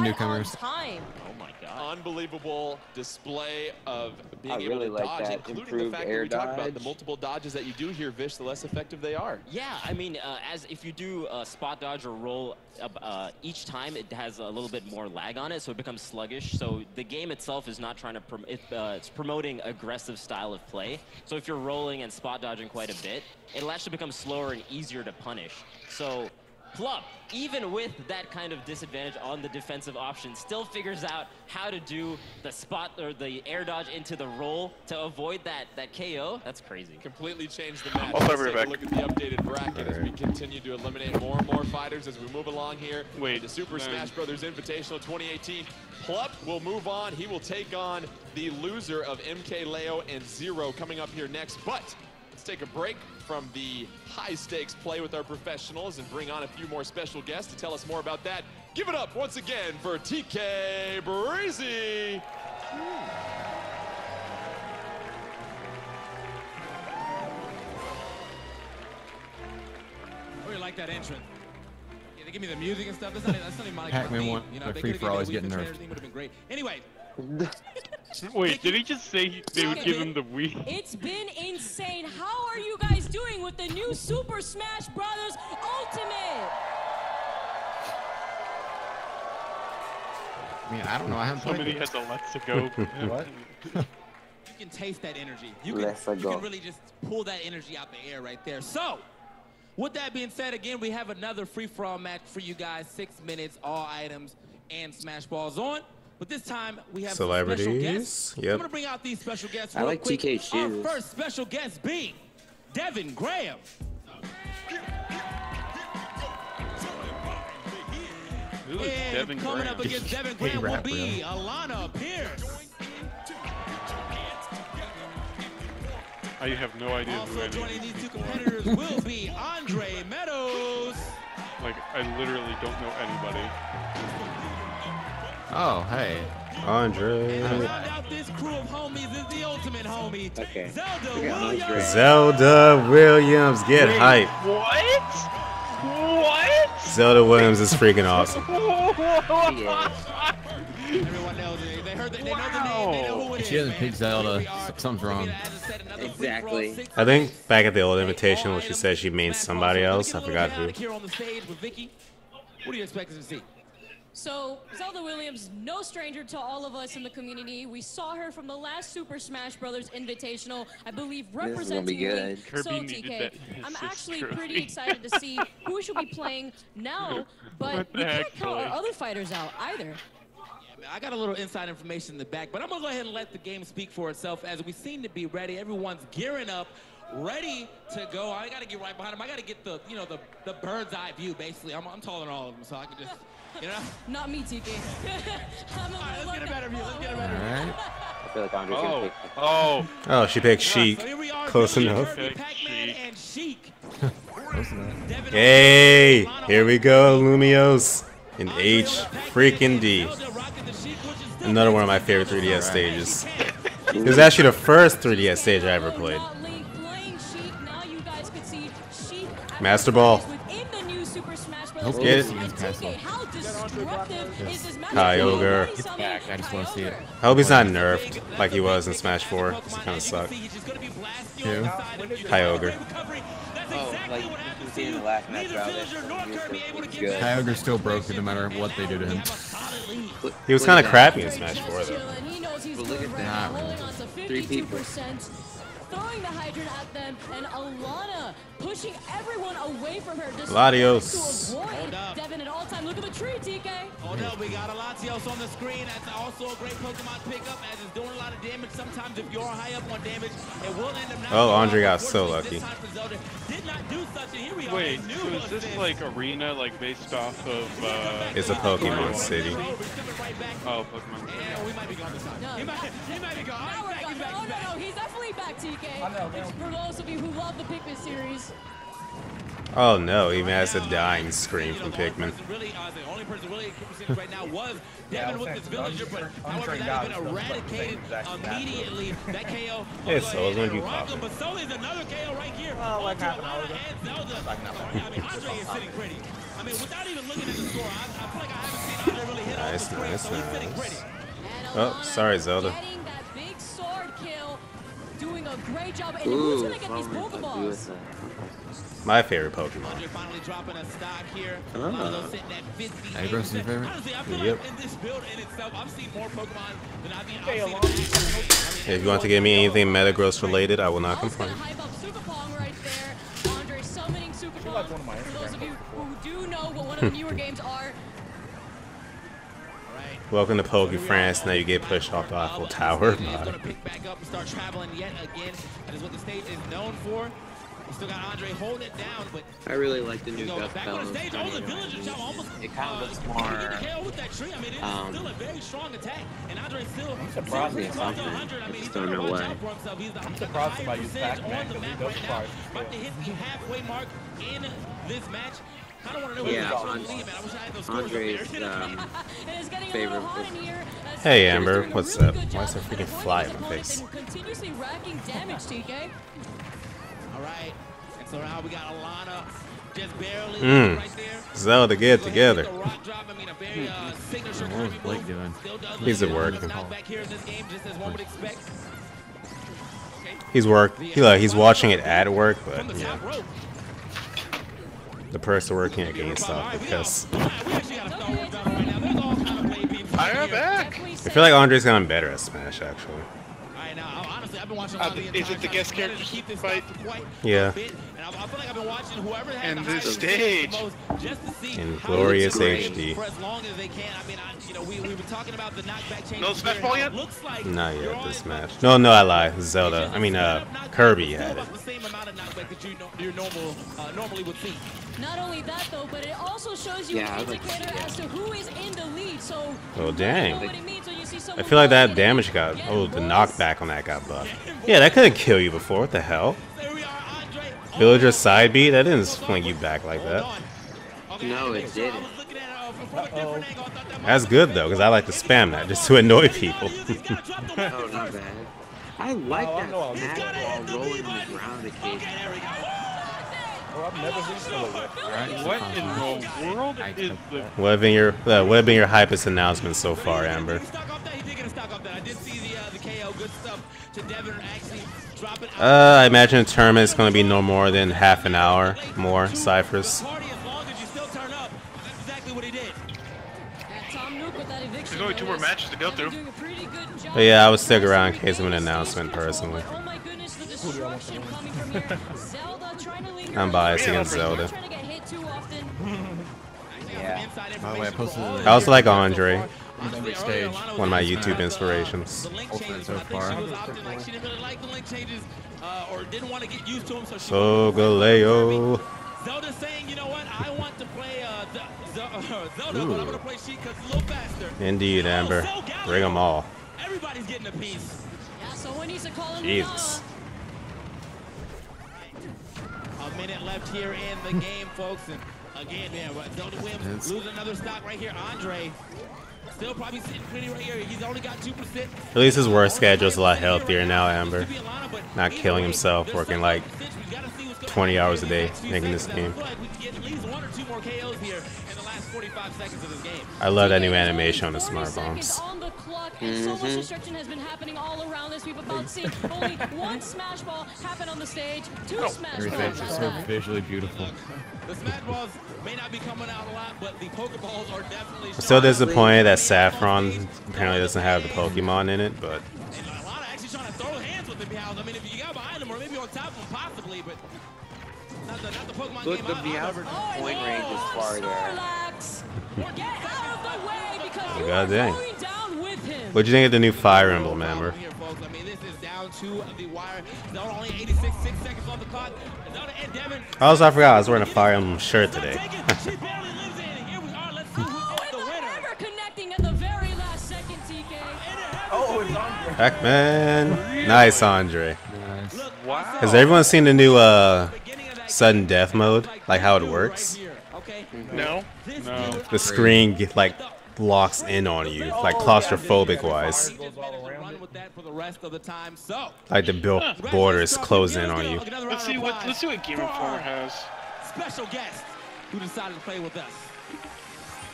Speaker 5: newcomers.
Speaker 21: right on time.
Speaker 22: Oh my God.
Speaker 19: Unbelievable display of being able
Speaker 18: really
Speaker 19: to
Speaker 18: like
Speaker 19: dodge,
Speaker 18: that
Speaker 19: including the
Speaker 18: improved
Speaker 19: fact
Speaker 18: air
Speaker 19: that we talked about the
Speaker 18: dodge.
Speaker 19: multiple dodges that you do here, Vish, the less effective they are.
Speaker 22: Yeah, I mean, as if you do spot dodge or roll each time, it has a little bit more lag on it, so it becomes sluggish. So the game itself is not trying to it's promoting aggressive style of play. So if you're rolling and spot dodging quite a bit, it'll actually become slower and easier to punish. So Plup, even with that kind of disadvantage on the defensive option, still figures out how to do the spot or the air dodge into the roll to avoid that KO. That's crazy.
Speaker 19: Completely changed the match. Let's take a look at the updated bracket as we continue to eliminate more and more fighters as we move along here. The Super Smash Brothers Invitational 2018. Plup will move on. He will take on the loser of MK Leo and Zero coming up here next. But let's take a break from the high-stakes play with our professionals and bring on a few more special guests to tell us more about that. Give it up once again for TK Breezy.
Speaker 3: I really like that entrance. Yeah, they give me the music and stuff. That's not even my
Speaker 15: Pac-Man one,
Speaker 3: the
Speaker 15: free for all is getting nerfed.
Speaker 3: Everything would have been great. Anyway.
Speaker 13: Wait, did he just say they would give him the Wii?
Speaker 21: It's been insane. How are you guys doing with the new Super Smash Brothers Ultimate?
Speaker 5: I mean, I don't know. I haven't
Speaker 13: Somebody has a Let's Go.
Speaker 5: What?
Speaker 3: You can taste that energy. You can really just pull that energy out the air right there. So, with that being said, again, we have another free-for-all match for you guys. 6 minutes, all items, and Smash Balls on. But this time, we have
Speaker 11: celebrities.
Speaker 3: Some special guests.
Speaker 11: Yep.
Speaker 3: I'm going to bring out these special guests
Speaker 18: I like
Speaker 3: quick.
Speaker 18: TK's shoes.
Speaker 3: Our first special guest being Devin Graham.
Speaker 13: Who is
Speaker 3: And
Speaker 13: Devin
Speaker 3: coming
Speaker 13: Graham?
Speaker 3: up against Devin Graham will be Alana Pierce.
Speaker 13: I have no idea who
Speaker 3: Also
Speaker 13: any
Speaker 3: joining these two competitors will be Andre Meadows.
Speaker 13: Like, I literally don't know anybody.
Speaker 5: Oh, hey.
Speaker 11: Andre.
Speaker 3: And round out this crew of homies is the ultimate homie, Zelda Williams.
Speaker 11: Zelda Williams, get hype.
Speaker 13: What? What?
Speaker 11: Zelda Williams is freaking awesome.
Speaker 3: Everyone knows it. They heard they know the name, they know who it is.
Speaker 15: She doesn't pick Zelda. Something's wrong.
Speaker 18: Exactly.
Speaker 11: I think back at the old invitation when she said she means somebody else, I forgot who.
Speaker 3: Here on the stage with Vicky. What do you expect us to see?
Speaker 21: So, Zelda Williams, no stranger to all of us in the community. We saw her from the last Super Smash Brothers Invitational, I believe, representing
Speaker 18: good.
Speaker 21: So, TK, I'm actually pretty excited to see who she'll be playing now, but we can't count our other fighters out either.
Speaker 3: I got a little inside information in the back, but I'm gonna go ahead and let the game speak for itself as we seem to be ready. Everyone's gearing up, ready to go. I gotta get right behind them. I gotta get the, you know, the bird's eye view, basically. I'm taller than all of them, so I can just, you know?
Speaker 21: Not me, TK.
Speaker 3: All right, let's get a better view. Let's get a better view.
Speaker 11: Alright.
Speaker 18: I feel like Andre's gonna pick.
Speaker 11: Oh, she picked Sheik.
Speaker 3: So here we are,
Speaker 11: Close enough.
Speaker 3: Pac-Man and Sheik.
Speaker 11: Hey, here we go, Lumios. In H freaking D. Another one of my favorite 3DS stages. It was actually the first 3DS stage I ever played. Master Ball.
Speaker 15: Let's
Speaker 11: get it. Kyogre.
Speaker 15: I just want to see it.
Speaker 11: I hope he's not nerfed like he was in Smash 4. It kind of sucked.
Speaker 15: Who?
Speaker 11: Kyogre.
Speaker 18: Oh, like you can see in the last match
Speaker 15: Kyogre's still broken no matter what they do to him.
Speaker 11: He was kind of crappy in Smash 4 though.
Speaker 18: But look at that. 3 people.
Speaker 21: Throwing the hydrant at them, and Alana pushing everyone away from her.
Speaker 11: Latios.
Speaker 21: Devin at all time. Look at the tree, TK.
Speaker 3: Hold up, we got a Latios on the screen. That's also a great Pokemon pickup as it's doing a lot of damage. Sometimes if you're high up on damage, it will end up.
Speaker 11: Oh, Andre got so lucky.
Speaker 3: Did not do such, and here we are.
Speaker 13: Wait, so is this like arena, like based off of?
Speaker 11: It's a Pokemon City.
Speaker 13: Oh, Pokemon City.
Speaker 3: Yeah, we might be going this time. He might be going.
Speaker 21: No, he's definitely back, TK. For those of you who love the Pikmin series.
Speaker 11: Oh no, he even has a dying scream from Pikmin.
Speaker 3: The only person really right now was Devin with his villager, but however that has been eradicated immediately. That KO.
Speaker 11: Yeah, so it's gonna be popping.
Speaker 3: But so is another KO right here.
Speaker 8: Oh, like half an hour ago.
Speaker 3: I mean, Andre is sitting pretty. I mean, without even looking at the score, I feel like I haven't seen Andre really hit off the screen, so he's sitting pretty.
Speaker 11: Oh, sorry, Zelda.
Speaker 21: Getting that big sword kill, doing a great job. And who's gonna get these Pokeballs?
Speaker 11: My favorite Pokemon.
Speaker 3: Finally dropping a stock here.
Speaker 15: Aggro's your favorite?
Speaker 3: Honestly, I feel
Speaker 11: Yep.
Speaker 3: like in this build in itself, I've seen more Pokemon than I've seen.
Speaker 11: If you want to give me anything Metagross related, I will not complain.
Speaker 21: Hype up Super Pong right there. Andre summoning Super Pong. For those of you who do know what one of the newer games are.
Speaker 11: Welcome to Poke France. Now you get pushed off the Eiffel Tower.
Speaker 3: Pick back up and start traveling yet again. That is what the stage is known for. We still got Andre holding it down, but
Speaker 18: I really like the new
Speaker 3: back
Speaker 18: Gust
Speaker 3: on the stage. Oh, the villager jump almost.
Speaker 18: It kind of looks more.
Speaker 3: With that tree. I mean, it's still a very strong attack, and Andre still.
Speaker 18: I'm surprised by something. I just don't know why.
Speaker 3: I'm surprised by his Pac-Man because he does fire. About to hit the halfway mark in this match. I don't want to know
Speaker 18: Andre's favorite.
Speaker 11: Hey Amber, what's up? Why is there freaking fly in my face?
Speaker 21: Continuously racking damage, TK.
Speaker 3: All right, and so now we got Alana just barely right there.
Speaker 11: Zelda, get it together.
Speaker 15: What was Blake doing?
Speaker 11: He's at work. He's he's watching it at work, but yeah. The person working at GameStop because
Speaker 13: I'm back.
Speaker 11: I feel like Andre's gotten better at Smash actually.
Speaker 13: Is it the guest characters fight?
Speaker 11: Yeah.
Speaker 13: And the stage.
Speaker 11: In glorious HD.
Speaker 13: No Smash Ball yet?
Speaker 11: Not yet this match. No, I lied. Zelda. I mean, Kirby had it.
Speaker 21: Not only that though, but it also shows you an indicator as to who is in the lead. So
Speaker 11: oh dang. I feel like that damage got the knockback on that got buffed. Yeah, that couldn't kill you before. What the hell? Villager side beat? That didn't fling you back like that.
Speaker 18: No, it didn't.
Speaker 11: That's good though, because I like to spam that just to annoy people.
Speaker 18: Oh, not bad. I like that smash ball rolling in the ground occasionally.
Speaker 8: Oh, I've never seen something like that.
Speaker 13: What in the world is the...
Speaker 11: What have been your hypest announcement so far, Amber? I imagine the tournament's going to be no more than half an hour more ciphers.
Speaker 13: There's only 2 more matches to go through.
Speaker 11: But yeah, I would stick around in case of an announcement personally. I'm biased against Zelda.
Speaker 18: Yeah.
Speaker 15: By the way, I posted
Speaker 11: I also like Andre.
Speaker 15: Stage.
Speaker 11: One of my YouTube inspirations.
Speaker 15: So far.
Speaker 11: Galeo.
Speaker 3: Zelda's saying, you know what, I want to play Zelda, but I'm going to play Sheik because it's a little faster.
Speaker 11: Indeed, Amber. Bring them all.
Speaker 3: Everybody's getting a piece.
Speaker 21: Yeah, someone needs to call him
Speaker 11: Jesus.
Speaker 3: A minute left here in the game, folks. And again, Zelda wins, lose another stock right here. Andre still probably sitting pretty right here. He's only got 2%.
Speaker 11: At least his work schedule's a lot healthier now, Amber. Not killing himself, working like 20 hours a day making this game. I love that new animation on the smart bombs.
Speaker 21: And so much destruction has been happening all around this. We've about seen only 1 smash ball happen on the stage, 2 smash balls.
Speaker 15: Everything's just so visually beautiful.
Speaker 3: The smash balls may not be coming out a lot, but the Pokeballs are definitely.
Speaker 11: I'm so disappointed that Saffron apparently doesn't have the Pokemon in it, but.
Speaker 3: A lot of actually trying to throw hands with the Meows. I mean, if you got behind them or maybe on top of them, possibly, but not the Pokemon
Speaker 18: Look,
Speaker 3: game.
Speaker 18: the Meow's point range is farther.
Speaker 21: Get out of the way because you
Speaker 11: God
Speaker 21: are
Speaker 11: dang.
Speaker 21: going down with him.
Speaker 11: What'd you think of the new Fire Emblem, Amber?
Speaker 3: I mean, this is down to the wire. Zelda only 6 seconds on the clock. Zelda and Devin.
Speaker 11: Also, I forgot I was wearing a Fire Emblem shirt today.
Speaker 21: Ever connecting at the very last second, TK.
Speaker 8: Oh, it's Andre.
Speaker 11: Pac-Man. Nice, Andre.
Speaker 15: Nice.
Speaker 13: Wow.
Speaker 11: Has everyone seen the new sudden death mode? Like how it works?
Speaker 13: No.
Speaker 11: The screen locks in on you, like claustrophobic wise. Like the borders close in on you.
Speaker 13: Let's see what Game Informer has.
Speaker 3: Special guest who decided to play with us.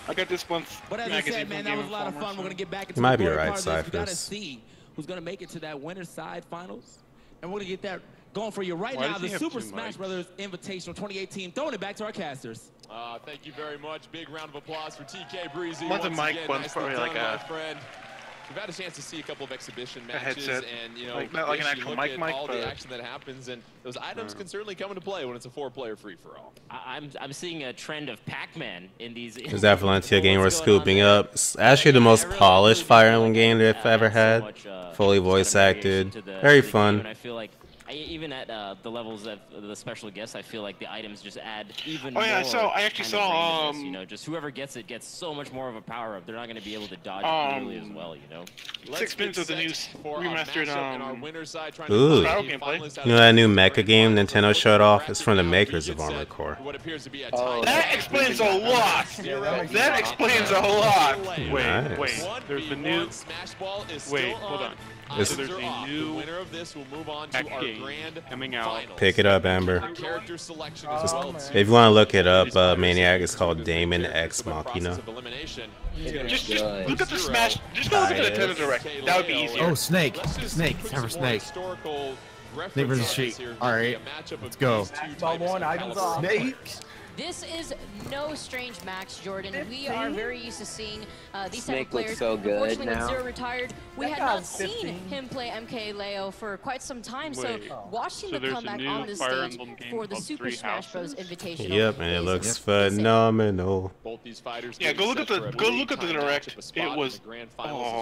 Speaker 13: I got this month's
Speaker 3: But as I said, man, that was a lot of fun. We're gonna get back into
Speaker 11: might
Speaker 3: the
Speaker 11: be
Speaker 3: glory
Speaker 11: right,
Speaker 3: part of this. We gotta
Speaker 11: Cyphers.
Speaker 3: see who's gonna make it to that winner's side finals, and we're gonna get that going for you right
Speaker 13: Why
Speaker 3: now.
Speaker 13: does
Speaker 3: The
Speaker 13: he have
Speaker 3: Super
Speaker 13: two
Speaker 3: Smash
Speaker 13: mics?
Speaker 3: Brothers Invitational 2018. Throwing it back to our casters.
Speaker 19: Thank you very much. Big round of applause for TK Breezy.
Speaker 13: One's a mic,
Speaker 19: again,
Speaker 13: one's
Speaker 19: nicely
Speaker 13: probably like
Speaker 19: done,
Speaker 13: a-
Speaker 19: my friend. We've had a chance to see a couple of exhibition
Speaker 13: A
Speaker 19: matches,
Speaker 13: headset.
Speaker 19: and you know,
Speaker 13: Like, not like an
Speaker 19: you
Speaker 13: actual
Speaker 19: look
Speaker 13: mic,
Speaker 19: at
Speaker 13: but
Speaker 19: all the action that happens, and those items can certainly come into play when it's a 4-player free-for-all.
Speaker 22: I'm seeing a trend of Pac-Man in these.
Speaker 11: There's that Valencia game we're scooping up. It's actually the most polished Fire Emblem game they've ever had. Fully voice acted. Very fun.
Speaker 22: And I feel like even at the levels of the special guests, I feel like the items just add even
Speaker 13: Oh,
Speaker 22: more.
Speaker 13: yeah, I actually
Speaker 22: kind of
Speaker 13: saw,
Speaker 22: randomness, you know, just whoever gets it gets so much more of a power up. They're not going to be able to dodge it nearly as well, you know.
Speaker 13: 6 minutes of the new remastered
Speaker 11: Ooh. You know that new mecha game Nintendo showed off? It's from the makers of Armored Core.
Speaker 13: That explains a lot. That explains a lot.
Speaker 11: Nice.
Speaker 13: Wait. There's the new. Wait, hold on.
Speaker 11: This-
Speaker 13: So there's a new
Speaker 19: winner of this will move on to our grand
Speaker 13: coming out.
Speaker 11: Pick it up, Amber.
Speaker 19: character selection as well.
Speaker 11: If you want to look it up, Maniac is called Damon X Machina.
Speaker 13: Just look at the Smash. Just go look at the Nintendo Direct. That would be easier.
Speaker 15: Oh, Snake. Snake. Time for Snake. Snake versus Sheik. Alright, let's go. Snake.
Speaker 21: This is no strange match, Jordan. We are very used to seeing these type
Speaker 18: Snake
Speaker 21: of players.
Speaker 18: looks so good
Speaker 21: Unfortunately, when
Speaker 18: now.
Speaker 21: Zero retired, we
Speaker 18: That
Speaker 21: had not
Speaker 18: guy's
Speaker 21: seen
Speaker 18: 15.
Speaker 21: him play MK Leo for quite some time.
Speaker 13: Wait.
Speaker 21: So watching
Speaker 13: So
Speaker 21: the
Speaker 13: there's a
Speaker 21: comeback
Speaker 13: new
Speaker 21: on this
Speaker 13: Fire
Speaker 21: stage
Speaker 13: Emblem game
Speaker 21: for the
Speaker 13: called
Speaker 21: Super
Speaker 13: Three
Speaker 21: Smash Bros.
Speaker 13: Houses?
Speaker 21: Invitational.
Speaker 11: Yep, and it
Speaker 21: is
Speaker 11: looks phenomenal.
Speaker 19: Both these fighters.
Speaker 13: Yeah, go look at the Direct. It was.
Speaker 19: Grand finals as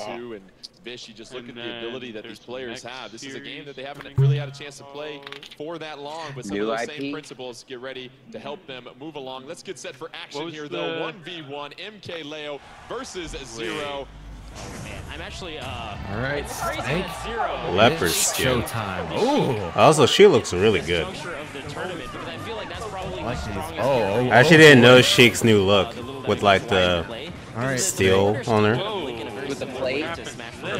Speaker 19: well too, and Vishy, just look at the ability that these players have. This is a game that they haven't really had a chance to play for that long, but some
Speaker 18: New
Speaker 19: of those
Speaker 18: IP.
Speaker 19: same principles get ready to help them move along. Let's get set for action
Speaker 13: was
Speaker 19: here,
Speaker 13: the-
Speaker 19: though. 1v1 MK Leo versus Zero.
Speaker 22: Oh man, I'm actually
Speaker 15: Alright,
Speaker 22: it's crazy
Speaker 15: Snake.
Speaker 22: that Zero.
Speaker 11: Leopard
Speaker 22: is
Speaker 11: skin.
Speaker 15: Showtime. Ooh.
Speaker 11: Also, she looks really good.
Speaker 22: juncture of the tournament, because I feel like that's probably
Speaker 15: Like
Speaker 22: the
Speaker 15: these.
Speaker 22: strongest
Speaker 15: Oh,
Speaker 22: character.
Speaker 11: I actually didn't know Sheik's new look with like the
Speaker 15: Alright.
Speaker 11: steel on her.
Speaker 22: With
Speaker 18: the plate?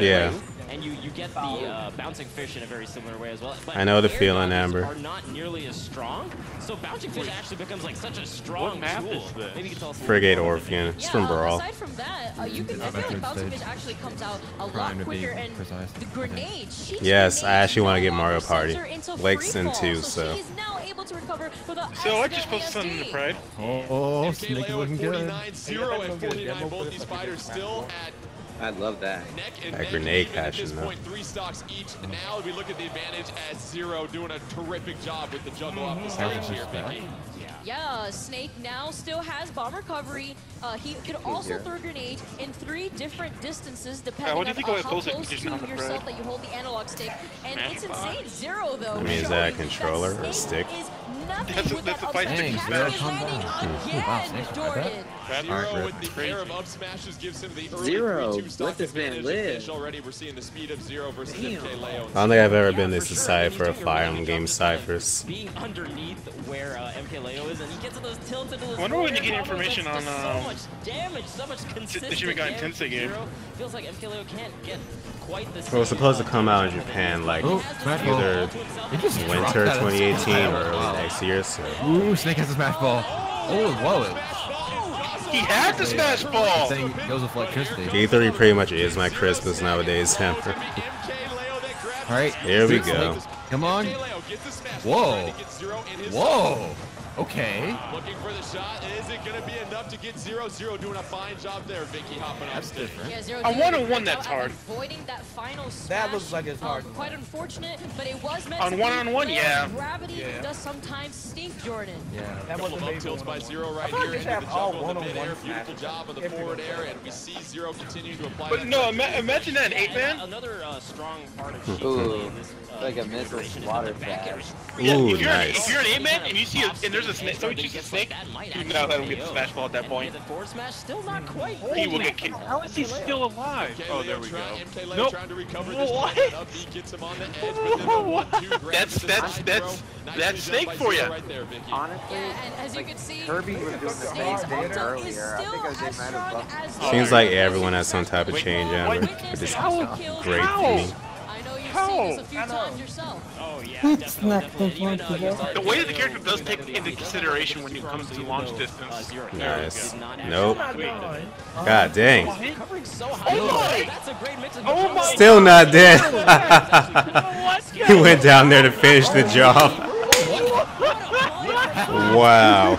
Speaker 11: Yeah.
Speaker 22: And you get the bouncing fish in a very similar way as well. But
Speaker 11: I know the
Speaker 22: air
Speaker 11: feeling,
Speaker 22: dodges
Speaker 11: Amber.
Speaker 22: are not nearly as strong, so bouncing fish actually becomes like such a strong
Speaker 13: map
Speaker 22: tool.
Speaker 13: is this?
Speaker 22: Maybe you can tell us.
Speaker 11: Frigate Orphean. It's from Brawl.
Speaker 21: Aside from that, you can, I
Speaker 15: Not
Speaker 21: feel like
Speaker 15: that
Speaker 21: Bouncing
Speaker 15: stage.
Speaker 21: Fish actually comes out a
Speaker 15: Trying
Speaker 21: lot
Speaker 15: to be
Speaker 21: quicker, and
Speaker 15: precise.
Speaker 21: the grenade, she's
Speaker 11: Yes, I actually want to get Mario
Speaker 21: sends
Speaker 11: Party.
Speaker 21: her into
Speaker 11: Blake's in
Speaker 21: free
Speaker 11: too,
Speaker 21: fall,
Speaker 11: so.
Speaker 21: she is now able to recover for the
Speaker 13: So I
Speaker 21: excellent
Speaker 13: just posted something in the
Speaker 21: ASD.
Speaker 13: Pride.
Speaker 15: Oh, Snake is looking good.
Speaker 19: 49-0 at 49. Both these fighters still at
Speaker 18: I love that.
Speaker 19: neck and
Speaker 11: That
Speaker 19: neck
Speaker 11: grenade
Speaker 19: even at this
Speaker 11: catching, though.
Speaker 19: point. 3 stocks each. Now we look at the advantage as Zero doing a terrific job with the juggle off the stage here, Vicky.
Speaker 21: Yeah, Snake now still has bomb recovery. He could also throw grenades in 3 different distances depending
Speaker 13: what do you
Speaker 21: on
Speaker 13: think
Speaker 21: how
Speaker 13: about
Speaker 21: close
Speaker 13: close it
Speaker 21: to
Speaker 13: on the
Speaker 21: yourself
Speaker 13: Pride?
Speaker 21: that you hold the analog stick. And
Speaker 13: Smash
Speaker 21: it's
Speaker 13: bot?
Speaker 21: insane. Zero, though,
Speaker 11: I mean, is that a
Speaker 21: showing
Speaker 11: controller or a
Speaker 21: Snake
Speaker 11: stick?
Speaker 21: is nothing
Speaker 13: That's a-
Speaker 21: with
Speaker 13: that's
Speaker 21: that
Speaker 13: a fight
Speaker 21: up
Speaker 13: stick.
Speaker 21: smash.
Speaker 15: Dang,
Speaker 21: He's
Speaker 15: man,
Speaker 21: landing
Speaker 15: calm down.
Speaker 21: again,
Speaker 15: Wow, Snake's not bad.
Speaker 21: Jordan.
Speaker 19: Zero
Speaker 15: Alright,
Speaker 19: with the pair of up smashes gives him the early
Speaker 18: Zero,
Speaker 19: 3-2 stock
Speaker 18: let this man
Speaker 19: advantage.
Speaker 18: live.
Speaker 19: Finish already. We're seeing the speed of Zero versus
Speaker 18: Damn.
Speaker 19: MK Leo.
Speaker 11: I don't think I've ever been this excited for a Fire Emblem game Cyphers.
Speaker 22: Being underneath where MK Leo is, and he gets those tilts into those.
Speaker 13: I wonder when you get
Speaker 22: combos,
Speaker 13: information
Speaker 22: that's
Speaker 13: on,
Speaker 22: just so much damage, so much consistent
Speaker 13: Tsushima got
Speaker 22: damage
Speaker 13: intense
Speaker 22: to
Speaker 13: again.
Speaker 22: Zero. Feels like MK Leo can't get quite the.
Speaker 11: Well, it's supposed to come out in Japan like
Speaker 15: Oh, Smash Ball.
Speaker 11: either
Speaker 15: It just dropped
Speaker 11: winter
Speaker 15: that.
Speaker 11: 2018 or early
Speaker 15: Wow.
Speaker 11: next year, so.
Speaker 15: Ooh, Snake has a Smash Ball. Oh, whoa.
Speaker 13: He had the Smash Ball!
Speaker 15: Thing goes with electricity.
Speaker 11: E3 pretty much is my Christmas nowadays, Amber.
Speaker 15: Alright,
Speaker 11: Here we go.
Speaker 15: come on. Whoa. Whoa. Okay.
Speaker 19: Looking for the shot. Is it going to be enough to get Zero? Zero doing a fine job there. Vicky hopping off stage.
Speaker 21: Yeah, Zero
Speaker 13: On
Speaker 21: did a
Speaker 13: 1-on-1
Speaker 21: great
Speaker 13: that's
Speaker 21: job of
Speaker 13: hard.
Speaker 21: Avoiding that final smash.
Speaker 8: That looks like it's hard.
Speaker 21: Quite unfortunate, but it was meant
Speaker 13: On
Speaker 21: to be.
Speaker 13: 1-on-1, yeah.
Speaker 21: Gravity
Speaker 8: Yeah.
Speaker 21: does sometimes stink, Jordan.
Speaker 8: Yeah, that
Speaker 19: Couple
Speaker 8: wasn't
Speaker 19: of up
Speaker 8: maybe
Speaker 19: tilts by
Speaker 8: one-on-one.
Speaker 19: Zero right
Speaker 8: I thought
Speaker 19: here
Speaker 8: they
Speaker 19: into
Speaker 8: have
Speaker 19: the
Speaker 8: all
Speaker 19: juggle in the
Speaker 8: one-on-one
Speaker 19: mid-air. Beautiful
Speaker 8: smashes.
Speaker 19: job on the
Speaker 8: Everyone
Speaker 19: forward
Speaker 8: does
Speaker 19: air,
Speaker 8: that.
Speaker 19: and we see Zero continue to apply
Speaker 13: But
Speaker 19: that
Speaker 13: no,
Speaker 19: pressure.
Speaker 13: imagine that, 8-man.
Speaker 22: Another strong part of Sheik
Speaker 18: Ooh,
Speaker 22: in this
Speaker 18: like a missile
Speaker 22: configuration is
Speaker 18: water
Speaker 22: the back air.
Speaker 18: flash.
Speaker 13: Yeah,
Speaker 11: Ooh,
Speaker 13: if you're
Speaker 11: nice.
Speaker 13: an 8-man and you see and there's a snake, somebody chooses a snake, you know that will get the Smash Ball at that point.
Speaker 22: The forward smash still not quite.
Speaker 13: He will get kicked. How is he still alive?
Speaker 19: MK Leo
Speaker 13: Oh, there we go.
Speaker 19: MK Leo
Speaker 13: Nope.
Speaker 19: trying to recover this
Speaker 13: What?
Speaker 19: time. Up B gets him on the edge, but then the 1-2 grab
Speaker 13: That's
Speaker 19: to the side throw. Nicely done
Speaker 13: Snake
Speaker 19: by
Speaker 13: for
Speaker 19: Zero
Speaker 13: ya.
Speaker 19: Right there, Vicky.
Speaker 18: Honestly,
Speaker 21: Yeah, and as you can see,
Speaker 18: Kirby was doing the same
Speaker 21: Snake's
Speaker 18: thing
Speaker 21: ultimate is
Speaker 18: earlier. I
Speaker 21: still
Speaker 18: think I
Speaker 21: as
Speaker 18: did mine
Speaker 21: strong
Speaker 18: as
Speaker 21: as
Speaker 11: Seems
Speaker 21: Zero.
Speaker 11: like everyone has some type of change, Amber.
Speaker 21: Witness
Speaker 11: But this is
Speaker 21: how kills
Speaker 11: great
Speaker 21: how?
Speaker 11: to me.
Speaker 21: I know you seen this a few times yourself.
Speaker 22: Oh yeah, definitely. Even,
Speaker 13: the way that the character does take into consideration when it comes to launch distance.
Speaker 11: Nice. Nope. God dang. Still not dead. He went down there to finish the job. Wow.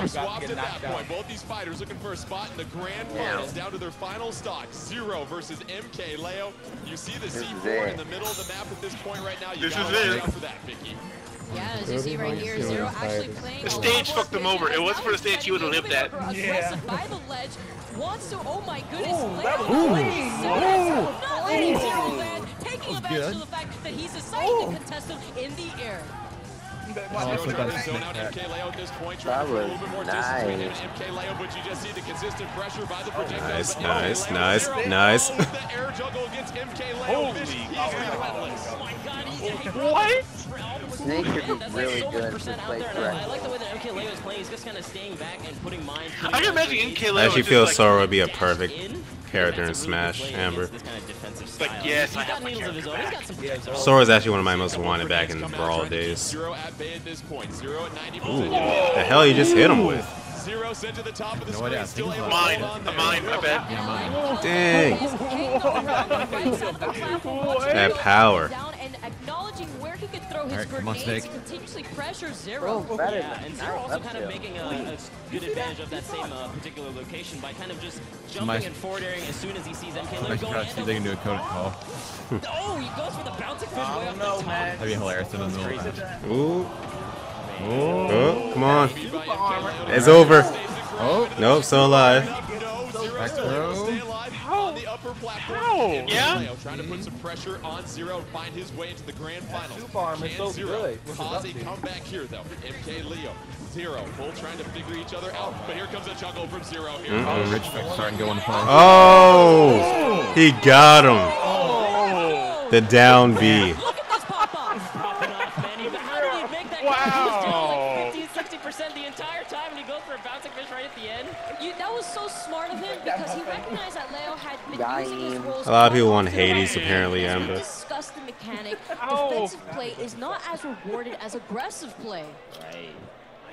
Speaker 19: Swapped at that point. Both these fighters looking for a spot in the grand finals, down to their final stock. Zero versus MK Leo. You see the C4 in the middle of the map at this point right now. You gotta watch out for that, Vicky.
Speaker 21: Yeah, as you see right here, Zero actually playing.
Speaker 13: The stage fucked him over. It wasn't for the stage he would have lived at.
Speaker 21: Aggressive by the ledge. Wants to, oh my goodness, Leo. Taking advantage of the fact that he's a silent contestant in the air.
Speaker 19: That was
Speaker 11: nice. Nice.
Speaker 13: What?
Speaker 18: Snake could be really good to play correctly.
Speaker 22: I like the way that MK Leo is playing. He's just kind of staying back and putting mind.
Speaker 13: I can imagine MK Leo.
Speaker 11: I actually feel Sora would be a perfect character in Smash, Amber.
Speaker 13: Like, yes, I have my character.
Speaker 11: Sora's actually one of my most wanted back in the Brawl days. Ooh, the hell you just hit him with?
Speaker 19: Zero sent to the top of the
Speaker 13: screen. Mine, my bad.
Speaker 11: Yeah, dang. That power.
Speaker 21: Alright, come on, Snake. Continuously pressure Zero.
Speaker 22: Yeah, and Zero also kind of making a good advantage of that same particular location by kind of just jumping and forward airing as soon as he sees MK Leo going in.
Speaker 5: See if they can do a coded call.
Speaker 22: Oh, he goes for the bouncing fish way up the top.
Speaker 5: That'd be hilarious in the middle of that.
Speaker 11: Ooh. Oh, come on. It's over.
Speaker 5: Oh.
Speaker 11: Nope, still alive.
Speaker 5: Back throw.
Speaker 19: How?
Speaker 13: Yeah?
Speaker 19: Trying to put some pressure on Zero, find his way into the grand finals.
Speaker 8: Can
Speaker 19: Zero cause a comeback here, though? MK Leo, Zero, both trying to figure each other out. But here comes a juggle from Zero. Here
Speaker 5: Oh, Rich starting to go on the phone.
Speaker 11: Oh, he got him. The down B.
Speaker 22: Wow. 15-60% the entire time, and he goes for a bouncing fish right at the end.
Speaker 21: That was so smart of him because he recognized that Leo had been using his roles.
Speaker 11: A lot of people want Hades, apparently, Amber.
Speaker 21: Discuss the mechanic. Defensive play is not as rewarded as aggressive play.
Speaker 19: Right.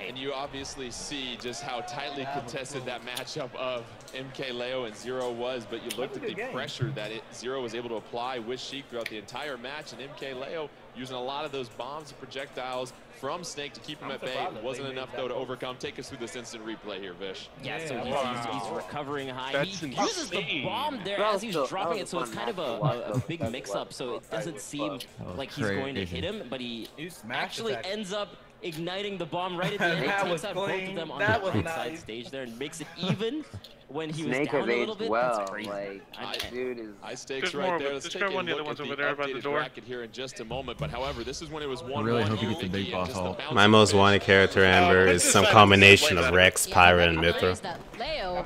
Speaker 19: And you obviously see just how tightly contested that matchup of MK Leo and Zero was, but you looked at the pressure that Zero was able to apply with Sheik throughout the entire match, and MK Leo using a lot of those bombs and projectiles from Snake to keep him at bay. Wasn't enough, though, to overcome. Take us through this instant replay here, Vish.
Speaker 22: Yeah, so he's recovering high. He uses the bomb there as he's dropping it, so it's kind of a big mix-up, so it doesn't seem like he's going to hit him, but he actually ends up igniting the bomb right at the end. He takes out both of them on the outside stage there and makes it even when he was down a little bit. That's crazy.
Speaker 18: Like, dude is
Speaker 19: high stakes right there. Let's take a look at the updated bracket here in just a moment. But however, this is when it was 1-1.
Speaker 5: I really hope you get the big boss haul.
Speaker 11: My most wanted character, Amber, is some combination of Rex, Pyra, and Mithra.
Speaker 21: Leo,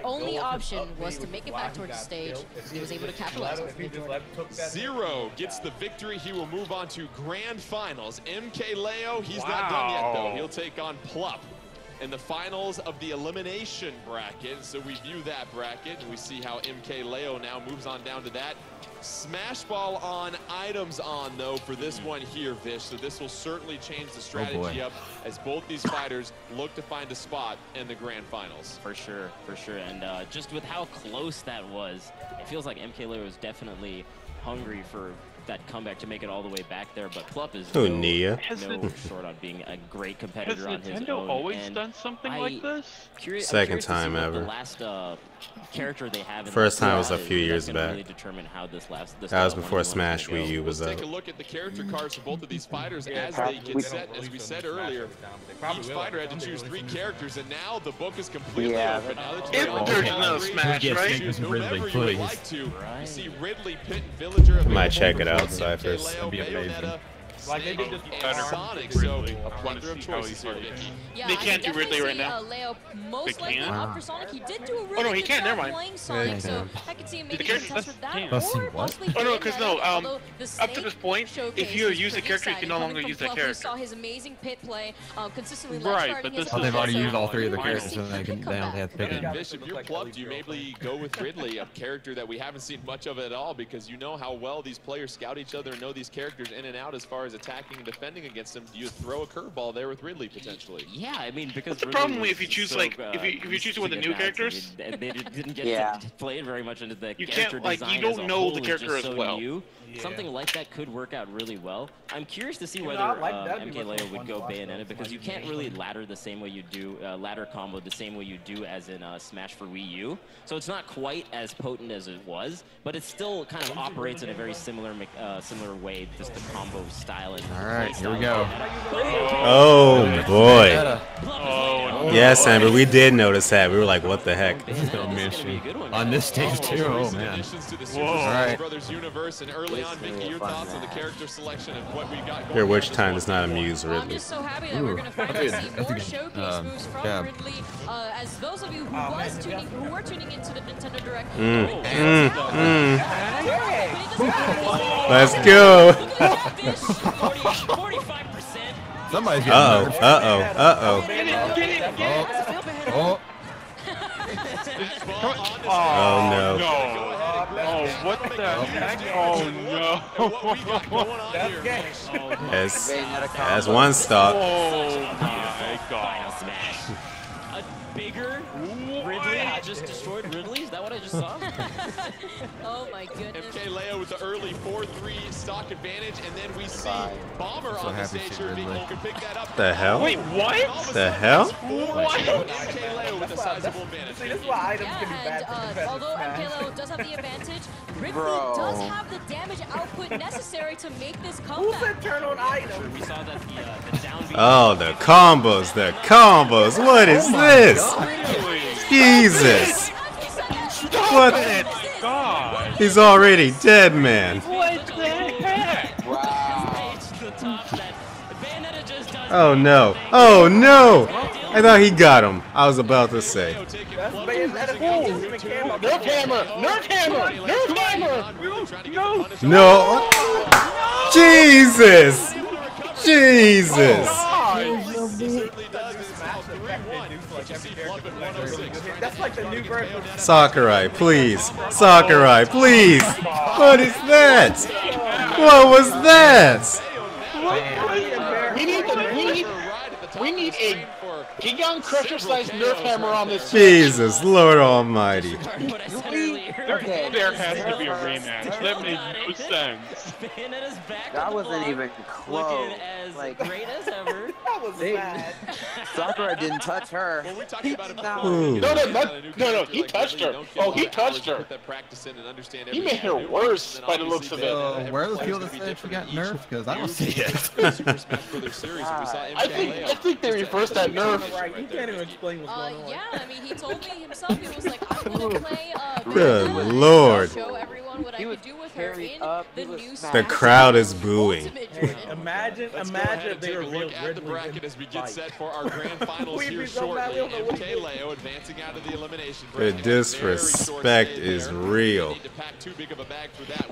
Speaker 21: only option was to make it back towards the stage. He was able to capitalize on it.
Speaker 19: Zero gets the victory. He will move on to grand finals. MK Leo, he's not done yet, though. He'll take on Plup in the finals of the elimination bracket. So we view that bracket, and we see how MK Leo now moves on down to that. Smash ball on, items on, though, for this one here, Vish. So this will certainly change the strategy up as both these fighters look to find a spot in the grand finals.
Speaker 22: For sure, for sure. And just with how close that was, it feels like MK Leo is definitely hungry for that comeback to make it all the way back there, but Plup is no short on being a great competitor on his own.
Speaker 13: Has Nintendo always done something like this?
Speaker 11: Second time ever.
Speaker 22: The last character they have.
Speaker 11: First time was a few years back.
Speaker 22: Really determine how this
Speaker 11: that was before Smash Wii U was
Speaker 19: Take a look at the character cards for both of these fighters as they get set. As we said earlier, each fighter had to choose 3 characters, and now the book is completely open.
Speaker 13: If there's no Smash, right?
Speaker 19: Whomever you would like to. You see Ridley, Pit, and Villager.
Speaker 11: Might check it out, Cyphers.
Speaker 19: That'd be amazing. Like they did Sonic, so a plethora of choices here, Vicky.
Speaker 21: Yeah,
Speaker 13: they can't do Ridley right now.
Speaker 21: Leo most likely up for Sonic. He did do a really
Speaker 13: oh no, he
Speaker 21: good
Speaker 13: can't.
Speaker 21: job
Speaker 13: Never mind.
Speaker 21: playing Sonic, so I could see him maybe contest with that, or
Speaker 5: what?
Speaker 21: possibly
Speaker 13: Oh no, because no.
Speaker 21: although the
Speaker 13: Up to this point, if you use the character, you can no longer use that
Speaker 21: We
Speaker 13: character.
Speaker 21: saw his amazing pit play, consistently
Speaker 13: Right, but this.
Speaker 5: Oh, they've already used all 3 of the characters, so they only have to pick it.
Speaker 19: Bishop, you're plugged. You maybe go with Ridley, a character that we haven't seen much of at all, because you know how well these players scout each other and know these characters in and out as far as attacking and defending against them. Do you throw a curveball there with Ridley potentially?
Speaker 22: Yeah, I mean, because
Speaker 13: what's the problem if you choose like if you choose one of the new characters?
Speaker 22: They didn't get to play it very much into the
Speaker 13: you
Speaker 22: character
Speaker 13: can't like
Speaker 22: design
Speaker 13: you don't
Speaker 22: as a
Speaker 13: know
Speaker 22: whole
Speaker 13: the
Speaker 22: is
Speaker 13: character
Speaker 22: just
Speaker 13: as
Speaker 22: so
Speaker 13: well.
Speaker 22: new. Something like that could work out really well. I'm curious to see whether
Speaker 8: that'd be
Speaker 22: MK
Speaker 8: much
Speaker 22: Leo
Speaker 8: more
Speaker 22: would go
Speaker 8: fun to watch
Speaker 22: Bayonetta,
Speaker 8: than
Speaker 22: because you can't really ladder the same way you do ladder combo the same way you do as in Smash for Wii U. So it's not quite as potent as it was, but it still kind of operates in a very similar way, just the combo style and
Speaker 5: all right, here we go.
Speaker 11: Oh boy. Yes, Amber, we did notice that. We were like, what the heck?
Speaker 5: This is gonna miss you on this stage too. Oh man.
Speaker 19: All right. Brothers universe, and early on, Vicky, your thoughts on the character selection and what we got going.
Speaker 11: Here, which time does not amuse
Speaker 21: I'm
Speaker 11: Ridley?
Speaker 21: just so happy that we're going to finally see more showcase moves from Ridley. As those of you who were tuning into the Nintendo Direct,
Speaker 11: Let's go.
Speaker 22: 45%.
Speaker 5: Somebody's getting
Speaker 11: Oh no.
Speaker 13: Oh, what the heck? Oh no.
Speaker 11: That's one stop.
Speaker 13: Oh my god.
Speaker 22: Smash. A bigger Ridley just destroyed Ridley? Is that what I just saw?
Speaker 21: Oh my goodness.
Speaker 19: MK Leo with the early 4-3 stock advantage, and then we see Bomber on the stage here. Vicky, you can pick that up.
Speaker 11: The hell?
Speaker 13: Wait, what?
Speaker 11: The hell?
Speaker 19: What? MK Leo with a sizable advantage.
Speaker 8: See, this is why items can be bad for
Speaker 21: although MK Leo does have the advantage, Ridley does have the damage output necessary to make this comeback.
Speaker 8: Who said turn on items?
Speaker 22: We saw that the down beat.
Speaker 11: Oh, the combos, the combos. What is this? Jesus. What?
Speaker 13: God.
Speaker 11: He's already dead, man.
Speaker 13: What the heck?
Speaker 11: Oh no. Oh no. I thought he got him. I was about to say.
Speaker 13: Nerf hammer! Nerf hammer! Nerf hammer!
Speaker 11: No. Jesus. Jesus.
Speaker 8: That's like the new version.
Speaker 11: Sakurai, please. Sakurai, please. What is that? What was that?
Speaker 13: We need a Gigan Crusher sized Nerf hammer on this.
Speaker 11: Jesus, Lord Almighty.
Speaker 13: There has to be a rematch. That made no sense.
Speaker 18: That wasn't even close.
Speaker 22: Like great as ever.
Speaker 8: That was bad.
Speaker 18: Sakura didn't touch her.
Speaker 19: Well, we talked about it
Speaker 13: No, he touched her. Oh, he touched her. He made her worse by the looks of it.
Speaker 5: Where are the people that said she got nerfed? Because I don't see it.
Speaker 13: I think they reversed that nerf.
Speaker 8: Right, you can't even explain what's going on.
Speaker 21: Yeah, I mean, he told me himself, he was like, I'm going to play
Speaker 11: Good Lord.
Speaker 21: show everyone what I could do with her in the new
Speaker 11: The crowd is booing.
Speaker 8: Imagine if they were real
Speaker 19: at the bracket as we get set for our grand finals here shortly. MK Leo advancing out of the elimination
Speaker 11: The
Speaker 19: bracket.
Speaker 11: disrespect is real.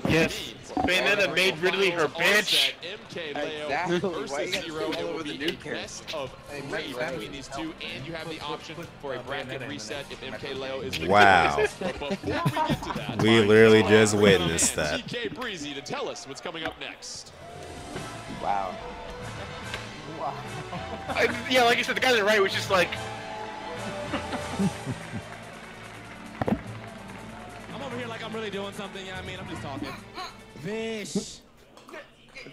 Speaker 13: Yes, Bayonetta made Ridley her bitch.
Speaker 19: MK Leo versus Zero. It will be a best of 3 between these two, and you have the option for a bracket reset if MK Leo is the
Speaker 11: Wow.
Speaker 19: Before we get to that,
Speaker 11: We literally just witnessed that.
Speaker 19: TK Breezy to tell us what's coming up next.
Speaker 18: Wow.
Speaker 13: Yeah, like you said, the guy on the right was just like.
Speaker 3: I'm over here like I'm really doing something, you know what I mean? I'm just talking. Vish.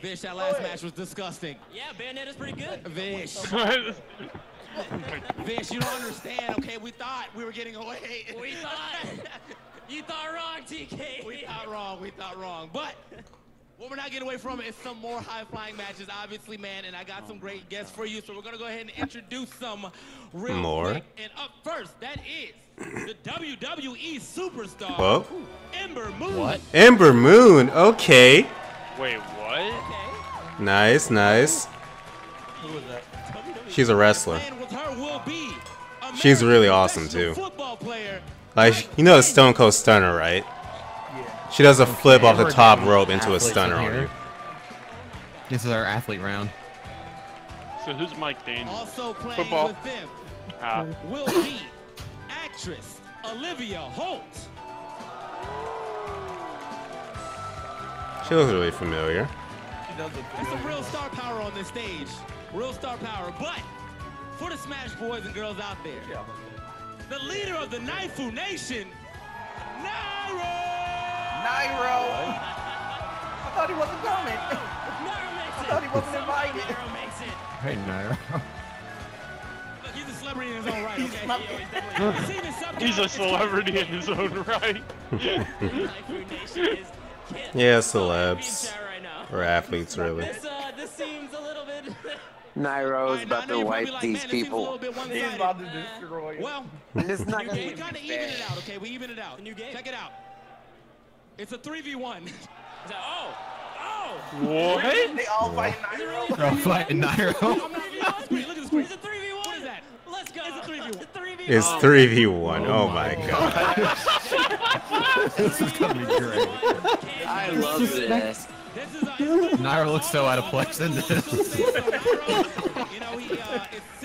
Speaker 3: Vish, that last match was disgusting.
Speaker 22: Yeah, Bayonetta's pretty good.
Speaker 3: Vish. Vish, you don't understand, okay? We thought we were getting away.
Speaker 22: We thought. You thought wrong, TK.
Speaker 3: We thought wrong. But what we're not getting away from is some more high-flying matches, obviously, man. And I got some great guests for you, so we're going to go ahead and introduce some real quick. And up first, that is the WWE superstar,
Speaker 11: Whoa.
Speaker 3: Ember Moon.
Speaker 11: What? Ember Moon, okay.
Speaker 13: Wait, what?
Speaker 3: Okay.
Speaker 11: Nice, nice.
Speaker 13: Who was that?
Speaker 11: She's a wrestler. She's really awesome too. Like, you know, a Stone Cold Stunner, right?
Speaker 15: Yeah.
Speaker 11: She does a flip off the top rope into a stunner on you.
Speaker 15: This is our athlete round.
Speaker 13: So who's Mike Daniels?
Speaker 3: Also playing
Speaker 13: Football.
Speaker 3: with them will be actress Olivia Holt.
Speaker 11: She looks really familiar.
Speaker 3: There's some real star power on this stage. Real star power. But for the Smash boys and girls out there, the leader of the Naifu Nation, Nairo!
Speaker 8: Nairo! I thought he wasn't coming. I thought he wasn't invited.
Speaker 15: Hey, Nairo.
Speaker 3: Look, he's a celebrity in his own right, okay?
Speaker 13: He's a celebrity in his own right.
Speaker 11: Yeah, celebs. Or athletes, really.
Speaker 22: This seems a little bit...
Speaker 18: Nairo's about to wipe these people.
Speaker 8: He's about to destroy it.
Speaker 3: Well,
Speaker 18: it's not gonna
Speaker 3: we kind of even it out, okay? We even it out. Check it out. It's a 3v1.
Speaker 13: What?
Speaker 8: They all fighting Nairo.
Speaker 15: They're all fighting Nairo.
Speaker 3: Look at the screen. It's a 3v1. What is that? Let's go. It's a 3v1.
Speaker 11: It's 3v1. Oh my god.
Speaker 15: This is gonna be great.
Speaker 18: I love this.
Speaker 15: Nairo looks so out of place in this.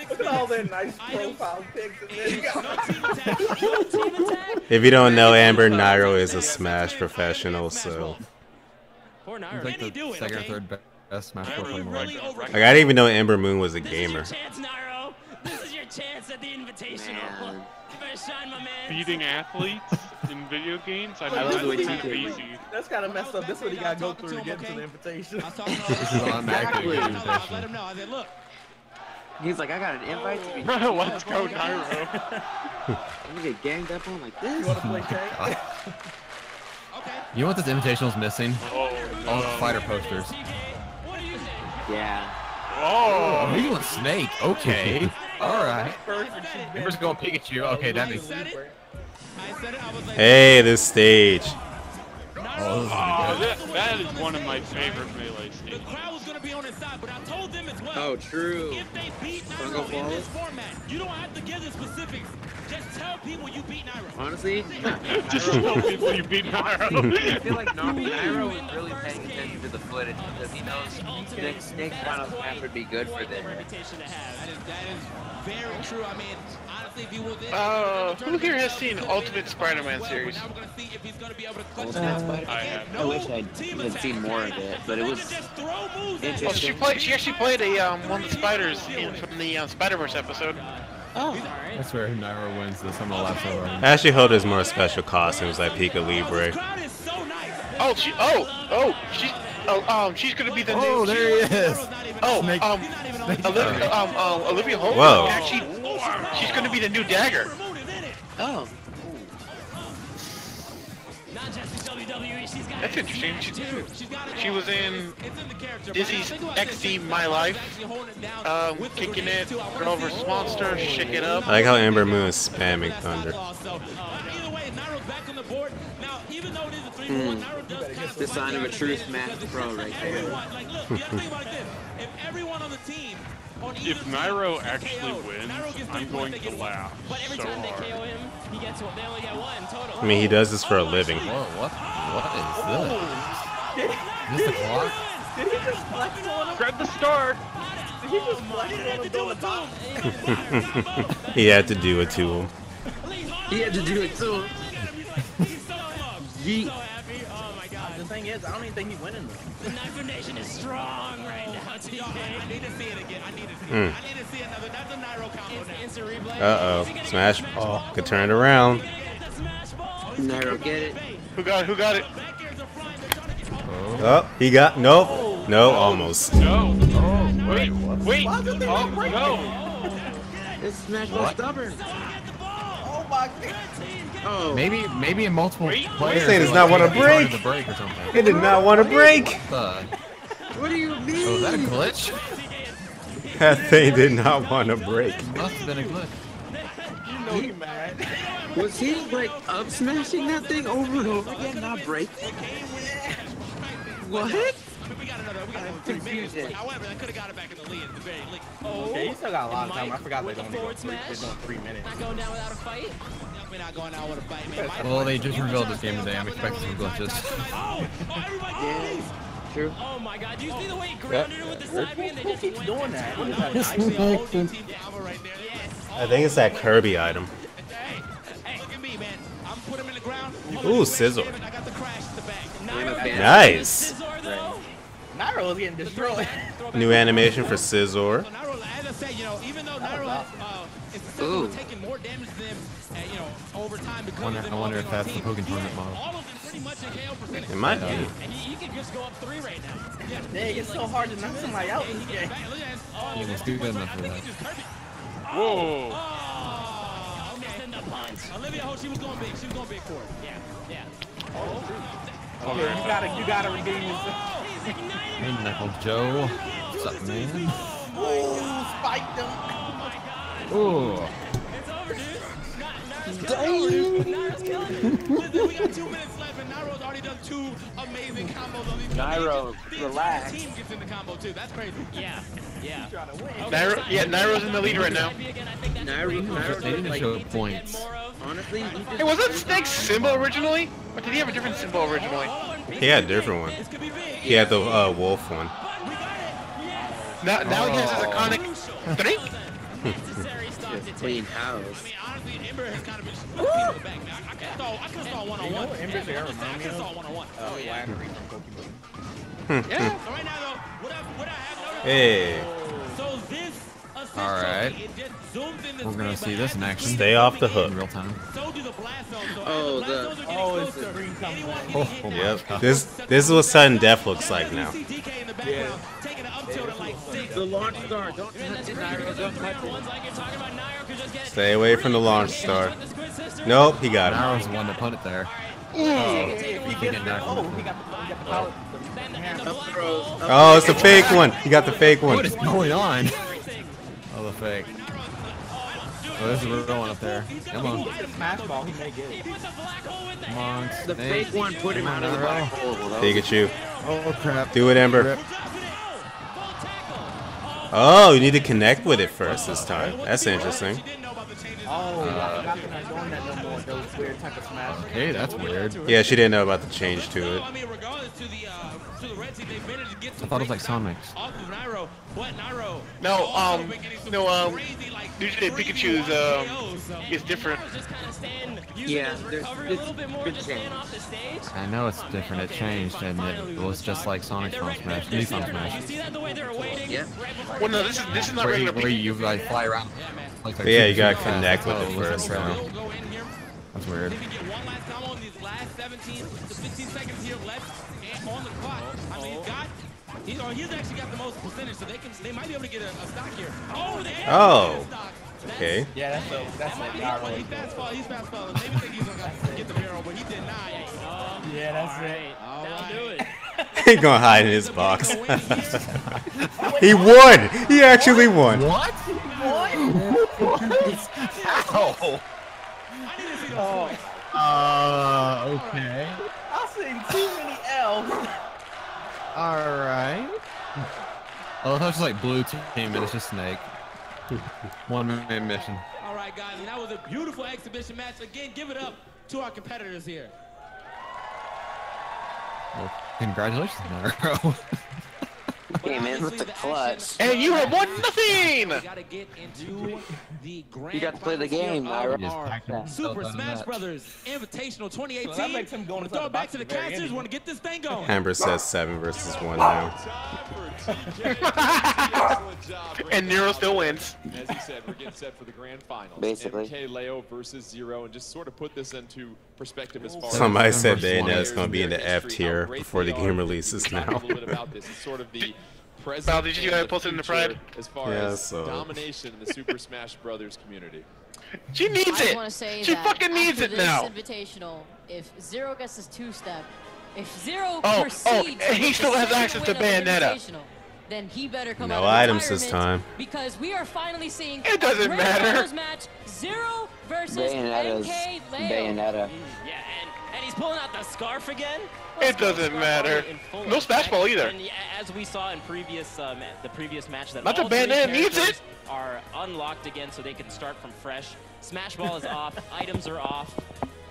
Speaker 8: Look at all their nice profile pics.
Speaker 11: If you don't know, Amber, Nairo is a Smash professional, so.
Speaker 15: He's like the second or third best Smash player in the world.
Speaker 11: Like, I didn't even know Amber Moon was a gamer.
Speaker 22: This is your chance at the Invitational. You better shine, my man.
Speaker 13: Beating athletes in video games? I
Speaker 18: love the way
Speaker 13: that's
Speaker 18: TK
Speaker 13: easy.
Speaker 8: That's kind of messed up. This is what he got to go through to get to the invitation.
Speaker 15: This is automatically an invitation.
Speaker 3: Let him know. I said, look.
Speaker 18: He's like, I got an invite to be.
Speaker 13: Let's go, Nairo.
Speaker 18: I'm gonna get ganged up on like this.
Speaker 8: You want to play tank?
Speaker 15: You know what this invitational's missing? All the fighter posters.
Speaker 18: Yeah.
Speaker 15: Oh, you want Snake? Okay. Alright. Amber's going Pikachu. Okay, that makes sense.
Speaker 11: Hey, this stage.
Speaker 15: Oh,
Speaker 13: that is one of my favorite Melee stages.
Speaker 18: Oh, true.
Speaker 3: If they beat Nairo in this format, you don't have to give the specifics. Just tell people you beat Nairo.
Speaker 18: Honestly,
Speaker 13: just tell people you beat Nairo.
Speaker 18: I feel like Nairo is really paying attention to the footage because he knows Snake's final smash would be good for them.
Speaker 3: That is very true. I mean, honestly, if you will.
Speaker 13: Who here has seen Ultimate Spider-Man series?
Speaker 18: I wish I had seen more of it, but it was interesting.
Speaker 13: She actually played one of the spiders from the Spider-Verse episode.
Speaker 18: Oh.
Speaker 15: That's where Nairo wins the Summer Last Over.
Speaker 11: Ashley Holt has more special costumes like Pika Libre.
Speaker 13: She's gonna be the new.
Speaker 15: Oh, there he is.
Speaker 13: Olivia Holt.
Speaker 11: Whoa.
Speaker 13: Actually, she's gonna be the new Dagger.
Speaker 18: Oh.
Speaker 13: That's interesting. She was in Dizzy's XD My Life, Kicking It, Girl vs. Monster, Shake It Up.
Speaker 11: I like how Amber Moon is spamming Thunder.
Speaker 18: The sign of a true Smash Pro right there.
Speaker 13: If Nairo actually wins, I'm going to laugh
Speaker 22: But every
Speaker 13: so
Speaker 22: time they
Speaker 13: hard.
Speaker 22: KO him, he gets one. They only get one total.
Speaker 11: I mean, he does this for a living.
Speaker 15: Whoa, what is this? Is this the clock?
Speaker 8: Did he just flex on him?
Speaker 13: Grab the start.
Speaker 8: Did he just flex on him doing the
Speaker 11: He had to do it to him.
Speaker 18: He had to do it to him. Yeet.
Speaker 8: The thing is, I don't even think he's winning though.
Speaker 22: The Naifu Nation is strong right now, TK.
Speaker 3: I need to see it again. I need to see it. I need to see another. That's a Nairo combo now.
Speaker 22: Instant replay.
Speaker 11: Uh-oh. Smash ball. Could turn it around.
Speaker 18: Nairo, get it.
Speaker 13: Who got it?
Speaker 11: Oh, he got... Nope. No, almost.
Speaker 13: No. Wait. No.
Speaker 18: This Smash Ball stubborn.
Speaker 8: Oh my god.
Speaker 18: Oh.
Speaker 15: Maybe in multiple players.
Speaker 11: He does not want to break.
Speaker 15: Or something.
Speaker 11: He did not want to break.
Speaker 18: What do you mean?
Speaker 15: Oh, is that a glitch?
Speaker 11: That thing did not want to break.
Speaker 15: Must have been a glitch.
Speaker 8: You know he mad.
Speaker 18: Was he like up smashing that thing over and over again, not breaking? What?
Speaker 3: We got another 3 minutes. However, I could have got it back in the lead at the very least.
Speaker 8: Okay, you still got a lot of time. I forgot they're doing 3 minutes.
Speaker 21: Not going down without a fight.
Speaker 3: We're not going out with a fight, man.
Speaker 5: Well, they just revealed this game today. I'm expecting some glitches.
Speaker 3: everybody.
Speaker 18: True.
Speaker 21: Oh my God! Do you see the way he grounded it with the side man? They just
Speaker 8: keeps doing that. What is that?
Speaker 11: I think it's that Kirby item.
Speaker 3: Hey, look at me, man. I'm putting him in the ground.
Speaker 11: Ooh, Scissor.
Speaker 3: I got the crash to the back.
Speaker 11: Nice.
Speaker 8: Nairo is getting destroyed.
Speaker 11: New animation for Scissor.
Speaker 3: As I said, even though Nairo is taking more damage than him, over time because
Speaker 5: I wonder if that's the Pokken tournament model.
Speaker 3: all of them pretty much in KO percentage.
Speaker 11: It might be.
Speaker 3: And he can just go up 3 right now. Yeah.
Speaker 8: Dang, it's so hard to knock somebody out in this game.
Speaker 5: You must do good enough for that.
Speaker 3: Whoa. Missing the punch. Olivia, she was going big. She was going big for it. Yeah.
Speaker 8: You gotta redeem yourself.
Speaker 5: Hey, Knuckle Joe. What's up, man?
Speaker 8: Ooh, spiked him.
Speaker 5: Ooh.
Speaker 3: It's over, dude. Naro's killing it. Listen, we got 2 minutes left, and Naro's already done 2 amazing combos on these.
Speaker 18: Nairo, relax.
Speaker 3: The team gets in the combo too. That's crazy. Yeah.
Speaker 13: Nairo's in the lead right now.
Speaker 18: Nairo
Speaker 5: They didn't show points.
Speaker 18: honestly,
Speaker 13: hey, was that Snake's symbol originally? Or did he have a different symbol originally?
Speaker 11: He had a different one. He had the wolf one.
Speaker 13: Now he has his iconic 3?
Speaker 18: Clean house.
Speaker 3: I could have saw one-on-one. I could have saw one-on-one.
Speaker 8: Oh, yeah.
Speaker 3: Yeah. So right now, though, what I have noticed.
Speaker 11: Hey.
Speaker 3: So this
Speaker 5: All right. We're gonna see this in action.
Speaker 11: Stay off the hook.
Speaker 5: In real time.
Speaker 3: So do the blast zone. So
Speaker 8: it's the green coming.
Speaker 11: Yep. This is what sudden death looks like now.
Speaker 8: Yeah.
Speaker 18: The launch star. Don't touch it, Nairo. Don't touch it.
Speaker 11: Stay away from the launch star. Nope, he got him.
Speaker 5: Nairo's the one that put it there.
Speaker 8: He got the power.
Speaker 11: Oh, it's the fake one. He got the fake one.
Speaker 5: What is going on? Oh, the fake. Oh, there's a real one up there. Come on.
Speaker 8: Smash ball, he may get it.
Speaker 5: Come on.
Speaker 18: The fake one put him out of the black hole.
Speaker 11: Pikachu.
Speaker 5: Oh, crap.
Speaker 11: Do it, Ember. Oh, you need to connect with it first this time. That's interesting.
Speaker 8: Oh, I'm not doing that no more. Those weird type of smash.
Speaker 5: Hey, that's weird.
Speaker 11: Yeah, she didn't know about the change to it.
Speaker 5: I thought it was like Sonic's.
Speaker 13: No, usually Pikachu's is different.
Speaker 18: Yeah, there's good change.
Speaker 5: I know it's different. It changed, and it was just like Sonic's Front Smash. New Front Smash.
Speaker 18: Yeah.
Speaker 13: Well, no, this is not regular
Speaker 5: where you like fly around. Like
Speaker 11: Yeah, you gotta connect with it first.
Speaker 5: That's weird.
Speaker 3: If you get one last combo in these last 17 to 15 seconds here left and on the clock, I mean, he's actually got the most percentage, so they might be able to get a stock here.
Speaker 11: Oh, okay.
Speaker 8: Yeah, that's like Nairo.
Speaker 3: He's fast fall. Maybe think he's gonna get the barrel, but he did not.
Speaker 8: Yeah, that's it.
Speaker 3: Now do it.
Speaker 11: He's gonna hide in his box. He won. He actually won.
Speaker 5: What?
Speaker 8: How?
Speaker 5: Okay.
Speaker 8: I've seen too many L's.
Speaker 5: Alright. Oh, that's like blue team, and it's just Snake. One-man mission.
Speaker 3: All right, guys, and that was a beautiful exhibition match. Again, give it up to our competitors here.
Speaker 5: Well, congratulations, Nairo.
Speaker 18: Came in with the clutch.
Speaker 13: And you have won nothing!
Speaker 18: You got to play the game, Nairo.
Speaker 3: Super Smash Brothers Invitational 2018.
Speaker 8: So that makes him going
Speaker 3: throw it back to the casters. Want to get this thing going.
Speaker 11: Amber says 7 versus 1 now.
Speaker 13: And Nero still wins.
Speaker 19: As he said, we're getting set for the grand finals.
Speaker 18: Basically.
Speaker 19: MK Leo versus Zero, and just sort of put this into perspective as far
Speaker 11: Somebody
Speaker 19: as
Speaker 11: said Bayonetta going to be in the F tier before the game releases now.
Speaker 19: A little bit about this. It's sort of the
Speaker 13: Val, did you post it in the Pride?
Speaker 19: As far as domination in the Super Smash Brothers community.
Speaker 13: She needs
Speaker 21: I
Speaker 13: it.
Speaker 21: want to say
Speaker 13: She
Speaker 21: that
Speaker 13: fucking needs it
Speaker 21: this
Speaker 13: now.
Speaker 21: Invitational, if Zero gets his 2-step, if Zero
Speaker 13: proceeds, and he still has access to Bayonetta.
Speaker 21: Then he better come
Speaker 11: No
Speaker 21: out of
Speaker 11: items this
Speaker 21: retirement,
Speaker 11: time.
Speaker 21: because we are finally seeing
Speaker 13: it doesn't matter.
Speaker 21: Match 0 versus
Speaker 18: Bayonetta's
Speaker 21: MK Leo.
Speaker 18: Bayonetta.
Speaker 22: Yeah, And he's pulling out the scarf again.
Speaker 13: It doesn't matter. No smash ball either.
Speaker 22: And as we saw in previous the previous match, that
Speaker 13: not the
Speaker 22: all three
Speaker 13: bandana needs it.
Speaker 22: are unlocked again, so they can start from fresh. Smash ball is off. Items are off.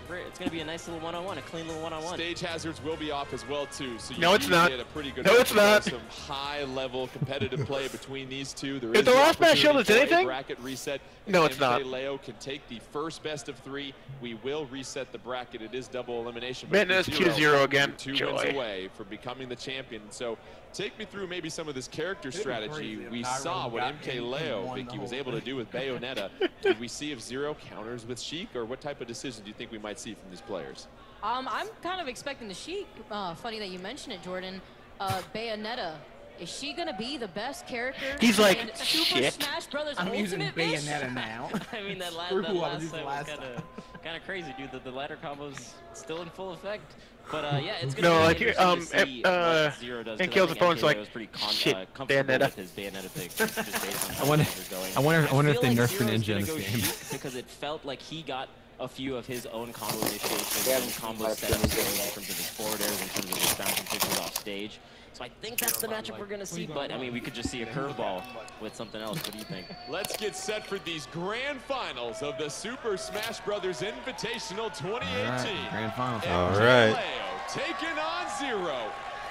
Speaker 22: It's going to be a nice little one-on-one, a clean little one-on-one.
Speaker 19: Stage hazards will be off as well too, so you
Speaker 13: no, it's not.
Speaker 19: Get a pretty good
Speaker 13: no, it's not.
Speaker 19: Some high-level competitive play between these two. There
Speaker 13: if the last match showed us anything,
Speaker 19: bracket reset.
Speaker 13: No, it's not.
Speaker 19: Leo can take the first best of 3. We will reset the bracket. It is double elimination.
Speaker 13: Man, that's 2-0 again.
Speaker 19: 2 wins away for becoming the champion. So take me through maybe some of this character strategy. We saw what MK Leo, Vicky, was able to do with Bayonetta. Did we see if Zero counters with Sheik, or what type of decision do you think we might see from these players?
Speaker 21: I'm kind of expecting the Sheik. Funny that you mentioned it, Jordan. Bayonetta. Is she gonna be the best character?
Speaker 13: He's like,
Speaker 21: Super
Speaker 13: shit.
Speaker 21: Smash Brothers
Speaker 8: I'm using
Speaker 21: Ultimate
Speaker 8: Bayonetta now.
Speaker 22: I mean, that last time was kind of crazy, dude. The ladder combo's still in full effect. But yeah, it's gonna be interesting to see what Zero does.
Speaker 13: And Kill's opponent's like,
Speaker 22: shit,
Speaker 13: Bayonetta.
Speaker 22: With his Bayonetta pick, just based on how
Speaker 5: I wonder if they
Speaker 22: like
Speaker 5: nerfed an engine in this game.
Speaker 22: Because it felt like he got a few of his own combo initiations, his own combo setups going in terms of his forward airs, in terms of his bouncing pitches off stage. So I think that's the matchup we're going to see, but I mean, we could just see a curveball with something else. What do you think?
Speaker 19: Let's get set for these grand finals of the Super Smash Brothers Invitational 2018.
Speaker 5: All right, grand finals.
Speaker 11: All right.
Speaker 19: Taking on Zero.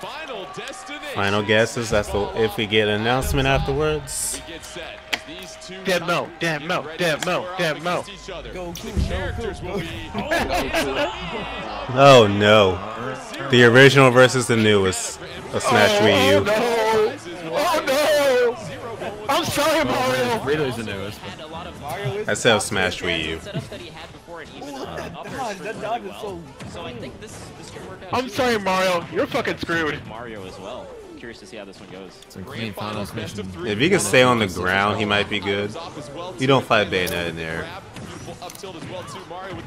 Speaker 19: Final destination.
Speaker 11: Final guesses. That's if we get an announcement afterwards.
Speaker 19: We get set. These two
Speaker 13: Dead Mo, Dead Mo, Dead Mo, Dead Mo.
Speaker 11: Oh no. The original versus the newest of Smash Wii U.
Speaker 13: Oh no! I'm sorry, Mario.
Speaker 5: Ridley's the newest.
Speaker 11: I said Smash Wii U.
Speaker 13: I'm sorry, Mario. You're fucking screwed.
Speaker 22: Mario as well. Curious to see how this one goes.
Speaker 5: It's a clean finals mission.
Speaker 11: If he can stay on the ground, he might be good. You don't fight Bayonetta in there.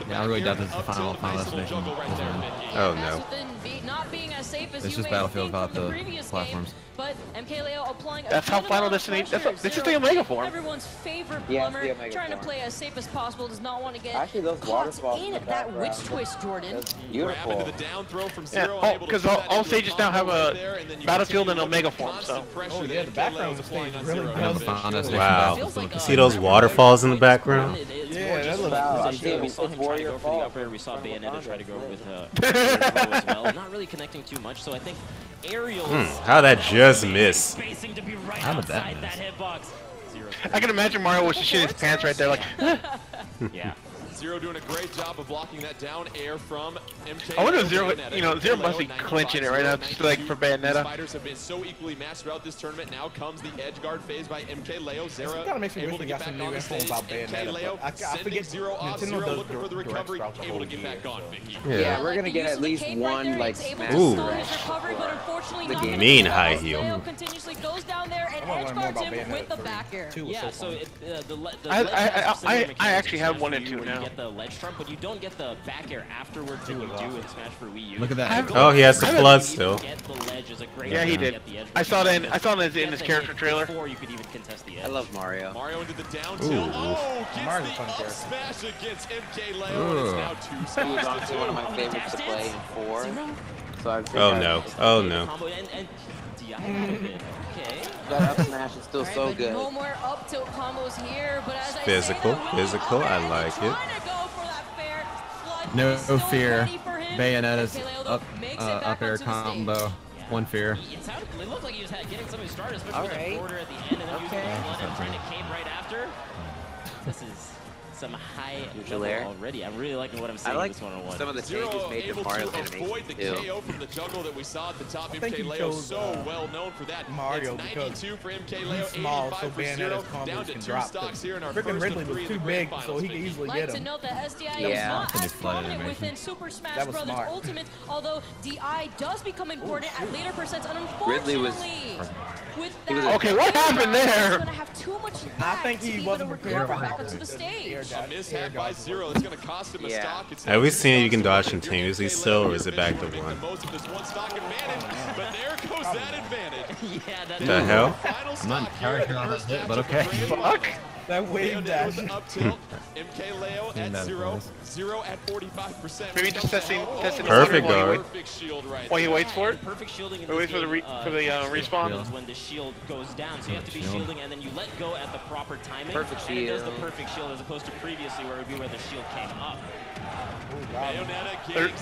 Speaker 5: Yeah, I really doubt this is the final destination.
Speaker 11: Oh no.
Speaker 5: It's just Battlefield without the platforms.
Speaker 21: But MK Leo applying
Speaker 13: that's how Final Destination. This is the Omega form.
Speaker 21: Everyone's favorite plumber, trying to play as safe as possible, does not want to get caught in that witch twist, Jordan.
Speaker 18: Beautiful.
Speaker 13: Yeah, because all stages now have a Battlefield and Omega form. So.
Speaker 8: Oh yeah, the background stage really does.
Speaker 11: Wow. See those waterfalls in the background?
Speaker 8: Yeah, that looks
Speaker 22: we saw him try to go for the upper. We saw Bayonetta try to go with as well. Not really connecting too much, so I think aerial.
Speaker 11: How that just miss?
Speaker 5: How did that miss?
Speaker 13: I can imagine Mario was just shitting his pants right there, like.
Speaker 22: Yeah.
Speaker 19: Zero doing a great job of blocking that down air from MK.
Speaker 13: I wonder if Zero, Zero must be clinching it right now, just like for Bayonetta.
Speaker 19: Fighters have been so equally matched throughout this tournament. Now comes the edge guard phase by MK Leo. Zero
Speaker 8: kind of makes me wish we got some new info about Bayonetta. I forget
Speaker 19: Zero off. Zero looking for the recovery, able to get back on.
Speaker 18: Yeah, we're gonna get at least one like smash.
Speaker 11: Ooh.
Speaker 18: The
Speaker 11: mean high heel.
Speaker 21: Continuously goes down there and edge guards him with the back air.
Speaker 22: Yeah, so
Speaker 13: I actually have 1 and 2 now.
Speaker 22: Get the ledge trump, but you don't get the back air afterwards that you do in Smash for Wii U.
Speaker 5: Look at that.
Speaker 11: Oh, he has the flood still.
Speaker 13: Yeah, he did. I saw that in his character trailer.
Speaker 22: Before you could even contest the edge.
Speaker 18: I love Mario.
Speaker 19: Mario into the down tilt. Oh, gets the up smash against MK Leo. It's now 2
Speaker 18: He's honestly one of my favorites to play in 4. So
Speaker 11: Oh no. Oh no.
Speaker 18: That up smash is still so good.
Speaker 21: No more up tilt combos here, but as
Speaker 11: Physical. I like it.
Speaker 5: No fear. Bayonetta's up air combo. One fear.
Speaker 22: It looked like he was getting some of his starters, especially with the border at the end, and then using the blood and trying to cape right after. This is some high level already. I'm really liking what I'm seeing in this one-on-one.
Speaker 18: Some of the changes made to Mario
Speaker 19: avoid the KO from the jungle that we saw at the top. MK Leo so well known for that.
Speaker 8: Mario
Speaker 19: it's 92 for MK Leo,
Speaker 8: he's small,
Speaker 19: 85
Speaker 8: so
Speaker 19: for
Speaker 8: Bayonetta's
Speaker 19: Zero.
Speaker 8: combos
Speaker 19: Down to
Speaker 8: can
Speaker 19: 2
Speaker 8: drop.
Speaker 19: stocks here in our
Speaker 8: Freaking
Speaker 19: first
Speaker 8: Ridley
Speaker 19: of
Speaker 8: was
Speaker 19: 3
Speaker 8: too big, so he could easily get him.
Speaker 21: To note that SDI is not as prominent within Super Smash Brothers Ultimate, although DI does become important at later percents, and unfortunately, with that,
Speaker 13: okay, what happened there?
Speaker 8: I think he wasn't prepared
Speaker 21: back up to the stage.
Speaker 19: A mishap by Zero. It's going to cost him a stock.
Speaker 11: Have we seen you can dodge continuously still, or is it back to 1?
Speaker 19: Most of this one stock advantage, but there goes that advantage.
Speaker 22: Yeah, that's
Speaker 11: the hell?
Speaker 5: I'm not entirely sure on that hit, but okay.
Speaker 8: Fuck. That wave dash.
Speaker 19: Up tilt. MK Leo at 0, 0 at 45%.
Speaker 13: Maybe just testing
Speaker 11: perfect guard.
Speaker 13: While he waits for it.
Speaker 22: Perfect shielding in
Speaker 13: Or waits for the respawn.
Speaker 22: when the shield goes down, so you have to be shielding and then you let go at the proper timing.
Speaker 18: Perfect
Speaker 22: and it does
Speaker 18: shield.
Speaker 22: the perfect shield as opposed to previously where it would be where the shield came up.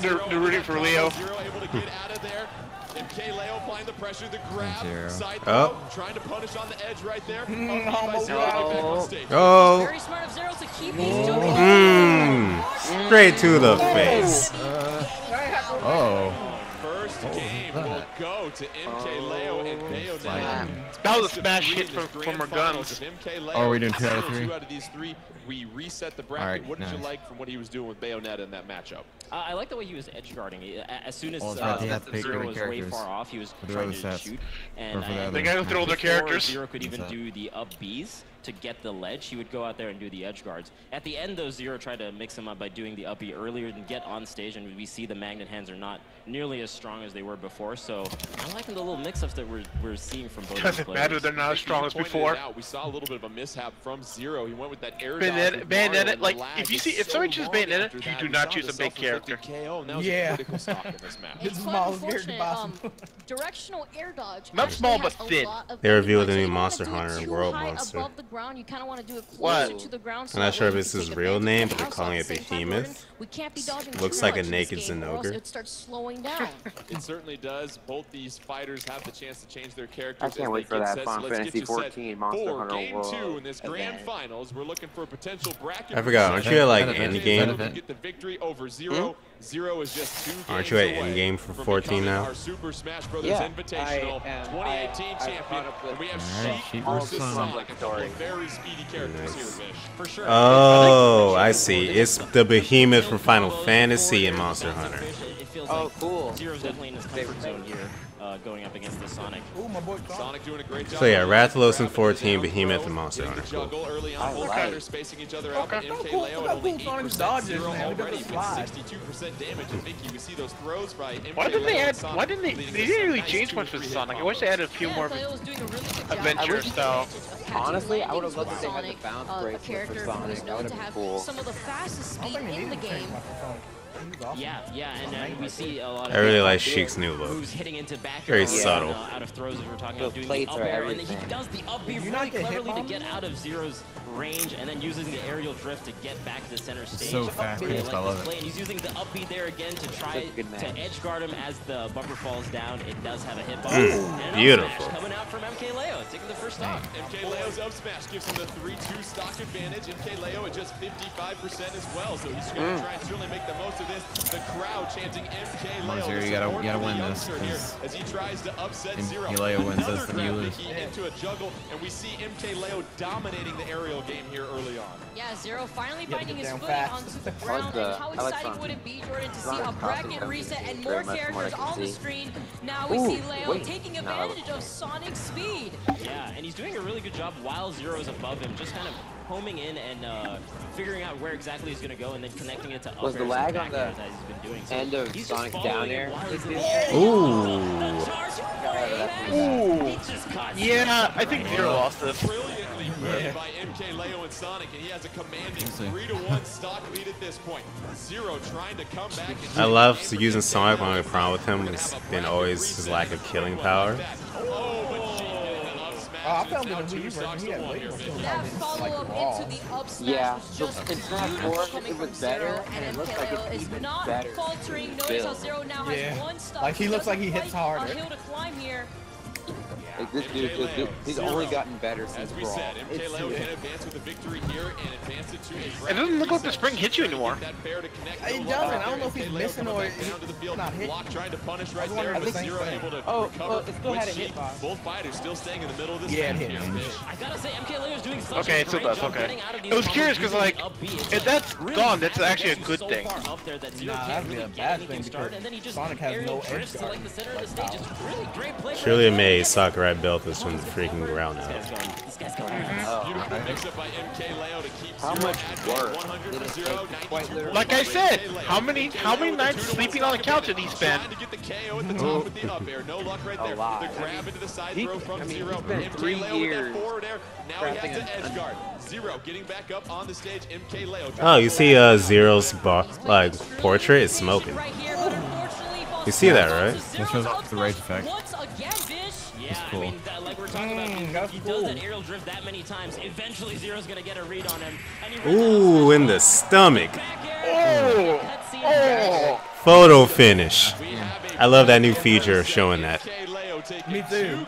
Speaker 13: They're rooting for Leo.
Speaker 19: Zero able to get out of there. MK Leo applying the pressure, the grab, side
Speaker 11: Oh.
Speaker 19: throw, trying to punish on the edge right there.
Speaker 11: Oh.
Speaker 21: Very smart of Zero to keep these two.
Speaker 11: Straight to the face.
Speaker 5: Oh.
Speaker 19: First game will go to MK Leo and BaoZakeruga.
Speaker 13: That was a smash hit from our guns.
Speaker 5: Oh, are we doing 2 out of 3?
Speaker 19: 2 out of these 3. We reset the bracket.
Speaker 5: Right,
Speaker 19: what did you
Speaker 5: nice.
Speaker 19: like from what he was doing with BaoZakeruga in that matchup?
Speaker 22: I like the way he was edge guarding. As soon as
Speaker 5: they have to pick
Speaker 22: Zero
Speaker 5: different
Speaker 22: was way
Speaker 5: characters
Speaker 22: far off, he was
Speaker 5: for the
Speaker 22: trying
Speaker 5: other
Speaker 22: to
Speaker 5: sets.
Speaker 22: shoot.
Speaker 5: Or
Speaker 22: And
Speaker 5: for the other
Speaker 13: They got to throw their
Speaker 22: before
Speaker 13: characters.
Speaker 22: Zero could even do the up Bs to get the ledge, he would go out there and do the edge guards. At the end, though, Zero tried to mix him up by doing the up B earlier and get on stage, and we see the magnet hands are not nearly as strong as they were before. So I'm liking the little mix-ups that we're seeing from both
Speaker 13: Doesn't
Speaker 22: players.
Speaker 13: matter, they're not as strong as before.
Speaker 19: We saw a little bit of a mishap from Zero. He went with that air
Speaker 13: Bayonetta, like, if someone chooses Bayonetta, you do not choose a big character.
Speaker 19: Yeah.
Speaker 21: It's quite unfortunate. Directional air dodge.
Speaker 13: Not small, but
Speaker 21: has a
Speaker 13: thin.
Speaker 21: lot of
Speaker 11: They revealed the
Speaker 21: impact, so
Speaker 11: new
Speaker 21: you don't
Speaker 11: Monster
Speaker 21: wanna do it
Speaker 11: Hunter
Speaker 21: too
Speaker 11: World
Speaker 21: high
Speaker 11: Monster.
Speaker 21: above the ground. You kind of want to do it
Speaker 13: What?
Speaker 21: closer to the ground.
Speaker 11: I'm not sure if it's his real name, but they're calling it Behemoth.
Speaker 21: We can't be dodging
Speaker 11: Looks
Speaker 21: too
Speaker 11: like a
Speaker 21: much in this
Speaker 11: naked
Speaker 21: game, or else
Speaker 11: Zenogre.
Speaker 21: it starts slowing down.
Speaker 19: It certainly does. Both these fighters have the chance to change their characters.
Speaker 18: I can't wait for that Final Fantasy 14 Monster Hunter
Speaker 19: Game
Speaker 18: World
Speaker 19: 2 in this grand
Speaker 18: event.
Speaker 19: finals. We're looking for a potential bracket.
Speaker 11: I forgot, aren't you at like endgame?
Speaker 19: Get the victory over Zero. Zero is just 2
Speaker 11: Aren't
Speaker 19: games
Speaker 11: you at
Speaker 19: away
Speaker 11: endgame for
Speaker 19: from
Speaker 11: 14
Speaker 19: becoming
Speaker 11: now?
Speaker 19: Our Super Smash Brothers
Speaker 18: Yeah,
Speaker 19: Invitational 2018 champion. And we have Sheik versus Sonic. A couple of very speedy characters here, Vish.
Speaker 22: For sure.
Speaker 11: Oh, I see. It's the Behemoth from Final Fantasy and Monster Hunter.
Speaker 22: It feels
Speaker 18: Oh,
Speaker 22: like
Speaker 18: cool.
Speaker 22: Zero's definitely in his comfort zone here, going up against the Sonic.
Speaker 6: Ooh, my boy
Speaker 19: Sonic doing a great job.
Speaker 11: So yeah, Rathalos in 14, Behemoth and Monster Hunter. Cool.
Speaker 19: Juggle early on, both fighters spacing each other out. MK Leo at only 8% Zero already with 62% damage. And Vicky, we see those throws by MK
Speaker 13: Why didn't they
Speaker 19: Leo
Speaker 13: add?
Speaker 19: and
Speaker 13: Why didn't they?
Speaker 19: leading
Speaker 13: They
Speaker 19: us
Speaker 13: didn't
Speaker 19: to
Speaker 13: really
Speaker 19: nice
Speaker 13: change much with
Speaker 19: 2-3 hit
Speaker 13: Sonic. I
Speaker 19: combos.
Speaker 13: wish they added a few more
Speaker 21: Leo's doing a really good job.
Speaker 13: adventure style.
Speaker 18: Honestly, I would have loved
Speaker 21: with
Speaker 18: if they had the
Speaker 21: Sonic,
Speaker 18: bounce
Speaker 21: a
Speaker 18: bracelet
Speaker 21: character
Speaker 18: for
Speaker 21: who
Speaker 18: Sonic.
Speaker 21: is
Speaker 18: That
Speaker 21: known
Speaker 18: would
Speaker 21: to
Speaker 18: have
Speaker 21: have
Speaker 18: been cool.
Speaker 21: some of the fastest speed in the game.
Speaker 22: Yeah, and we see a lot of.
Speaker 11: I really like Sheik's new look.
Speaker 22: Who's hitting into back
Speaker 11: Very
Speaker 22: and
Speaker 11: subtle.
Speaker 22: out of throws as we're talking
Speaker 18: Those
Speaker 22: about doing
Speaker 18: plates
Speaker 22: the
Speaker 18: are
Speaker 22: up air, and then
Speaker 18: everything.
Speaker 22: he does the up B really cleverly to get out of Zero's range, and then using the aerial drift to get back to center stage.
Speaker 5: So fast-paced, I love it.
Speaker 22: And he's using the up B there again to try to edge guard him as the bumper falls down. It does have a hitbox. And an
Speaker 11: beautiful.
Speaker 22: up smash coming out from MK Leo, taking the first stock.
Speaker 19: MK Leo's up smash gives him the 3-2 stock advantage. MK Leo at just 55% as well, so he's going to try and certainly make the most of this. The crowd chanting MK
Speaker 5: Come on,
Speaker 19: Leo.
Speaker 5: Zero, you gotta win this.
Speaker 19: As he tries to upset
Speaker 5: If
Speaker 19: Zero.
Speaker 5: Leo wins this,
Speaker 19: Another
Speaker 5: then you
Speaker 19: grab
Speaker 5: lose.
Speaker 19: Vicky into a juggle, and we see MK Leo dominating the aerial game here early on.
Speaker 21: Yeah, Zero finally
Speaker 6: Yeah,
Speaker 21: finding his
Speaker 6: down
Speaker 21: footing
Speaker 6: fast.
Speaker 21: onto the ground. And how
Speaker 18: I like
Speaker 21: exciting
Speaker 18: Sonic.
Speaker 21: would it be, Jordan, to see
Speaker 18: Sonic's
Speaker 21: a
Speaker 18: costume
Speaker 21: bracket
Speaker 18: comes
Speaker 21: reset
Speaker 18: in
Speaker 21: and
Speaker 18: very
Speaker 21: more
Speaker 18: much from what I
Speaker 21: characters
Speaker 18: can
Speaker 21: on the
Speaker 18: see.
Speaker 21: screen? Now we
Speaker 18: Ooh,
Speaker 21: see Leo
Speaker 18: wait.
Speaker 21: taking
Speaker 18: No, that was-
Speaker 21: advantage of Sonic's speed.
Speaker 22: Yeah, and he's doing a really good job while Zero's above him, just kind of homing in and figuring out where exactly he's going to go and then connecting it to up
Speaker 18: Was the
Speaker 22: airs
Speaker 18: lag
Speaker 22: and
Speaker 18: on
Speaker 22: back
Speaker 18: the
Speaker 22: airs as he's been doing. So
Speaker 18: end of
Speaker 22: he's
Speaker 18: Sonic
Speaker 22: just
Speaker 18: down
Speaker 22: following
Speaker 18: air?
Speaker 22: it while he's in the
Speaker 11: Ooh.
Speaker 13: Yeah, I think Zero lost this.
Speaker 19: Brilliantly played by MK Leo and Sonic, and he has a commanding 3-1 stock lead at this point. Zero trying to come back. And
Speaker 11: I love using Sonic. My only problem with him has been always his lack of killing power.
Speaker 6: I found it in Wii U version. He had way more kills
Speaker 21: That
Speaker 6: than
Speaker 21: follow-up
Speaker 6: raw.
Speaker 21: into the up smash
Speaker 18: Yeah,
Speaker 21: was just
Speaker 18: in Smash 4
Speaker 21: coming
Speaker 18: it was
Speaker 21: from
Speaker 18: better,
Speaker 21: Zero,
Speaker 18: and it
Speaker 21: and
Speaker 18: looks like
Speaker 21: MKLeo
Speaker 18: it's
Speaker 21: is
Speaker 18: even
Speaker 21: not
Speaker 18: better
Speaker 21: faltering. Notice how
Speaker 18: build.
Speaker 21: Zero now has
Speaker 6: Yeah.
Speaker 21: one stock.
Speaker 6: Like, he looks like he
Speaker 21: Doesn't
Speaker 6: hits
Speaker 21: like
Speaker 6: harder.
Speaker 21: a hill to climb here.
Speaker 18: Like this dude, he's only gotten better since
Speaker 19: As we
Speaker 18: Brawl.
Speaker 19: said, MK Leo can advance with a victory here and advance it to a
Speaker 13: It doesn't look like the spring hits you anymore.
Speaker 19: That bear to connect
Speaker 6: It
Speaker 19: the
Speaker 6: doesn't.
Speaker 19: lock
Speaker 6: I don't know if
Speaker 19: there.
Speaker 6: he's
Speaker 19: MK Leo
Speaker 6: missing
Speaker 19: coming
Speaker 6: or
Speaker 19: back down to the field.
Speaker 6: not hit.
Speaker 19: Block trying to punish right
Speaker 6: wondering
Speaker 19: there,
Speaker 6: if
Speaker 19: but
Speaker 6: it's
Speaker 19: Zero
Speaker 6: same
Speaker 19: able to
Speaker 18: Oh,
Speaker 19: recover.
Speaker 18: well, it still
Speaker 19: with
Speaker 18: had a
Speaker 19: Sheik.
Speaker 18: hitbox.
Speaker 19: Both fighters still staying in the middle of this
Speaker 6: Yeah, it
Speaker 19: match
Speaker 6: hit
Speaker 19: here,
Speaker 6: him.
Speaker 19: Fish.
Speaker 22: I gotta say, MK Leo's doing such
Speaker 13: Okay,
Speaker 22: a
Speaker 13: it still
Speaker 22: great
Speaker 13: does.
Speaker 22: job
Speaker 13: Okay.
Speaker 22: getting out of these
Speaker 13: I was curious
Speaker 22: combos
Speaker 13: because
Speaker 22: using
Speaker 13: like,
Speaker 22: up B. It's
Speaker 13: if that's
Speaker 22: really
Speaker 13: gone, that's
Speaker 22: fast
Speaker 13: actually a
Speaker 22: and
Speaker 13: good
Speaker 22: so
Speaker 13: thing.
Speaker 22: far up there that Zero
Speaker 6: Nah,
Speaker 22: can't
Speaker 6: that'd be
Speaker 22: really
Speaker 6: a
Speaker 22: get
Speaker 6: bad
Speaker 22: anything
Speaker 6: thing
Speaker 22: started,
Speaker 6: because
Speaker 22: and then he just
Speaker 6: Sonic has
Speaker 22: aerial
Speaker 6: no edge
Speaker 22: drifts to
Speaker 6: guard.
Speaker 22: like the center of the
Speaker 6: Like
Speaker 22: stage. It's
Speaker 6: power.
Speaker 22: really great play from
Speaker 11: Truly
Speaker 22: MK Leo.
Speaker 11: amazed Sakura I built this from the freaking ground up.
Speaker 22: This guy's going.
Speaker 8: How much work?
Speaker 13: Like I said, how many nights sleeping on the couch did he spend?
Speaker 8: A lot. He's been 3 years.
Speaker 19: Now he has to edge guard. Zero getting back up on the stage. MK Leo.
Speaker 11: Oh, you see Zero's portrait is smoking. You see that, right?
Speaker 5: That shows off the rage effect.
Speaker 22: Yeah,
Speaker 5: cool.
Speaker 22: I mean, like we're talking about, he does that aerial drift that many times. Eventually, Zero's gonna get a read on him. And he
Speaker 11: Ooh, in the stomach.
Speaker 13: Oh! Oh!
Speaker 11: Photo finish. I love that new feature showing that.
Speaker 15: Me too.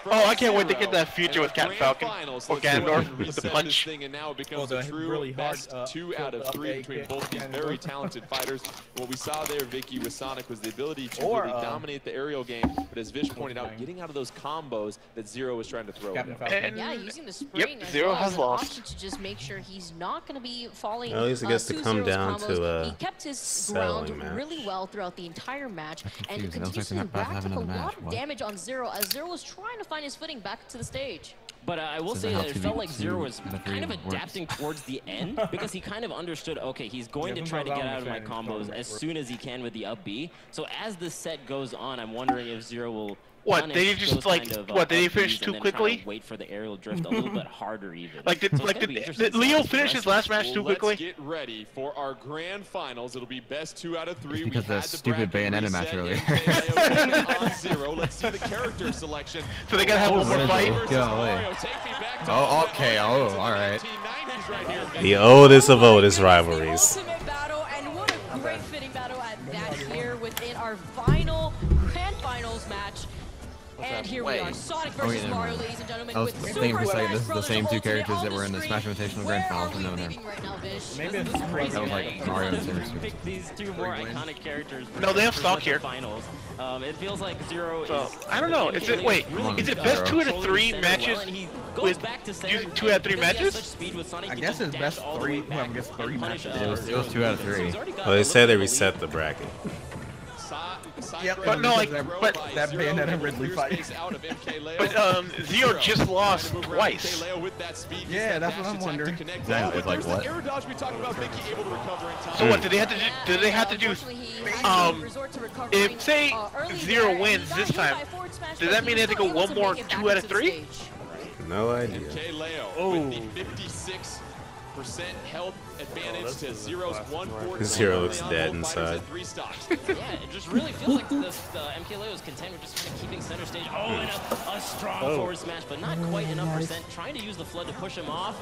Speaker 13: Oh, I can't wait to get that future with Captain Falcon or Ganondorf with the punch.
Speaker 19: And now it becomes a true best 2 out of 3 between both these very talented fighters. What we saw there, Vicky, with Sonic was the ability to really dominate the aerial game, but as Vish pointed out, getting out of those combos that Zero was trying to throw.
Speaker 21: Yeah, using the spring as
Speaker 13: Zero
Speaker 21: well
Speaker 13: has
Speaker 21: as an
Speaker 13: lost.
Speaker 21: option to just make sure he's not going to be falling.
Speaker 11: At least it gets to come down to
Speaker 21: he kept his
Speaker 11: selling
Speaker 21: ground
Speaker 11: match.
Speaker 21: really well throughout the entire match and
Speaker 5: confused. I was
Speaker 21: continuously
Speaker 5: expecting that to
Speaker 21: racked
Speaker 5: happen
Speaker 21: up a
Speaker 5: in the
Speaker 21: lot
Speaker 5: match.
Speaker 21: of
Speaker 5: What?
Speaker 21: damage on Zero as Zero was trying to find his footing back to the stage.
Speaker 22: But I will
Speaker 5: So
Speaker 22: say
Speaker 5: then
Speaker 22: that
Speaker 5: how
Speaker 22: it
Speaker 5: to
Speaker 22: felt
Speaker 5: beat
Speaker 22: like Zero
Speaker 5: two
Speaker 22: was
Speaker 5: and the
Speaker 22: kind of
Speaker 5: three works.
Speaker 22: adapting towards the end because he kind of understood, okay, he's going to try to get out of my combos as soon as he can with the up B. So as the set goes on, I'm wondering if Zero will
Speaker 13: What,
Speaker 22: punish
Speaker 13: did he just
Speaker 22: those
Speaker 13: like,
Speaker 22: kind of,
Speaker 13: what, did he
Speaker 22: up
Speaker 13: finish
Speaker 22: Bs
Speaker 13: too
Speaker 22: and then try to
Speaker 13: quickly?
Speaker 22: wait for the aerial drift a little bit harder even.
Speaker 13: Like, did Leo finish his last match too quickly?
Speaker 19: Let's get ready for our grand finals. It'll be best 2 out of 3.
Speaker 5: Because of that stupid Bayonetta match earlier.
Speaker 19: On Zero. Let's see the character selection.
Speaker 13: So they gotta have one more fight?
Speaker 5: Oh, okay. Oh, alright.
Speaker 11: The oldest of oldest rivalries.
Speaker 21: Ultimate battle, and what a great fitting battle at that here within our final grand finals match. And here we are, Sonic versus Mario, ladies and gentlemen.
Speaker 5: I was
Speaker 21: with
Speaker 5: thinking for a second,
Speaker 21: Super
Speaker 5: this is the same two
Speaker 21: Ultimate
Speaker 5: characters
Speaker 21: on
Speaker 5: that
Speaker 21: the
Speaker 5: were in the
Speaker 21: screen.
Speaker 5: Smash Invitational Grand Finals from Nona.
Speaker 21: Right now, Vish.
Speaker 15: Maybe it's
Speaker 22: crazy.
Speaker 5: That was like Mario and Super.
Speaker 22: Pick these 2 more iconic characters.
Speaker 13: No, they have stock
Speaker 22: for
Speaker 13: here.
Speaker 22: Finals. It feels like Zero
Speaker 13: So,
Speaker 22: is.
Speaker 13: I don't know. Is it wait? Is it best 2 out of 3 matches with using 2 out of 3 matches?
Speaker 8: I guess it's best 3. Well, I guess 3 matches.
Speaker 11: It was 2 out of 3. Well, they said they reset the bracket.
Speaker 8: Yep,
Speaker 13: but no, like, but
Speaker 8: that Bayonetta Ridley fight.
Speaker 13: But Zero just lost twice.
Speaker 8: Yeah, that's what I'm wondering.
Speaker 5: Exactly, it's like what?
Speaker 13: So what? Did they have to do? Did they have to do? If say Zero wins this time, does that mean they have to go 1 more 2 out of 3?
Speaker 11: No idea.
Speaker 19: With the 56% health advantage to Zero's 140.
Speaker 11: Zero looks dead inside.
Speaker 22: Yeah, it just really feels like this MK Leo's contender just kind of keeping center stage. Oh, and a strong forward smash, but not quite enough percent. Trying to use the flood to push him off.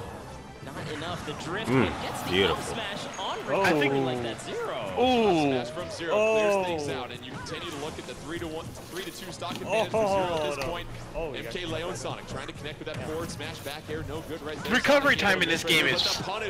Speaker 22: Not enough. The drift gets the up smash on Rick. I think like that Zero.
Speaker 19: Smash from Zero clears things out, and you continue to look at the 3-2 stock advantage for Zero at this point. MK Leo and Sonic trying to connect with that forward smash back air, no good right there.
Speaker 13: Recovery time in this game is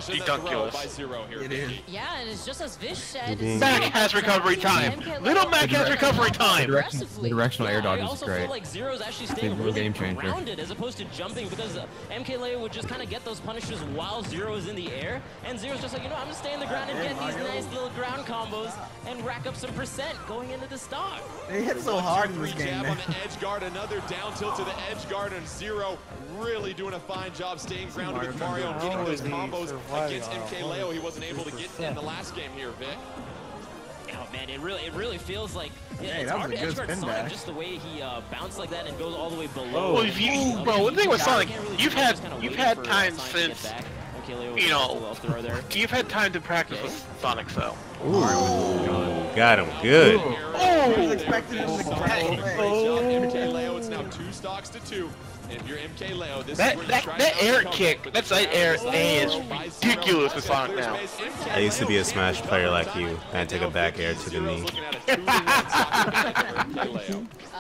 Speaker 13: ridiculous.
Speaker 19: It is.
Speaker 21: Yeah, and it's just as Vish said.
Speaker 13: Mac has recovery time. Little Mac has recovery time.
Speaker 5: The directional air dodge is great.
Speaker 22: Feel like Zero's actually
Speaker 5: It's a
Speaker 22: staying
Speaker 5: real
Speaker 22: really
Speaker 5: game changer.
Speaker 22: grounded as opposed to jumping because MK Leo would just kind of get those punishes while Zero is in the air, and Zero's just like, you know, I'm gonna stay in the ground and get these nice little ground combos and rack up some percent going into the stock.
Speaker 8: They hit so hard in this game, man.
Speaker 19: On the edge guard, another down tilt to the edge guard, and Zero really doing a fine job staying grounded with Mario and getting those combos against MK Leo. He wasn't able to get in the last game here, Vic.
Speaker 22: Oh man, it really feels like it's
Speaker 8: that
Speaker 22: hard
Speaker 8: was
Speaker 22: to
Speaker 8: a good
Speaker 22: edgeguard
Speaker 8: spin
Speaker 22: Sonic
Speaker 8: back.
Speaker 22: just the way he bounced like that and goes all the way below.
Speaker 13: Well, if you, bro, the thing with Sonic, you've had time since, you know, you've had time to practice with Sonic, so.
Speaker 11: Ooh, got him good.
Speaker 8: Oh, I was expecting him to
Speaker 19: MK Leo, it's now 2 stocks to 2. And if you're MK Leo, this is where you try
Speaker 13: that
Speaker 19: to
Speaker 13: air
Speaker 19: outcome.
Speaker 13: kick, that side air A is ridiculous with Sonic now.
Speaker 11: I used to be a Smash player like you. I had to take a back air to the knee.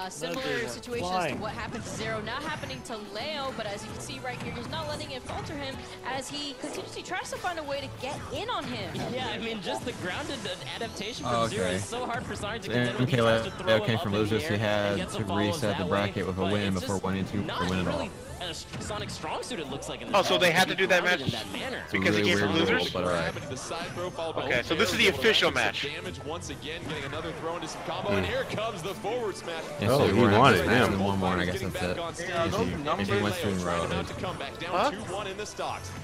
Speaker 21: Similar situations to what happened to Zero, not happening to Leo, but as you can see right here, he's not letting it falter him as he continuously tries to find a way to get in on him.
Speaker 22: Yeah, I mean, just the grounded adaptation from Zero is so hard for Sonic to contend with.
Speaker 5: MK Leo came from losers. He had to reset the bracket with a win before winning 2 or win it all.
Speaker 22: Sonic's strong suit, it looks like. In
Speaker 13: oh, so they had to do that match because he came from losers? Okay, so this is the official match.
Speaker 19: Damage once again, getting another throw into some combo, and here comes the forward smash.
Speaker 5: Yeah, so he wanted him. One more, and I guess that's it. If he wants to row,
Speaker 13: huh?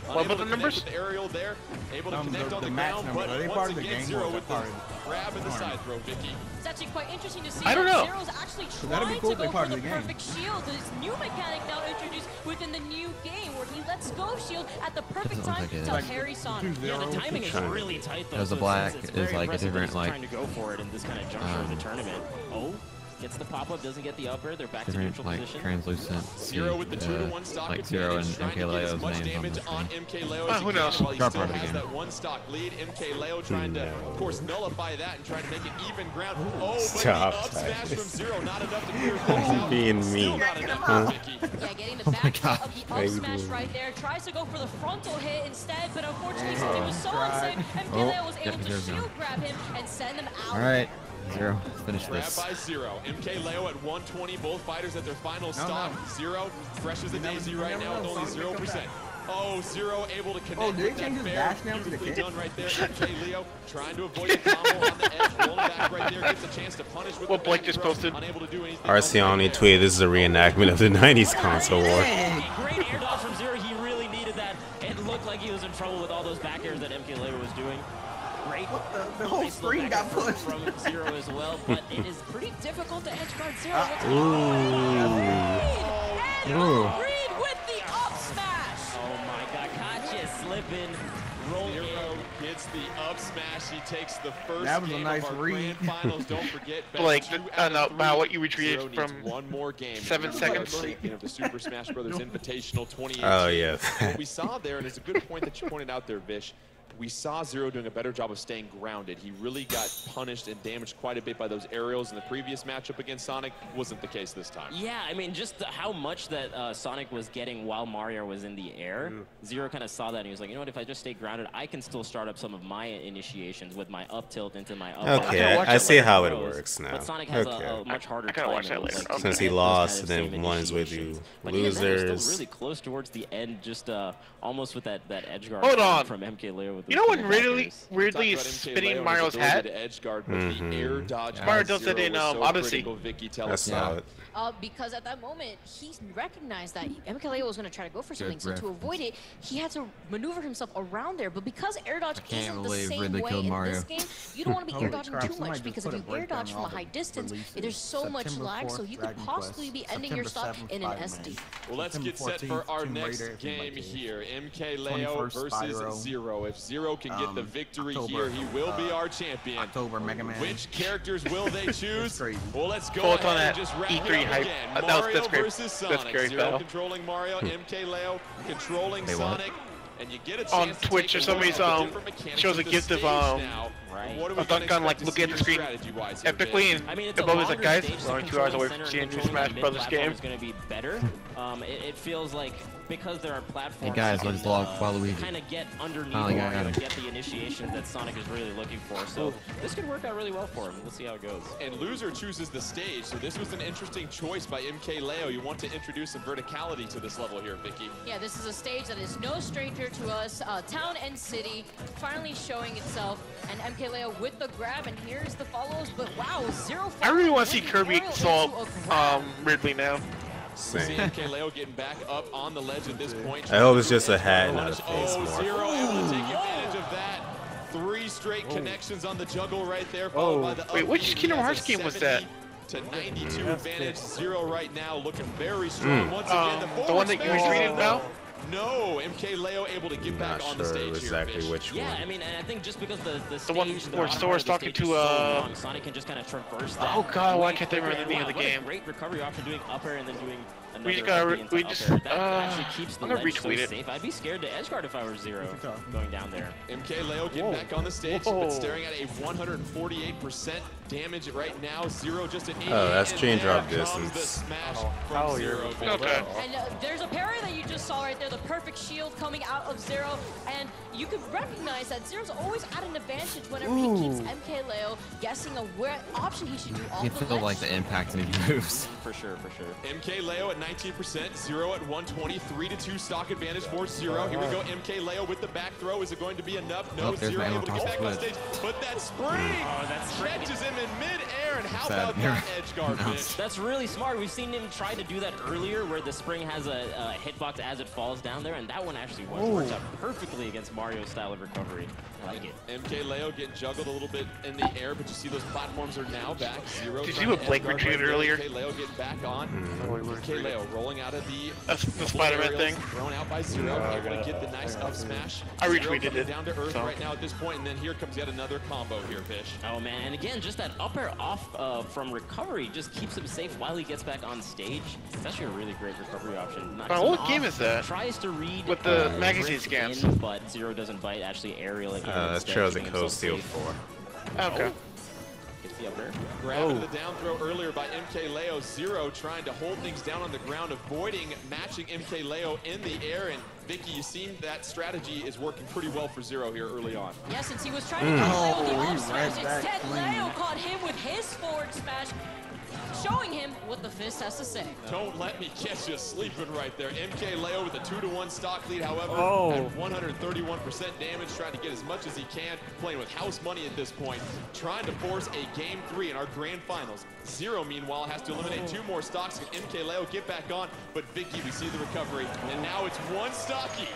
Speaker 13: What about the numbers?
Speaker 19: Aerial there, able to connect on the
Speaker 8: ground, but once again, Zero with the
Speaker 19: grab in the side throw, Vicky.
Speaker 21: It's actually quite interesting to see.
Speaker 13: I don't know.
Speaker 21: Zero's actually trying to go for the perfect shield. This new mechanic now introduced within the new game where he lets go shield at the perfect time to parry Sonic.
Speaker 22: Yeah, the timing is really tight though.
Speaker 5: Because the black is like a different like.
Speaker 22: Trying to go for it in this kind of juncture of the tournament. Oh. Gets the pop-up, doesn't get the upper, they're back to neutral position.
Speaker 5: Translucent.
Speaker 19: Zero with the 2-to-1 stock
Speaker 5: like Zero and MKLeo's names on the screen.
Speaker 13: Who knows?
Speaker 19: He still has that one stock lead. MKLeo trying to, of course, nullify that and trying to make it even ground. Oh, but the up smash from Zero, not enough to clear things out.
Speaker 11: Being mean.
Speaker 21: Yeah, getting the back of the up smash right there. Tries to go for the frontal hit instead, but unfortunately, since it was so unsafe, MKLeo was able to shield grab him and send them out.
Speaker 5: All right. Zero. Finish this.
Speaker 19: Grab by Zero. MKLeo at 120. Both fighters at their final stock. Zero fresh as a daisy right now with only 0%. Oh, Zero able to connect with that fair. Beautifully done right there. MKLeo trying to avoid the combo on the edge. Rolling back right there. Gets a chance to punish with
Speaker 13: what Blake just posted.
Speaker 19: Unable to do anything.
Speaker 11: Arceoni tweeted, this is a reenactment of the 90s console war.
Speaker 22: Great air dodge from Zero. He really needed that. It looked like he was in trouble with all those back airs that MKLeo was doing. Great.
Speaker 8: The whole screen got pushed
Speaker 22: from Zero as well, but it is pretty difficult to edge guard Zero.
Speaker 11: Ooh.
Speaker 21: Reed with the up smash.
Speaker 22: Oh my God, Katya slipping, rolling.
Speaker 19: Zero gets the up smash. He takes the first
Speaker 8: that was
Speaker 19: game
Speaker 8: a nice
Speaker 19: of our
Speaker 8: read.
Speaker 19: grand finals. Don't forget,
Speaker 13: Blake, about what you retreated
Speaker 19: Zero
Speaker 13: from
Speaker 19: one more game.
Speaker 13: 7 seconds.
Speaker 19: Of the Super Smash Brothers Invitational 2018.
Speaker 11: Oh yeah.
Speaker 19: What we saw there, and it's a good point that you pointed out there, Vish. We saw Zero doing a better job of staying grounded. He really got punished and damaged quite a bit by those aerials in the previous matchup against Sonic. Wasn't the case this time.
Speaker 22: Yeah, I mean, just how much that Sonic was getting while Mario was in the air. Zero kind of saw that and he was like, you know what, if I just stay grounded, I can still start up some of my initiations with my up tilt into my up.
Speaker 11: Okay, I see how it works now.
Speaker 22: But Sonic has a much harder time.
Speaker 13: Watch that later.
Speaker 11: Like, since he lost and then won his way through losers.
Speaker 22: Still really close towards the end, just almost with that edge guard.
Speaker 13: Hold on.
Speaker 22: From MKLeo with
Speaker 13: you know what really weirdly is spinning Mario's hat? Mario does it in Odyssey.
Speaker 11: I saw it.
Speaker 21: Because at that moment, he recognized that MKLeo was going to try to go for something, so to avoid it, he had to maneuver himself around there. But because air dodge isn't the same way in this game, you don't want to be air dodging too much, because if you air dodge from a high distance, there's so much lag, so you could possibly be ending your stock in an SD.
Speaker 19: Well, let's get set for our next game here. MKLeo versus Zero. If Zero can get the victory here, he will be our champion.
Speaker 8: Mega Man.
Speaker 19: Which characters will they choose? Well, let's go
Speaker 13: Both
Speaker 19: ahead
Speaker 13: on
Speaker 19: and just wrap it up
Speaker 13: hype.
Speaker 19: again.
Speaker 13: That's
Speaker 19: Mario
Speaker 13: great.
Speaker 19: versus Sonic.
Speaker 13: That's great
Speaker 19: Zero
Speaker 13: battle.
Speaker 19: controlling Mario, MKLeo controlling Sonic. And you get a chance
Speaker 13: on
Speaker 19: to
Speaker 13: Twitch
Speaker 19: take
Speaker 13: or somebody's shows a gift of
Speaker 19: a
Speaker 13: dunk on like looking at the screen epically, and the both like, guys, we're only 2 hours away from seeing New Smash Brothers game.
Speaker 22: Is going to be better. It feels like because there are platforms.
Speaker 5: Hey guys, let's log Waluigi.
Speaker 22: Kind of get underneath Mario and get the initiations that Sonic is really looking for. So this could work out really well for him. We'll see how it goes.
Speaker 19: And loser chooses the stage. So this was an interesting choice by MKLeo. You want to introduce some verticality to this level here, Vicky.
Speaker 21: Yeah, this is a stage that is no stranger to us. Town and City finally showing itself, and MKLeo with the grab, and here's the follows. But wow, Zero.
Speaker 13: I really want to see Kirby solve Ridley now.
Speaker 11: Same.
Speaker 19: MKLeo getting back up on the ledge at this point.
Speaker 11: I hope it's just a hat, not a face more.
Speaker 19: Zero able to take advantage of that. 3 straight connections on the juggle right there, followed by the
Speaker 13: wait, which Kingdom Hearts game was that?
Speaker 19: To 92 advantage. Zero right now looking very strong. Once again,
Speaker 13: the one that you retweeted about?
Speaker 19: No, MKLeo able to get back on the stage
Speaker 11: exactly
Speaker 19: here.
Speaker 11: Which one.
Speaker 22: Yeah, I mean, and I think just because the
Speaker 13: one where Sora's talking to
Speaker 22: Sonic can just kind of traverse that.
Speaker 13: Oh god, why can't they remember the name of the game?
Speaker 22: Great recovery option doing upper and then doing another.
Speaker 13: I'm gonna retweet it.
Speaker 22: Safe. I'd be scared to edgeguard if I were Zero going down there.
Speaker 19: MKLeo getting back on the stage, but staring at a 148% damage right now. Zero just at 80.
Speaker 11: Oh, that's chain drop distance.
Speaker 19: From Zero.
Speaker 13: Okay.
Speaker 21: And there's a parry that you just saw right there, the perfect shield coming out of Zero, and you could recognize that Zero's always at an advantage whenever he keeps MKLeo guessing of where option he should do off
Speaker 5: You
Speaker 21: the
Speaker 5: feel
Speaker 21: ledge.
Speaker 5: like the impact in his moves.
Speaker 22: For sure, for sure.
Speaker 19: MKLeo at 19%, Zero at 120, 3-2 stock advantage for Zero. Here we go, MKLeo with the back throw. Is it going to be enough? No, Zero able to get back on stage. But that spring catches him in mid-air, and how about that edge guard finish?
Speaker 22: That's really smart. We've seen him try to do that earlier, where the spring has a hitbox as it falls down there, and that one actually worked out perfectly against Mario's style of recovery. I like it.
Speaker 19: MKLeo getting juggled a little bit in the air, but you see those platforms are now back. Zero.
Speaker 13: Did you see what Blake retreated earlier?
Speaker 19: MKLeo getting back on. MKLeo rolling out of the
Speaker 13: Spider-Man thing.
Speaker 19: Thrown out by Zero. Able to get the nice up smash.
Speaker 13: I retweeted it.
Speaker 19: Down to earth right now at this point, and then here comes yet another combo here, Fish.
Speaker 22: Oh man, and again, just that up air off from recovery just keeps him safe while he gets back on stage. It's actually a really great recovery option.
Speaker 13: What game is that?
Speaker 22: Tries to read
Speaker 13: with the magazine scans,
Speaker 22: but Zero doesn't bite. Actually, aerial again.
Speaker 11: That's Trails and Coast Steel 4.
Speaker 13: Okay.
Speaker 22: Gets the up air.
Speaker 19: Grabbing the down throw earlier by MKLeo. Zero trying to hold things down on the ground, avoiding matching MKLeo in the air. And Vicky, you seem that strategy is working pretty well for Zero here early on.
Speaker 21: Yeah, since he was trying to get Leo the up smash, instead Leo caught him with his forward smash, showing him what the fist has to say.
Speaker 19: Don't let me catch you sleeping right there. MKLeo with a 2-1 stock lead, however, at 131% damage, trying to get as much as he can, playing with house money at this point, trying to force a game 3 in our grand finals. Zero, meanwhile, has to eliminate 2 more stocks. Can MKLeo get back on? But Vicky, we see the recovery, and now it's 1 stock each.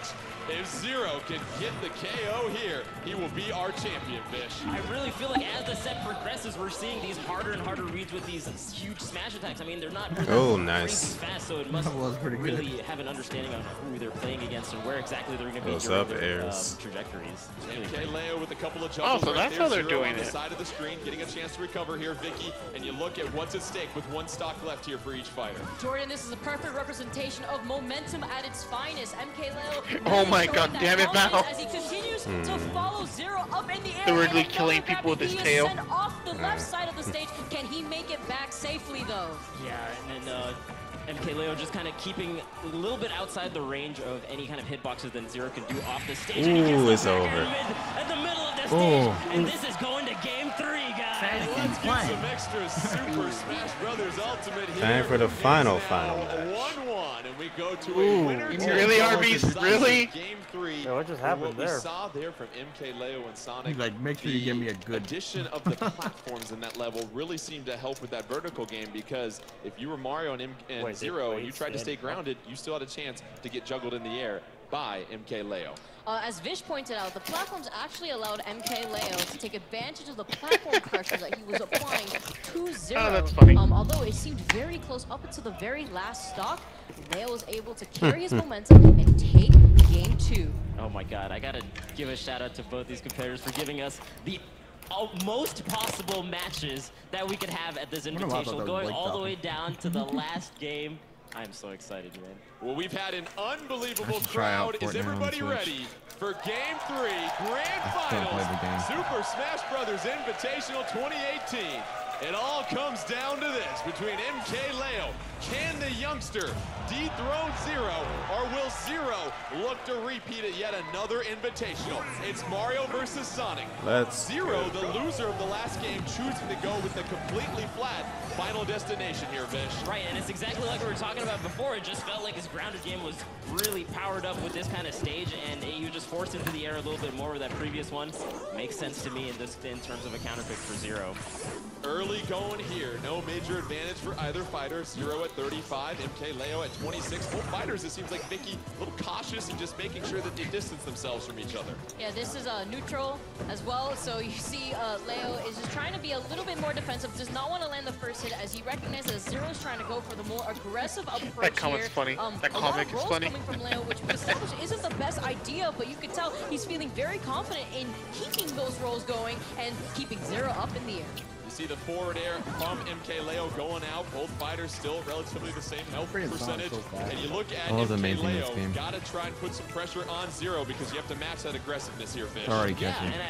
Speaker 19: If Zero can get the KO here, he will be our champion, Fish.
Speaker 22: I really feel like as the set progresses, we're seeing these harder and harder reads with these huge smash attacks. I mean, they're not really
Speaker 11: nice.
Speaker 22: fast, so it must really have an understanding of who they're playing against and where exactly they're going to be
Speaker 11: Those
Speaker 22: during
Speaker 11: up
Speaker 22: their
Speaker 11: airs.
Speaker 19: Trajectories. MKLeo with a couple of jumpers
Speaker 13: so that's how they're doing
Speaker 19: on the
Speaker 13: it.
Speaker 19: side of the screen, getting a chance to recover here, Vicky, and you look at what's at stake with 1 stock left here for each fighter.
Speaker 21: Jordan, this is a perfect representation of momentum at its finest. MKLeo.
Speaker 13: Oh my god, damn it, Bao.
Speaker 21: As he continues to follow Zero up in the air.
Speaker 13: They're really killing people with his tail.
Speaker 21: Sent off the left side of the stage. Can he make it back safely though?
Speaker 22: Yeah, and then MKLeo just kind of keeping a little bit outside the range of any kind of hitboxes that Zero can do off the stage.
Speaker 11: Ooh, it's over.
Speaker 22: At the middle of the stage, and this is going to game 3, guys.
Speaker 19: Let's get some extra Super Smash Brothers Ultimate here.
Speaker 11: Time for the final match.
Speaker 19: 1-1, and we go to a winner.
Speaker 13: Really, Arby's? Really?
Speaker 19: Game 3.
Speaker 10: Yeah, what just happened there?
Speaker 19: What we saw there from MKLeo and Sonic.
Speaker 15: Like, make sure you give me a good
Speaker 19: addition of the platforms in that level really seemed to help with that vertical game, because if you were Mario and Zero and you tried to stay grounded, you still had a chance to get juggled in the air by MKLeo.
Speaker 21: As Vish pointed out, the platforms actually allowed MKLeo to take advantage of the platform pressure that he was applying to Zero.
Speaker 13: Oh, that's funny.
Speaker 21: Although it seemed very close up until the very last stock, Leo was able to carry his momentum and take game 2.
Speaker 22: Oh my god, I gotta give a shout out to both these competitors for giving us the most possible matches that we could have at this Invitational, going all the way down to the last game. I'm so excited, man.
Speaker 19: Well, we've had an unbelievable crowd. Is everybody ready for Game 3, Grand Finals, Super Smash Brothers Invitational 2018? It all comes down to this between MKLeo. Can the youngster dethrone Zero, or will Zero look to repeat it yet another Invitational? It's Mario versus Sonic. Zero, the loser of the last game, choosing to go with the completely flat final destination here, Vish.
Speaker 22: Right, and it's exactly like we were talking about before. It just felt like his grounded game was really powered up with this kind of stage, and you just forced into the air a little bit more with that previous one. Makes sense to me in terms of a counterpick for Zero.
Speaker 19: Early going here, no major advantage for either fighter. Zero at 35, MKLeo at 26. Both fighters, it seems like Vicky a little cautious and just making sure that they distance themselves from each other.
Speaker 21: Yeah, this is neutral as well. So you see Leo is just trying to be a little bit more defensive, does not want to land the first hit, as he recognizes that Zero is trying to go for the more aggressive approach.
Speaker 13: That comment's funny. That comic is funny.
Speaker 21: Coming from Leo, which we established isn't the best idea, but you can tell he's feeling very confident in keeping those rolls going and keeping Zero up in the air.
Speaker 19: You see the forward air from MKLeo going out. Both fighters still relatively the same health percentage. And you look at MKLeo, gotta try and put some pressure on Zero because you have to match that aggressiveness here, Fish.
Speaker 22: Yeah, and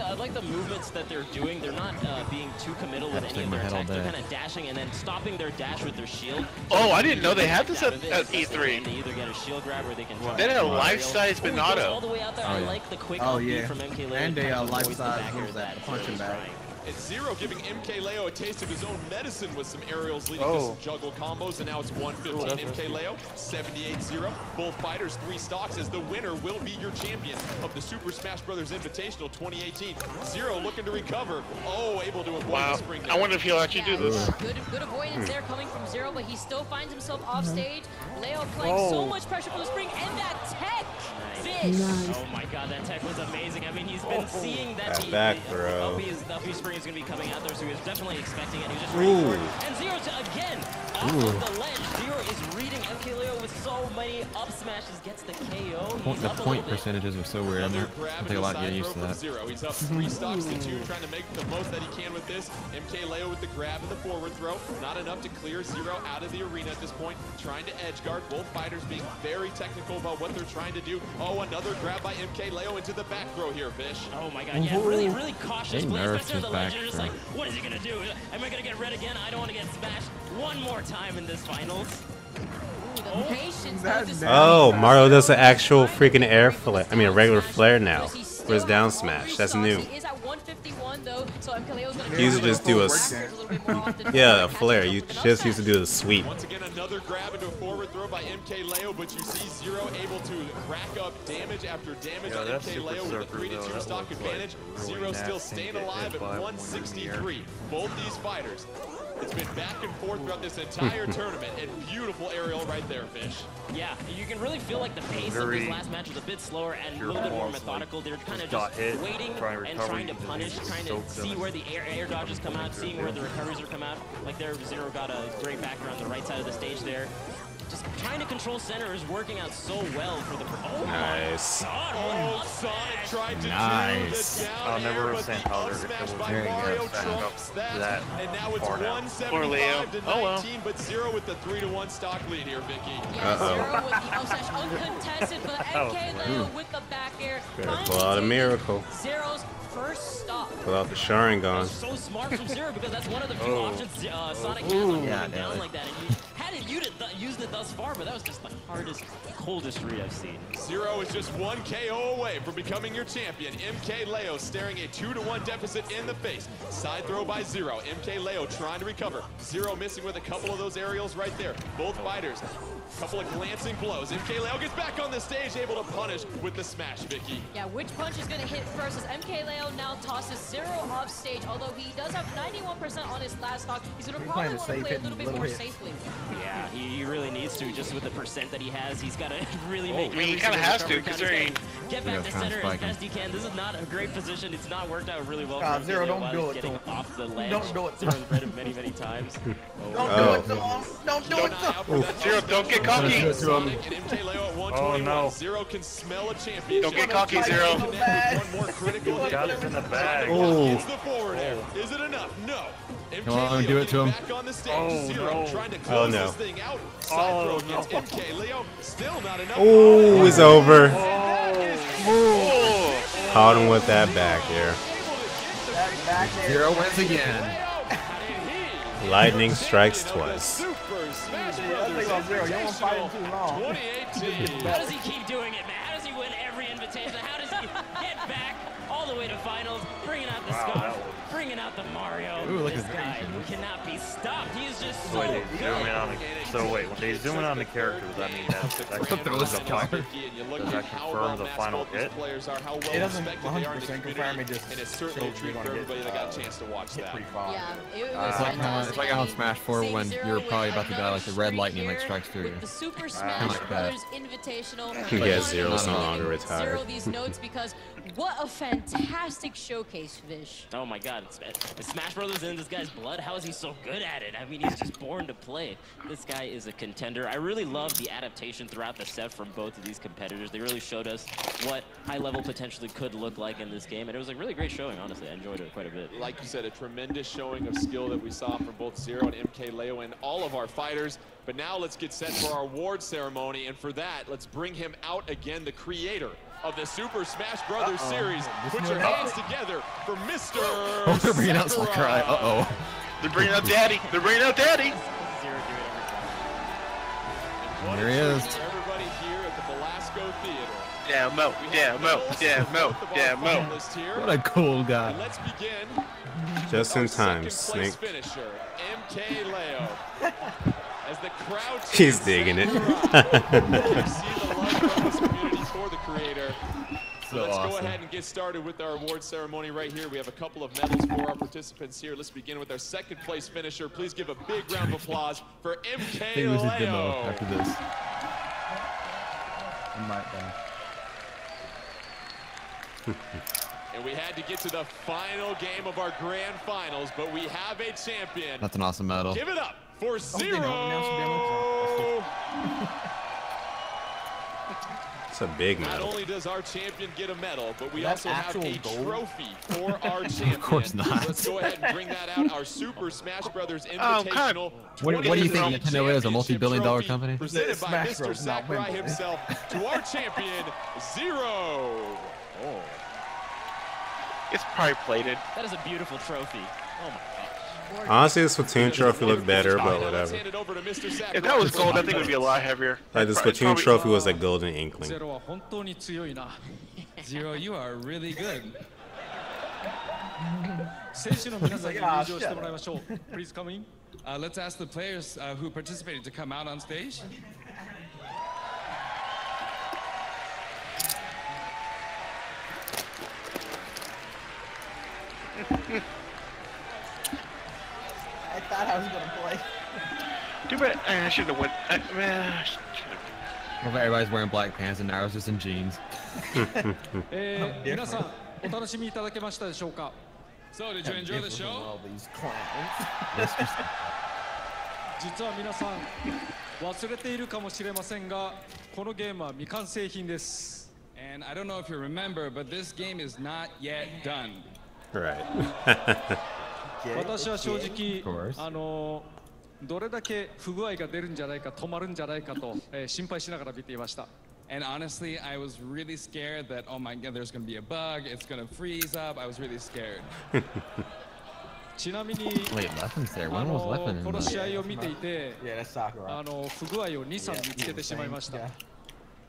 Speaker 22: I like the movements that they're doing. They're not being too committal with any of their attacks. They're kind of dashing and then stopping their dash with their shield.
Speaker 13: Oh, I didn't know they had this at E3.
Speaker 22: They either get a shield grab or they can.
Speaker 13: They had a life-size Binato.
Speaker 22: All the way out there. I like the quick upbeat from MKLeo.
Speaker 8: And a life-size punching bag.
Speaker 19: And Zero giving MKLeo a taste of his own medicine with some aerials leading to some juggle combos, and now it's 115 MKLeo, 78-0. Both fighters 3 stocks as the winner will be your champion of the Super Smash Bros. Invitational 2018. Zero looking to recover. Oh, able to avoid the spring down.
Speaker 13: I wonder if he'll actually do this.
Speaker 21: Good avoidance there coming from Zero, but he still finds himself off stage. Leo applying so much pressure for the spring, and that tech!
Speaker 22: Oh my god, that tech was amazing. I mean, he's been seeing that the LP spring is going to be coming out there, so he was definitely expecting it. He was just ready for it. And Zero again, off of the ledge. Zero is reading MKLeo with so many up smashes, gets the KO.
Speaker 5: The point percentages are so weird. It'll take a lot to get used to that.
Speaker 19: Zero. He's up 3 stocks to 2, trying to make the most that he can with this. MKLeo with the grab and the forward throw. Not enough to clear Zero out of the arena at this point. Trying to edge guard. Both fighters being very technical about what they're trying to do. Oh, another grab by MKLeo into the back throw here, Fish.
Speaker 22: Oh my god, yeah, really cautious play, especially on the ledge. You're just like, what is he gonna do? Am I gonna get red again? I don't want to get smashed one more time in this finals.
Speaker 11: Oh, Mario does the actual freaking air flare. I mean, a regular flare now. For his down smash. That's new. He used to just do a flare. You just used to do a sweep.
Speaker 19: Once again, another grab into a forward throw by MKLeo, but you see Zero able to rack up damage after damage on MKLeo with a 3-2 stock advantage. Zero still staying alive at 163. Both these fighters. It's been back and forth throughout this entire tournament, and beautiful aerial right there, Fish.
Speaker 22: Yeah, you can really feel like the pace of this last match was a bit slower and a little bit more methodical. They're kind of just waiting and trying to punish, trying to see where the air dodges come out, seeing where the recoveries are come out. Like there, Zero got a great backer on the right side of the stage there. Just trying to control center is working out so well for the. Oh
Speaker 11: nice.
Speaker 19: Oh, Sonic tried to
Speaker 11: nice.
Speaker 19: do the down air, but the up smash by Mario trumps that. And now it's 175 to 19, but Zero with the 3-1 stock lead here, Vicky.
Speaker 21: Yeah, Zero with the up smash uncontested, but MKLeo with the back air.
Speaker 11: Pull out a miracle.
Speaker 21: Zero's first stop.
Speaker 11: Pull out the Sharingan.
Speaker 22: So smart from Zero because that's one of the few options Sonic has on going down like that. And hadn't used it thus far, but that was just the hardest, coldest read I've seen.
Speaker 19: Zero is just 1 KO away from becoming your champion. MKLeo staring a 2-1 deficit in the face. Side throw by Zero. MKLeo trying to recover. Zero missing with a couple of those aerials right there. Both fighters, a couple of glancing blows. MKLeo gets back on the stage, able to punish with the smash, Vicky.
Speaker 21: Yeah, which punch is going to hit first as MKLeo now tosses Zero off stage, although he does have 91% on his last stock. He's going to probably want to play a little bit more safely.
Speaker 22: Yeah, he really needs to, just with the percent that he has. He's got to really make
Speaker 13: he kind of has to, considering
Speaker 22: get back to center as best he can. This is not a great position. It's not worked out really well for
Speaker 8: Zero, don't do it to him.
Speaker 22: Off the ledge.
Speaker 8: Don't do it to
Speaker 22: him. Read him many times.
Speaker 8: Don't do it to him. Don't do it to him.
Speaker 13: Zero, don't get cocky.
Speaker 19: Oh no. Zero can smell a champion.
Speaker 13: Don't get cocky, Zero.
Speaker 19: One more critical hit.
Speaker 15: Got it in the bag.
Speaker 19: It's the forward air. Is it enough? No.
Speaker 5: Come on, do it to him.
Speaker 19: Back on the stage. Zero trying to close this thing out. Side throw against MKLeo. Still not enough.
Speaker 11: Oh, it's over. Caught him with that back here.
Speaker 5: Zero wins again.
Speaker 11: Lightning strikes twice.
Speaker 22: How does he keep doing it, man? How does he win every invitation? How does he get back all the way to finals, bringing out the scarf, bringing out the Mario?
Speaker 5: Ooh, look
Speaker 22: this
Speaker 5: at
Speaker 22: guy cannot be stopped. He is just so
Speaker 15: good.
Speaker 22: So
Speaker 15: wait, when they zoom in on the characters, I mean does that confirm the final hit?
Speaker 8: It doesn't 100% confirm, it just
Speaker 19: and it's certainly a treat for everybody that got a chance to watch that.
Speaker 21: Yeah,
Speaker 5: it's like how in Smash 4 when you're probably about to die, like the red lightning like strikes through you.
Speaker 21: The Super Smash Brothers Invitational.
Speaker 11: Yeah, Zero's no longer retired.
Speaker 21: borrow these notes because what a fantastic showcase, Vish.
Speaker 22: Oh my God, Smash Brothers in this guy's blood. How is he so good at it? I mean, he's just born to play. This guy is a contender. I really love the adaptation throughout the set from both of these competitors. They really showed us what high level potentially could look like in this game, and it was a really great showing, honestly. I enjoyed it quite a bit.
Speaker 19: Like you said, a tremendous showing of skill that we saw from both Zero and MKLeo and all of our fighters. But now let's get set for our award ceremony, and for that, let's bring him out again, the creator of the Super Smash Brothers series. Put your hands together for Mr.
Speaker 5: Oh, they're bringing out Sakurai. Uh-oh.
Speaker 13: They're bringing out Daddy. They're bringing out Daddy.
Speaker 5: There he is.
Speaker 19: Everybody here at the Velasco Theater.
Speaker 13: Yeah, Mo. Yeah, Mo. Yeah, Mo. Yeah, Mo.
Speaker 5: What a cool guy.
Speaker 19: And let's begin.
Speaker 11: Just in time, Snake.
Speaker 19: Finisher, MKLeo. As the crowd
Speaker 11: He's digging it.
Speaker 19: see the love from this community for the creator. So let's go ahead and get started with our award ceremony right here. We have a couple of medals for our participants here. Let's begin with our second place finisher. Please give a big round of applause for MKLeo.
Speaker 5: After this. I might die.
Speaker 19: And we had to get to the final game of our grand finals, but we have a champion.
Speaker 5: That's an awesome medal.
Speaker 19: Give it up for Zero.
Speaker 11: It's a big
Speaker 19: Not
Speaker 11: medal.
Speaker 19: only does our champion get a medal, but we also have a trophy for our champion.
Speaker 5: Of course not.
Speaker 19: Let's go ahead and bring that out. Our Super Smash Brothers Invitational.
Speaker 5: What do you think Nintendo is? A multi-billion-dollar company?
Speaker 19: Presented by Mr. Sakurai himself to our champion, Zero. Oh.
Speaker 13: It's probably plated.
Speaker 22: That is a beautiful trophy. Oh my gosh.
Speaker 11: Honestly, the Splatoon trophy looked better, but whatever.
Speaker 13: If that was gold, I think it would be a lot heavier.
Speaker 11: Like the Splatoon trophy was like golden inkling.
Speaker 20: Zero, you are really good.
Speaker 7: Please come in.
Speaker 20: Let's ask the players who participated to come out on stage.
Speaker 8: I thought I was gonna play.
Speaker 13: Too bad. I should have went.
Speaker 5: Everybody's wearing black pants and Naruto's just in jeans.
Speaker 20: So, did you enjoy the show?
Speaker 8: All these clowns.
Speaker 7: 実は皆さん忘れているかもしれませんが、このゲームは未完成品です。
Speaker 20: And I don't know if you remember, but this game is not yet done.
Speaker 11: Right.
Speaker 7: 私は正直どれだけ不具合が出るんじゃないか、止まるんじゃないかと心配しながら見ていました。
Speaker 20: And honestly, I was really scared that, oh my God, there's going to be a bug, it's going to freeze up. I was really scared.
Speaker 7: ちなみに、
Speaker 5: Wait, Leffen's there. When was Leffen in
Speaker 7: この
Speaker 5: that?
Speaker 7: 試合を見ていて、
Speaker 8: Yeah, that's Sakurai.
Speaker 7: 不具合を2、3見つけてしまいました。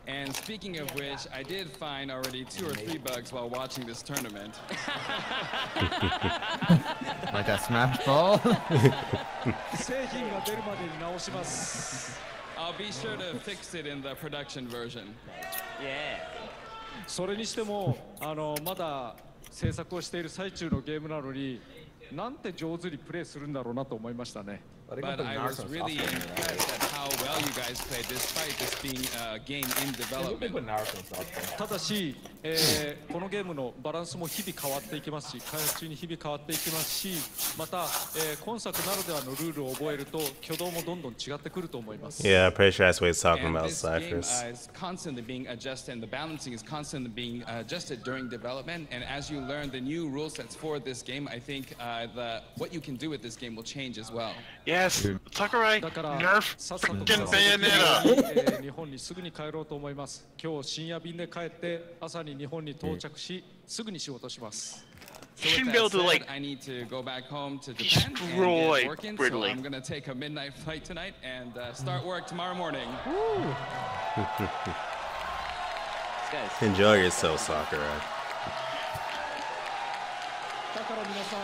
Speaker 20: And speaking of which, I did find already 2 or 3 bugs while watching this tournament.
Speaker 5: Like that smash ball?
Speaker 20: I'll be sure to fix it in the production version.
Speaker 22: Yeah.
Speaker 7: それにしてもまだ制作をしている最中のゲームなのに、なんて上手にプレイするんだろうなと思いましたね。
Speaker 20: But I was really impressed at how well you guys played despite this being a game in development.
Speaker 7: ただし、このゲームのバランスも日々変わっていきますし、開発中に日々変わっていきますし、また、今作ならではのルールを覚えると挙動もどんどん違ってくると思います。
Speaker 11: Yeah, I'm pretty sure that's what he's talking about,
Speaker 20: This game
Speaker 11: Cyphers.
Speaker 20: is constantly being adjusted, and the balancing is constantly being adjusted during development. And as you learn the new rule sets for this game, I think what you can do with this game will change as well.
Speaker 13: Yes, Sakurai, nerf freaking Bayonetta.
Speaker 7: 日本にすぐに帰ろうと思います。今日深夜便で帰って朝に日本に到着し、すぐに仕事します。
Speaker 20: So with that said, I need to go back home to Japan and get working. So I'm gonna take a midnight flight tonight and start work tomorrow morning.
Speaker 11: Enjoy yourself, Sakurai.
Speaker 7: だから皆さん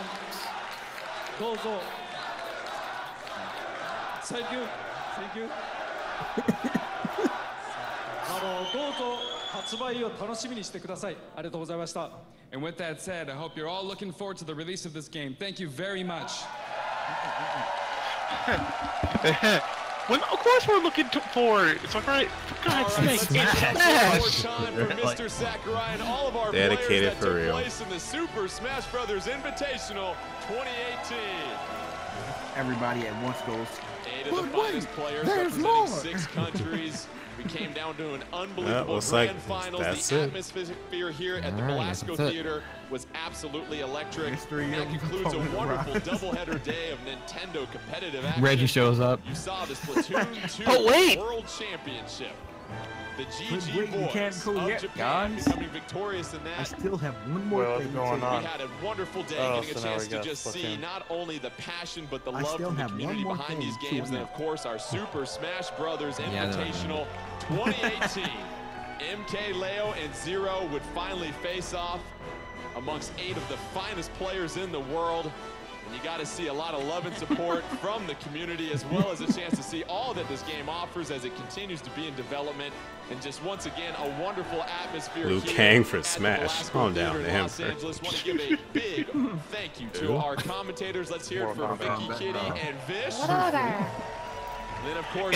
Speaker 7: どうぞ。Thank you. Thank you. どうぞ発売を楽しみにしてください。ありがとうございました。
Speaker 20: And with that said, I hope you're all looking forward to the release of this game. Thank you very much.
Speaker 13: Well, of course we're looking for. It's alright. For God's sake,
Speaker 19: Smash! Time for Mr. Sakurai and all of our
Speaker 11: dedicated
Speaker 19: players that
Speaker 11: for
Speaker 19: took
Speaker 11: real.
Speaker 19: place in the Super Smash Brothers Invitational 2018.
Speaker 8: Everybody at once goes.
Speaker 19: 8 of the finest players representing 6 countries. We came down to an unbelievable grand finals. The atmosphere here at the Velasco Theater was absolutely electric. That concludes a wonderful doubleheader day of Nintendo competitive action.
Speaker 15: Reggie shows up.
Speaker 19: You saw the Splatoon 2 World Championship. The GG boys of Japan becoming victorious in that.
Speaker 8: I still have one more thing
Speaker 19: going on. We had a wonderful day, getting a chance to just see not only the passion but the love from the community behind these games, and of course our Super Smash Brothers Invitational 2018. MK, Leo, and Zero would finally face off amongst 8 of the finest players in the world. And you got to see a lot of love and support from the community, as well as a chance to see all that this game offers as it continues to be in development. And just once again, a wonderful atmosphere.
Speaker 11: Liu Kang for Smash. Calm down to him.
Speaker 19: Los Angeles. Want to give a big thank you to our commentators. Let's hear it for Vicky, Kitty, and Vish. And then, of course,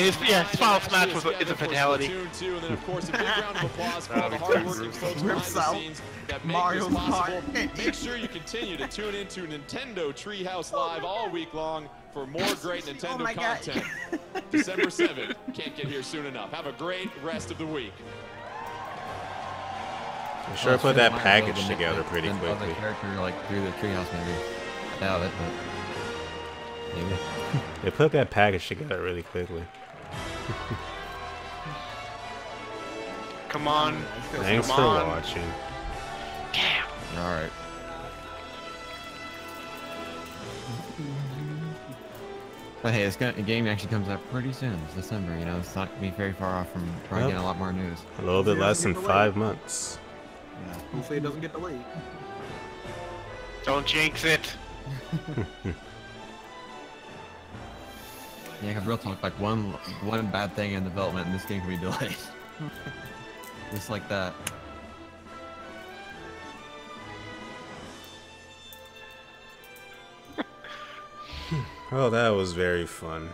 Speaker 13: Final Smash is a fatality.
Speaker 19: And then, of course, a big round of applause for all the hardworking folks behind the scenes that make this possible. Make sure you continue to tune into Nintendo Treehouse Live all week long for more great Nintendo content. December 7th. Can't get here soon enough. Have a great rest of the week.
Speaker 11: I'm sure I put that package together pretty quickly.
Speaker 15: The character like through the treehouse maybe. I doubt it, but maybe.
Speaker 11: They put that package together really quickly.
Speaker 13: Come on.
Speaker 11: Thanks for watching.
Speaker 15: Damn. Alright. But hey, the game actually comes out pretty soon. It's December, you know, it's not going to be very far off from probably getting a lot more news.
Speaker 11: A little bit less than 5 months.
Speaker 8: Yeah, hopefully it doesn't get delayed.
Speaker 13: Don't jinx it.
Speaker 15: Yeah, because real talk, like one bad thing in development and this game can be delayed. Just like that.
Speaker 11: Oh, that was very fun.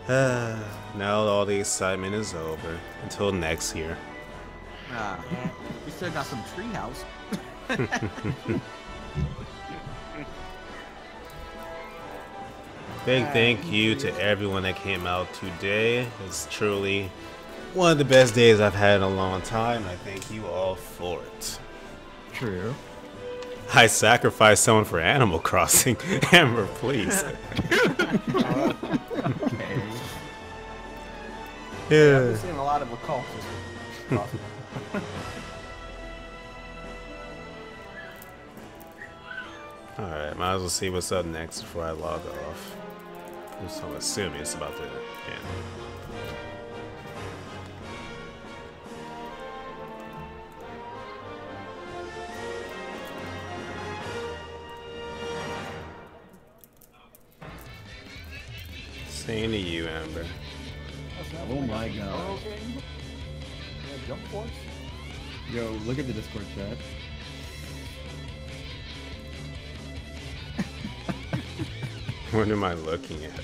Speaker 11: Now all the excitement is over. Until next year.
Speaker 8: We still got some treehouse.
Speaker 11: Big thank you to everyone that came out today. It's truly one of the best days I've had in a long time. I thank you all for it.
Speaker 15: True.
Speaker 11: I sacrificed someone for Animal Crossing. Amber, please.
Speaker 8: Okay.
Speaker 11: Yeah.
Speaker 8: I've been seeing a lot of occultists.
Speaker 11: Alright, might as well see what's up next before I log off. So I'm assuming it's about to end. Same to you, Amber.
Speaker 15: Oh my god.
Speaker 8: Jump force?
Speaker 15: Yo, look at the Discord chat.
Speaker 11: What am I looking at?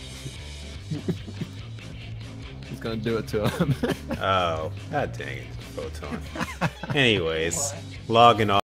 Speaker 15: He's gonna do it to him.
Speaker 11: Oh, god dang it, Photon. Anyways, logging off.